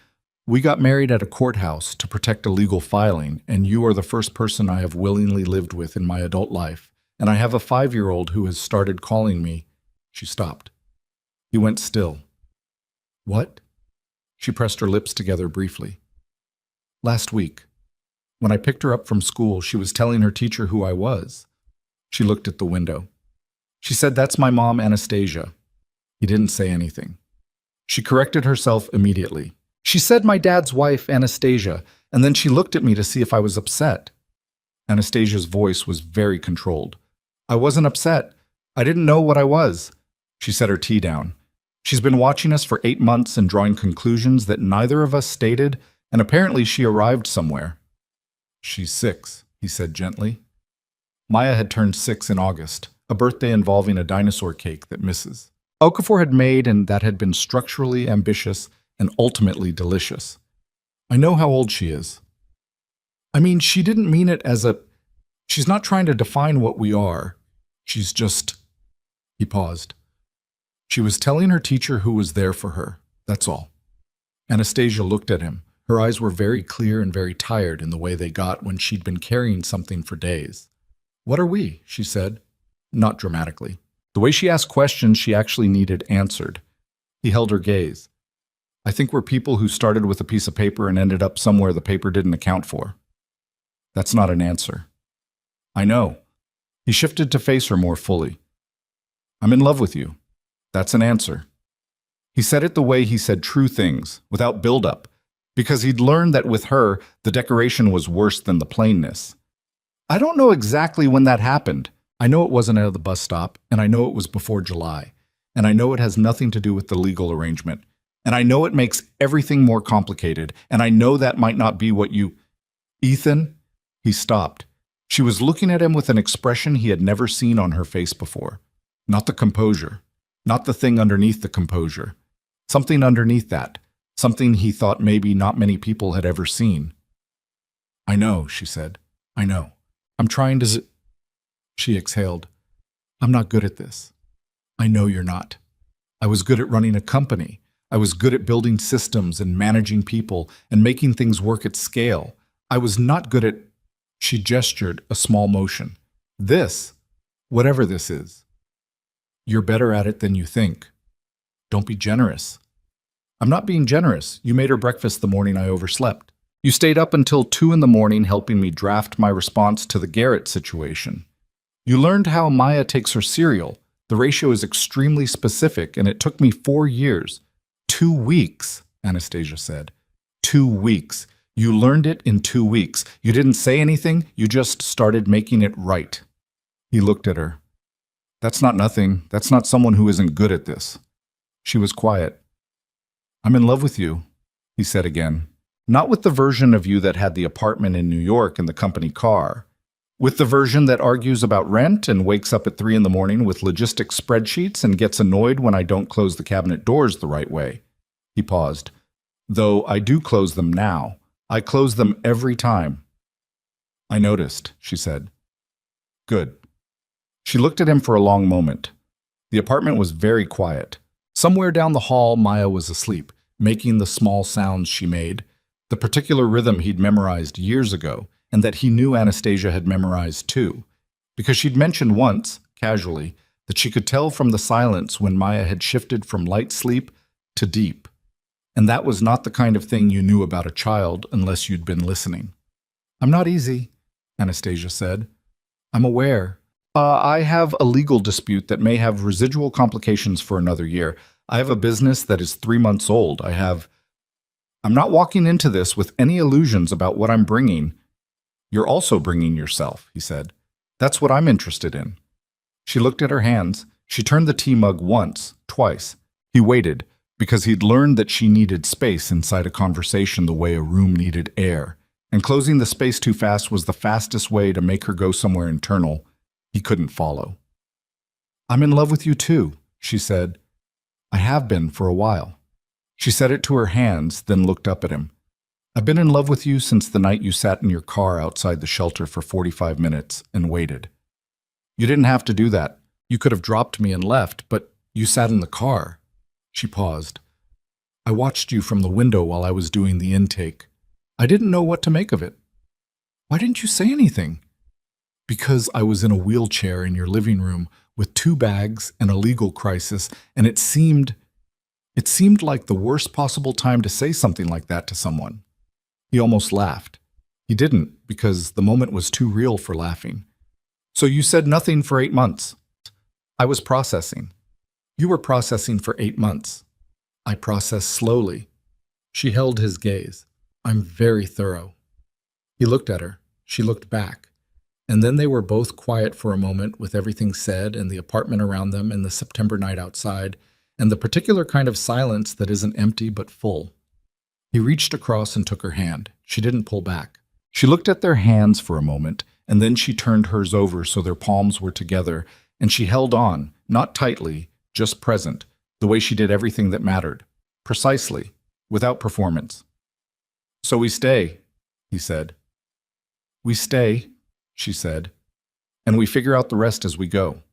we got married at a courthouse to protect a legal filing, and you are the first person I have willingly lived with in my adult life, and I have a 5-year-old who has started calling me. She stopped. He went still. What? She pressed her lips together briefly. Last week, when I picked her up from school, she was telling her teacher who I was. She looked at the window. She said, "That's my mom, Anastasia." He didn't say anything. She corrected herself immediately. She said my dad's wife, Anastasia, and then she looked at me to see if I was upset. Anastasia's voice was very controlled. I wasn't upset. I didn't know what I was. She set her tea down. She's been watching us for 8 months and drawing conclusions that neither of us stated, and apparently she arrived somewhere. She's 6, he said gently. Maya had turned 6 in August, a birthday involving a dinosaur cake that Mrs. Okafor had made and that had been structurally ambitious and ultimately delicious. I know how old she is. I mean, she didn't mean it as a... She's not trying to define what we are. She's just... He paused. She was telling her teacher who was there for her. That's all. Anastasia looked at him. Her eyes were very clear and very tired in the way they got when she'd been carrying something for days. What are we? She said, not dramatically. The way she asked questions she actually needed answered. He held her gaze. I think we're people who started with a piece of paper and ended up somewhere the paper didn't account for. That's not an answer. I know. He shifted to face her more fully. I'm in love with you. That's an answer. He said it the way he said true things, without build-up, because he'd learned that with her, the decoration was worse than the plainness. I don't know exactly when that happened. I know it wasn't at the bus stop, and I know it was before July, and I know it has nothing to do with the legal arrangement, and I know it makes everything more complicated, and I know that might not be what you... Ethan? He stopped. She was looking at him with an expression he had never seen on her face before. Not the composure. Not the thing underneath the composure. Something underneath that. Something he thought maybe not many people had ever seen. I know, she said. I know. I'm trying to... She exhaled. I'm not good at this. I know you're not. I was good at running a company. I was good at building systems and managing people and making things work at scale. I was not good at... She gestured a small motion. This, whatever this is. You're better at it than you think. Don't be generous. I'm not being generous. You made her breakfast the morning I overslept. You stayed up until 2 in the morning helping me draft my response to the Garrett situation. You learned how Maya takes her cereal. The ratio is extremely specific, and it took me 4 years. 2 weeks, Anastasia said. 2 weeks. You learned it in 2 weeks. You didn't say anything. You just started making it right. He looked at her. That's not nothing. That's not someone who isn't good at this. She was quiet. I'm in love with you, he said again. Not with the version of you that had the apartment in New York and the company car. With the version that argues about rent and wakes up at 3 in the morning with logistics spreadsheets and gets annoyed when I don't close the cabinet doors the right way. He paused. Though I do close them now. I close them every time. I noticed, she said. Good. She looked at him for a long moment. The apartment was very quiet. Somewhere down the hall, Maya was asleep, making the small sounds she made, the particular rhythm he'd memorized years ago, and that he knew Anastasia had memorized too, because she'd mentioned once, casually, that she could tell from the silence when Maya had shifted from light sleep to deep. And that was not the kind of thing you knew about a child unless you'd been listening. I'm not easy. Anastasia said. I'm aware. I have a legal dispute that may have residual complications for another year. I have a business that is 3 months old. I'm not walking into this with any illusions about what I'm bringing. You're also bringing yourself, he said. That's what I'm interested in. She looked at her hands. She turned the tea mug once, twice. He waited, because he'd learned that she needed space inside a conversation the way a room needed air, and closing the space too fast was the fastest way to make her go somewhere internal he couldn't follow. I'm in love with you too, she said. I have been for a while. She said it to her hands, then looked up at him. I've been in love with you since the night you sat in your car outside the shelter for 45 minutes and waited. You didn't have to do that. You could have dropped me and left, but you sat in the car. She paused. I watched you from the window while I was doing the intake. I didn't know what to make of it. Why didn't you say anything? Because I was in a wheelchair in your living room with 2 bags and a legal crisis, and it seemed like the worst possible time to say something like that to someone. He almost laughed. He didn't, because the moment was too real for laughing. So you said nothing for 8 months. I was processing. You were processing for 8 months. I processed slowly. She held his gaze. I'm very thorough. He looked at her. She looked back. And then they were both quiet for a moment with everything said and the apartment around them and the September night outside, and the particular kind of silence that isn't empty but full. He reached across and took her hand. She didn't pull back. She looked at their hands for a moment, and then she turned hers over so their palms were together, and she held on, not tightly, just present, the way she did everything that mattered, precisely, without performance. So we stay, he said. We stay, she said, and we figure out the rest as we go.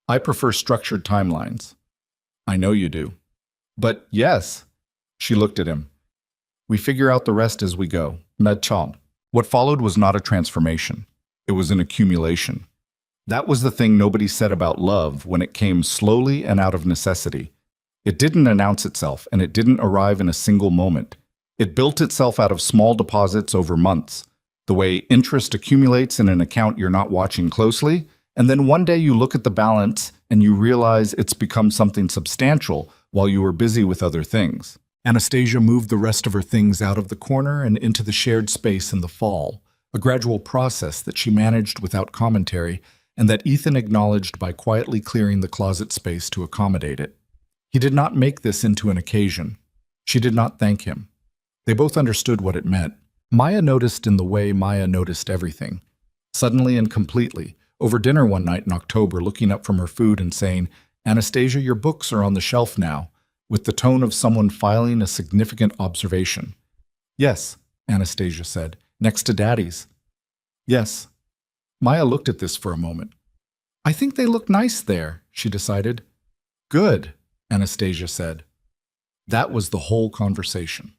I prefer structured timelines. I know you do. But yes, she looked at him. We figure out the rest as we go. Medchon. What followed was not a transformation. It was an accumulation. That was the thing nobody said about love when it came slowly and out of necessity. It didn't announce itself, and it didn't arrive in a single moment. It built itself out of small deposits over months, the way interest accumulates in an account you're not watching closely, and then one day you look at the balance and you realize it's become something substantial while you were busy with other things. Anastasia moved the rest of her things out of the corner and into the shared space in the fall, a gradual process that she managed without commentary and that Ethan acknowledged by quietly clearing the closet space to accommodate it. He did not make this into an occasion. She did not thank him. They both understood what it meant. Maya noticed in the way Maya noticed everything. Suddenly and completely, over dinner one night in October, looking up from her food and saying, "Anastasia, your books are on the shelf now," with the tone of someone filing a significant observation. "Yes," Anastasia said, "next to Daddy's." "Yes." Maya looked at this for a moment. "I think they look nice there," she decided. "Good," Anastasia said. That was the whole conversation.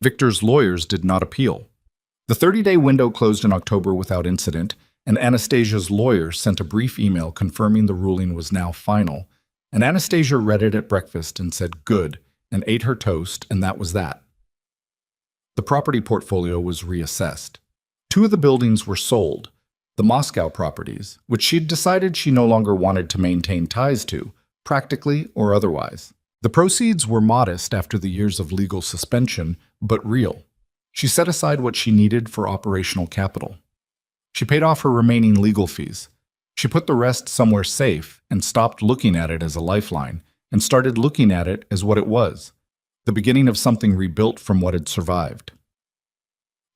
Victor's lawyers did not appeal. The 30-day window closed in October without incident, and Anastasia's lawyer sent a brief email confirming the ruling was now final, and Anastasia read it at breakfast and said good, and ate her toast, and that was that. The property portfolio was reassessed. 2 of the buildings were sold, the Moscow properties, which she'd decided she no longer wanted to maintain ties to, practically or otherwise. The proceeds were modest after the years of legal suspension, but real. She set aside what she needed for operational capital. She paid off her remaining legal fees. She put the rest somewhere safe and stopped looking at it as a lifeline and started looking at it as what it was, the beginning of something rebuilt from what had survived.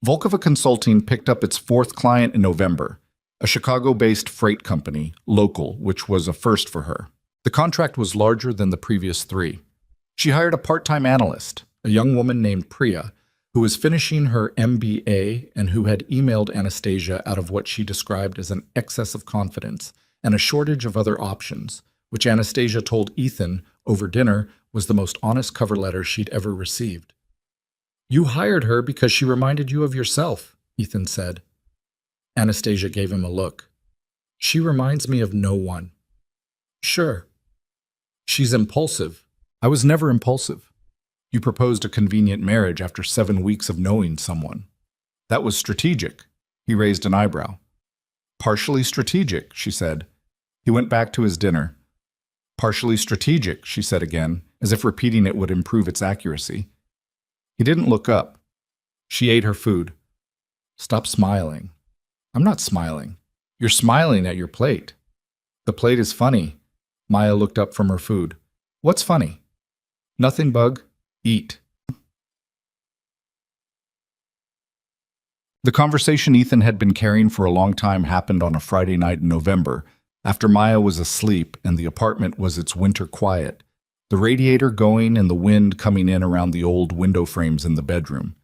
Volkova Consulting picked up its 4th client in November, a Chicago-based freight company, local, which was a first for her. The contract was larger than the previous 3. She hired a part-time analyst, a young woman named Priya, who was finishing her MBA and who had emailed Anastasia out of what she described as an excess of confidence and a shortage of other options, which Anastasia told Ethan over dinner was the most honest cover letter she'd ever received. "You hired her because she reminded you of yourself," Ethan said. Anastasia gave him a look. "She reminds me of no one." "Sure. She's impulsive." "I was never impulsive." You proposed a convenient marriage after 7 weeks of knowing someone. That was strategic. He raised an eyebrow. Partially strategic, she said. He went back to his dinner. Partially strategic, she said again, as if repeating it would improve its accuracy. He didn't look up. She ate her food. Stop smiling. I'm not smiling. You're smiling at your plate. The plate is funny. Maya looked up from her food. What's funny? Nothing, Bug. Eat. The conversation Ethan had been carrying for a long time happened on a Friday night in November, after Maya was asleep and the apartment was its winter quiet, the radiator going and the wind coming in around the old window frames in the bedroom.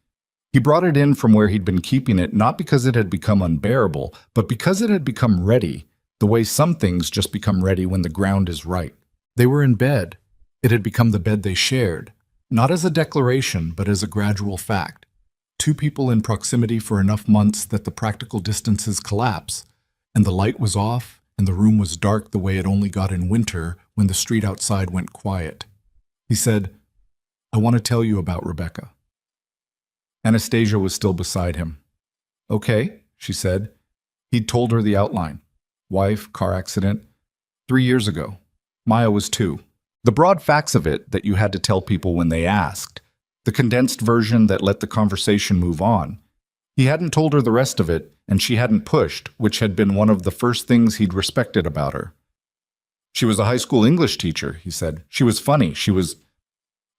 He brought it in from where he'd been keeping it not because it had become unbearable, but because it had become ready, the way some things just become ready when the ground is right. They were in bed. It had become the bed they shared, not as a declaration, but as a gradual fact. Two people in proximity for enough months that the practical distances collapse, and the light was off, and the room was dark the way it only got in winter when the street outside went quiet. He said, I want to tell you about Rebecca. Anastasia was still beside him. Okay, she said. He'd told her the outline. Wife, car accident. 3 years ago. Maya was 2. The broad facts of it that you had to tell people when they asked. The condensed version that let the conversation move on. He hadn't told her the rest of it, and she hadn't pushed, which had been one of the first things he'd respected about her. She was a high school English teacher, he said. She was funny. She was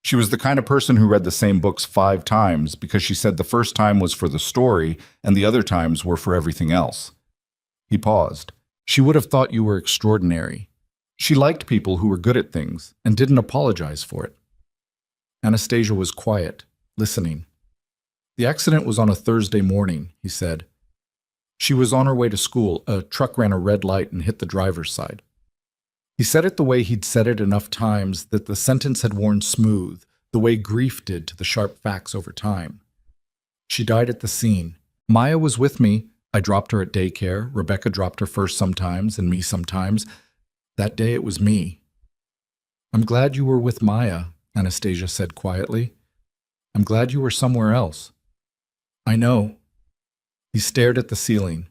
the kind of person who read the same books 5 times because she said the first time was for the story and the other times were for everything else. He paused. She would have thought you were extraordinary. She liked people who were good at things and didn't apologize for it. Anastasia was quiet, listening. The accident was on a Thursday morning, he said. She was on her way to school. A truck ran a red light and hit the driver's side. He said it the way he'd said it enough times that the sentence had worn smooth, the way grief did to the sharp facts over time. She died at the scene. Maya was with me. I dropped her at daycare. Rebecca dropped her first sometimes, and me sometimes. That day it was me. I'm glad you were with Maya, Anastasia said quietly. I'm glad you were somewhere else. I know. He stared at the ceiling.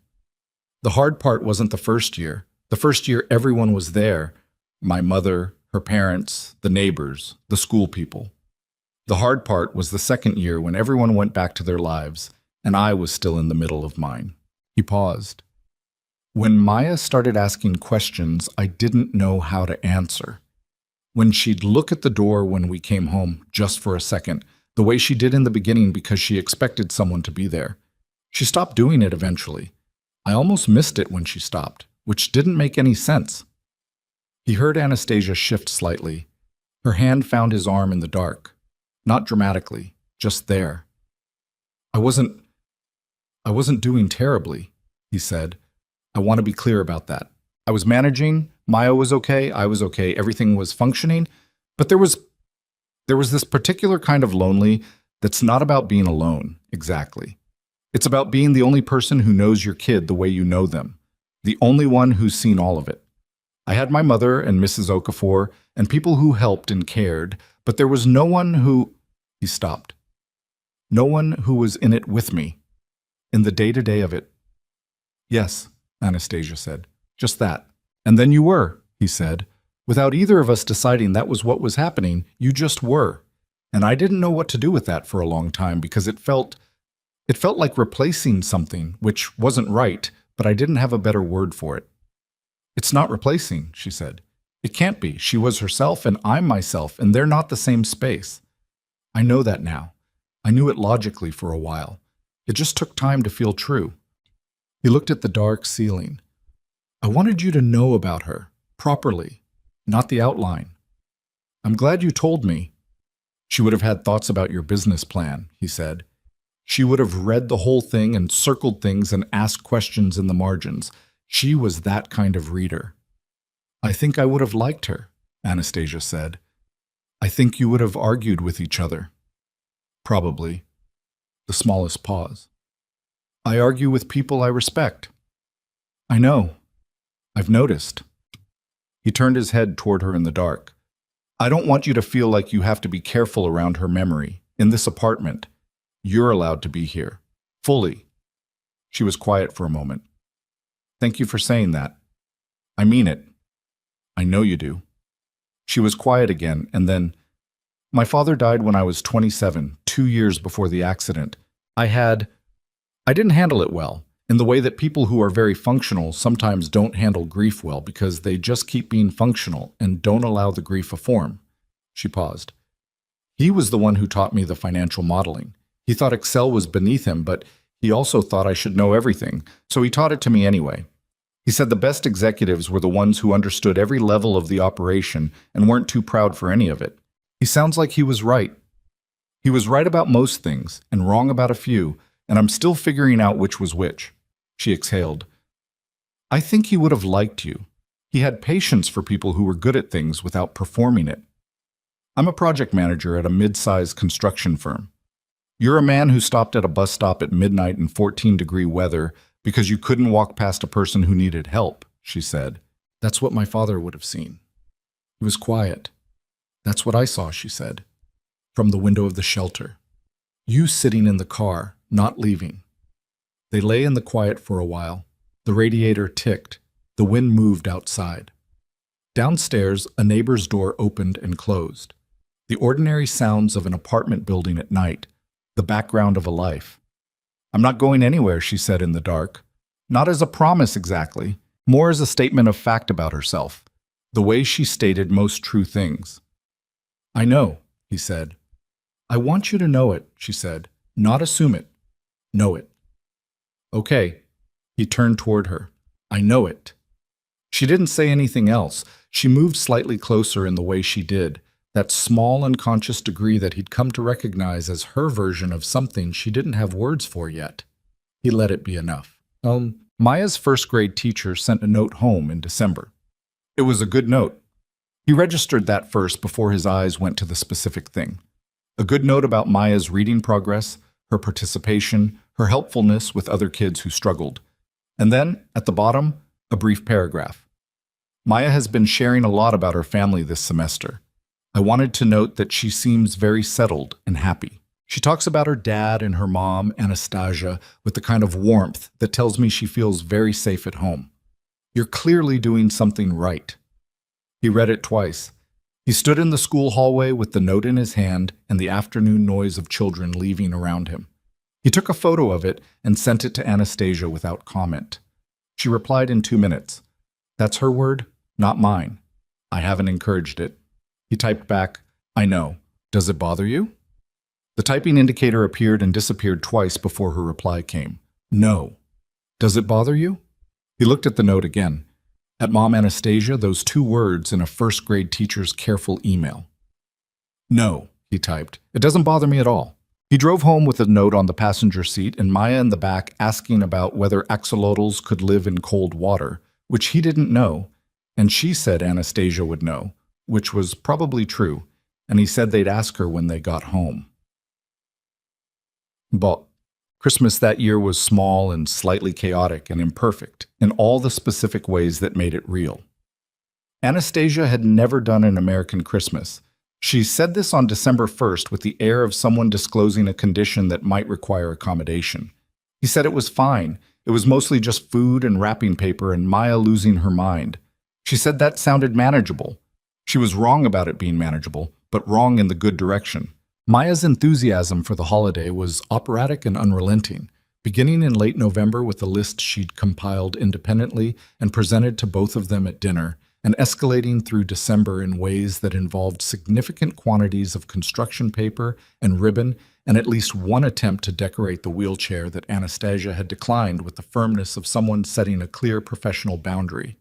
The hard part wasn't the first year. The first year everyone was there. My mother, her parents, the neighbors, the school people. The hard part was the second year when everyone went back to their lives, and I was still in the middle of mine. He paused. When Maya started asking questions, I didn't know how to answer. When she'd look at the door when we came home, just for a second, the way she did in the beginning because she expected someone to be there. She stopped doing it eventually. I almost missed it when she stopped, which didn't make any sense. He heard Anastasia shift slightly. Her hand found his arm in the dark. Not dramatically, just there. I wasn't doing terribly, he said. I want to be clear about that. I was managing, Maya was okay, I was okay, everything was functioning, but there was this particular kind of lonely that's not about being alone, exactly. It's about being the only person who knows your kid the way you know them, the only one who's seen all of it. I had my mother and Mrs. Okafor and people who helped and cared, but there was no one who... He stopped. No one who was in it with me, in the day-to-day of it. Yes, Anastasia said, just that. And then you were, he said. Without either of us deciding that was what was happening, you just were. And I didn't know what to do with that for a long time because it felt like replacing something, which wasn't right, but I didn't have a better word for it. It's not replacing, she said. It can't be. She was herself and I'm myself, and they're not the same space. I know that now. I knew it logically for a while. It just took time to feel true. He looked at the dark ceiling. I wanted you to know about her, properly, not the outline. I'm glad you told me. She would have had thoughts about your business plan, he said. She would have read the whole thing and circled things and asked questions in the margins. She was that kind of reader. I think I would have liked her, Anastasia said. I think you would have argued with each other. Probably. The smallest pause. I argue with people I respect. I know. I've noticed. He turned his head toward her in the dark. I don't want you to feel like you have to be careful around her memory. In this apartment, you're allowed to be here. Fully. She was quiet for a moment. Thank you for saying that. I mean it. I know you do. She was quiet again, and then, my father died when I was 27, 2 years before the accident. I didn't handle it well, in the way that people who are very functional sometimes don't handle grief well because they just keep being functional and don't allow the grief a form. She paused. He was the one who taught me the financial modeling. He thought Excel was beneath him, but he also thought I should know everything, so he taught it to me anyway. He said the best executives were the ones who understood every level of the operation and weren't too proud for any of it. He sounds like he was right. He was right about most things and wrong about a few, and I'm still figuring out which was which. She exhaled. I think he would have liked you. He had patience for people who were good at things without performing it. I'm a project manager at a mid-sized construction firm. You're a man who stopped at a bus stop at midnight in 14-degree weather because you couldn't walk past a person who needed help, she said. That's what my father would have seen. He was quiet. That's what I saw, she said, from the window of the shelter. You sitting in the car, not leaving. They lay in the quiet for a while. The radiator ticked. The wind moved outside. Downstairs, a neighbor's door opened and closed. The ordinary sounds of an apartment building at night, the background of a life. I'm not going anywhere, she said in the dark. Not as a promise exactly, more as a statement of fact about herself, the way she stated most true things. I know, he said. I want you to know it, she said, not assume it. Know it. Okay. He turned toward her. I know it. She didn't say anything else. She moved slightly closer in the way she did, that small unconscious degree that he'd come to recognize as her version of something she didn't have words for yet. He let it be enough. Maya's first-grade teacher sent a note home in December. It was a good note. He registered that first before his eyes went to the specific thing. A good note about Maya's reading progress, her participation, her helpfulness with other kids who struggled. And then, at the bottom, a brief paragraph. Maya has been sharing a lot about her family this semester. I wanted to note that she seems very settled and happy. She talks about her dad and her mom, Anastasia, with the kind of warmth that tells me she feels very safe at home. You're clearly doing something right. He read it twice. He stood in the school hallway with the note in his hand and the afternoon noise of children leaving around him. He took a photo of it and sent it to Anastasia without comment. She replied in 2 minutes. That's her word, not mine. I haven't encouraged it. He typed back, I know. Does it bother you? The typing indicator appeared and disappeared twice before her reply came. No. Does it bother you? He looked at the note again. At Mom Anastasia, those 2 words in a first-grade teacher's careful email. No, he typed. It doesn't bother me at all. He drove home with a note on the passenger seat and Maya in the back asking about whether axolotls could live in cold water, which he didn't know, and she said Anastasia would know, which was probably true, and he said they'd ask her when they got home. But Christmas that year was small and slightly chaotic and imperfect in all the specific ways that made it real. Anastasia had never done an American Christmas. She said this on December 1st with the air of someone disclosing a condition that might require accommodation. He said it was fine. It was mostly just food and wrapping paper and Maya losing her mind. She said that sounded manageable. She was wrong about it being manageable, but wrong in the good direction. Maya's enthusiasm for the holiday was operatic and unrelenting, beginning in late November with a list she'd compiled independently and presented to both of them at dinner, and escalating through December in ways that involved significant quantities of construction paper and ribbon and at least one attempt to decorate the wheelchair that Anastasia had declined with the firmness of someone setting a clear professional boundary.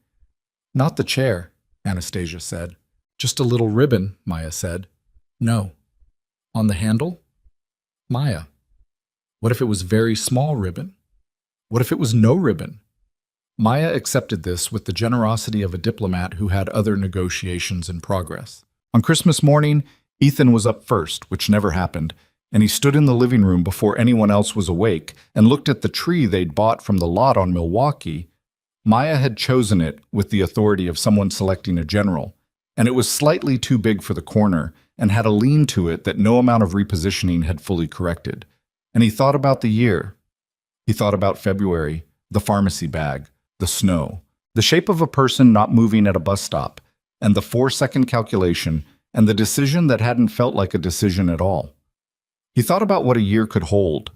Not the chair, Anastasia said. Just a little ribbon, Maya said. No. On the handle? Maya. What if it was very small ribbon? What if it was no ribbon? Maya accepted this with the generosity of a diplomat who had other negotiations in progress. On Christmas morning, Ethan was up first, which never happened, and he stood in the living room before anyone else was awake and looked at the tree they'd bought from the lot on Milwaukee. Maya had chosen it with the authority of someone selecting a general, and it was slightly too big for the corner and had a lean to it that no amount of repositioning had fully corrected. And he thought about the year. He thought about February, the pharmacy bag, the snow, the shape of a person not moving at a bus stop, and the 4-second calculation, and the decision that hadn't felt like a decision at all. He thought about what a year could hold,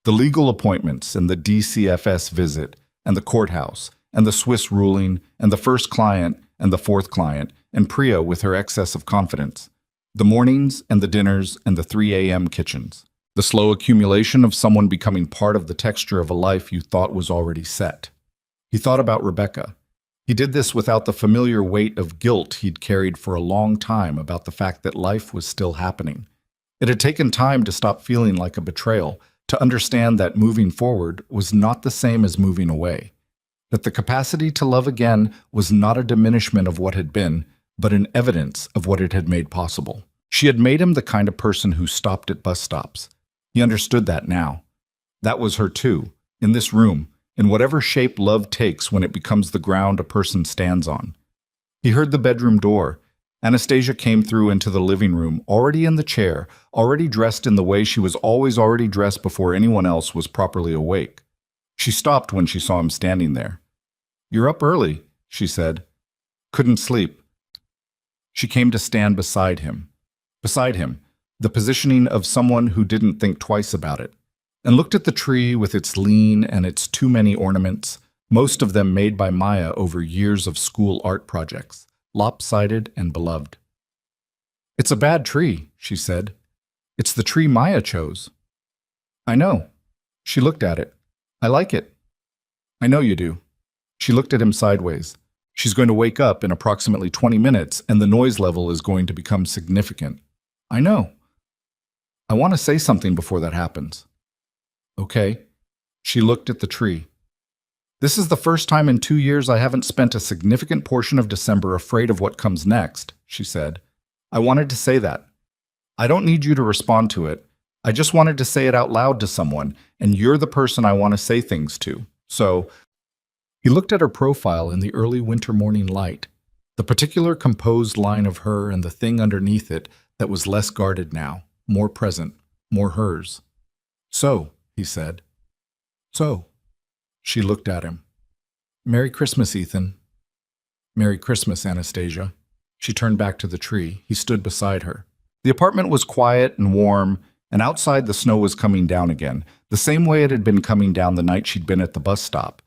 the legal appointments and the DCFS visit, and the courthouse, and the Swiss ruling, and the first client, and the fourth client, and Priya with her excess of confidence, the mornings and the dinners and the 3 a.m. kitchens, the slow accumulation of someone becoming part of the texture of a life you thought was already set. He thought about Rebecca. He did this without the familiar weight of guilt he'd carried for a long time about the fact that life was still happening. It had taken time to stop feeling like a betrayal, to understand that moving forward was not the same as moving away, that the capacity to love again was not a diminishment of what had been, but an evidence of what it had made possible. She had made him the kind of person who stopped at bus stops. He understood that now. That was her too, in this room, in whatever shape love takes when it becomes the ground a person stands on. He heard the bedroom door. Anastasia came through into the living room, already in the chair, already dressed in the way she was always already dressed before anyone else was properly awake. She stopped when she saw him standing there. "You're up early," she said. "Couldn't sleep." She came to stand beside him. Beside him, the positioning of someone who didn't think twice about it, and looked at the tree with its lean and its too many ornaments, most of them made by Maya over years of school art projects, lopsided and beloved. "It's a bad tree," she said. "It's the tree Maya chose." "I know." She looked at it. "I like it." "I know you do." She looked at him sideways. "She's going to wake up in approximately 20 minutes, and the noise level is going to become significant." "I know." "I want to say something before that happens." "Okay." She looked at the tree. "This is the first time in 2 years I haven't spent a significant portion of December afraid of what comes next," she said. "I wanted to say that. I don't need you to respond to it. I just wanted to say it out loud to someone, and you're the person I want to say things to. So," he looked at her profile in the early winter morning light, the particular composed line of her and the thing underneath it that was less guarded now, more present, more hers. "So," he said. "So." She looked at him. "Merry Christmas, Ethan." "Merry Christmas, Anastasia." She turned back to the tree. He stood beside her. The apartment was quiet and warm, and outside the snow was coming down again, the same way it had been coming down the night she'd been at the bus stop.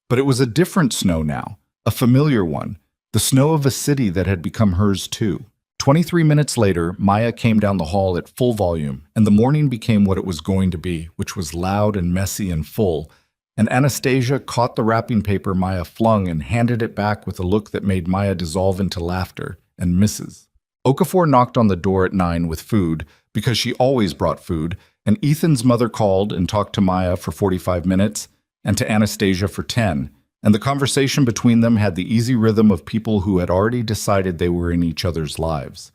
But it was a different snow now, a familiar one, the snow of a city that had become hers too. 23 minutes later, Maya came down the hall at full volume, and the morning became what it was going to be, which was loud and messy and full, and Anastasia caught the wrapping paper Maya flung and handed it back with a look that made Maya dissolve into laughter and misses. Okafor knocked on the door at 9 with food, because she always brought food, and Ethan's mother called and talked to Maya for 45 minutes, and to Anastasia for 10, and the conversation between them had the easy rhythm of people who had already decided they were in each other's lives.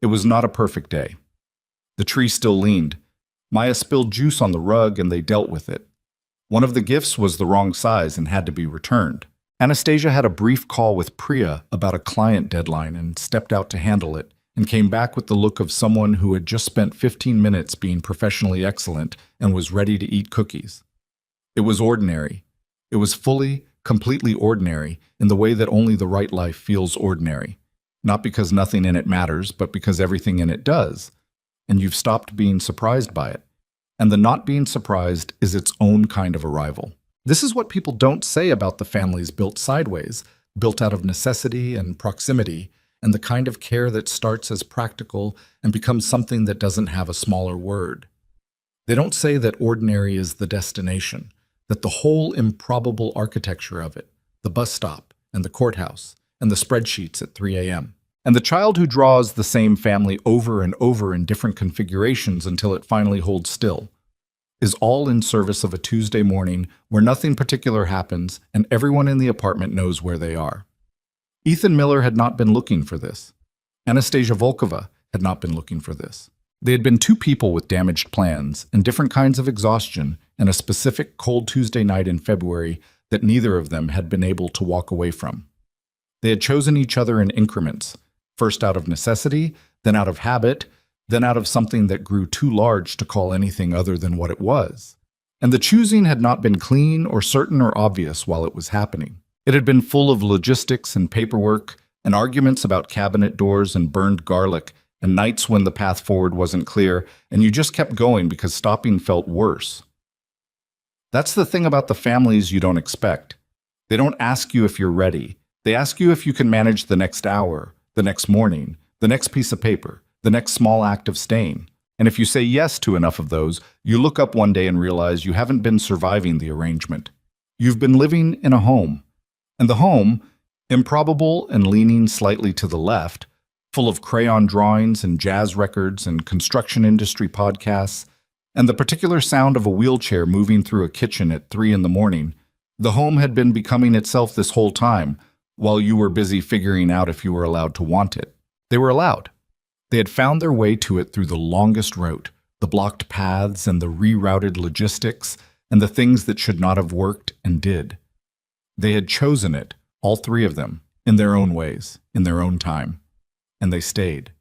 It was not a perfect day. The tree still leaned. Maya spilled juice on the rug, and they dealt with it. One of the gifts was the wrong size and had to be returned. Anastasia had a brief call with Priya about a client deadline and stepped out to handle it, and came back with the look of someone who had just spent 15 minutes being professionally excellent and was ready to eat cookies. It was ordinary. It was fully, completely ordinary in the way that only the right life feels ordinary. Not because nothing in it matters, but because everything in it does. And you've stopped being surprised by it. And the not being surprised is its own kind of arrival. This is what people don't say about the families built sideways, built out of necessity and proximity, and the kind of care that starts as practical and becomes something that doesn't have a smaller word. They don't say that ordinary is the destination, that the whole improbable architecture of it, the bus stop and the courthouse and the spreadsheets at 3 a.m., and the child who draws the same family over and over in different configurations until it finally holds still, is all in service of a Tuesday morning where nothing particular happens and everyone in the apartment knows where they are. Ethan Miller had not been looking for this. Anastasia Volkova had not been looking for this. They had been two people with damaged plans and different kinds of exhaustion and a specific cold Tuesday night in February that neither of them had been able to walk away from. They had chosen each other in increments, first out of necessity, then out of habit, then out of something that grew too large to call anything other than what it was. And the choosing had not been clean or certain or obvious while it was happening. It had been full of logistics and paperwork, and arguments about cabinet doors and burned garlic, and nights when the path forward wasn't clear, and you just kept going because stopping felt worse. That's the thing about the families you don't expect. They don't ask you if you're ready. They ask you if you can manage the next hour, the next morning, the next piece of paper, the next small act of staying. And if you say yes to enough of those, you look up one day and realize you haven't been surviving the arrangement. You've been living in a home. And the home, improbable and leaning slightly to the left, full of crayon drawings and jazz records and construction industry podcasts, and the particular sound of a wheelchair moving through a kitchen at 3 a.m, the home had been becoming itself this whole time, while you were busy figuring out if you were allowed to want it. They were allowed. They had found their way to it through the longest route, the blocked paths and the rerouted logistics, and the things that should not have worked and did. They had chosen it, all three of them, in their own ways, in their own time. And they stayed.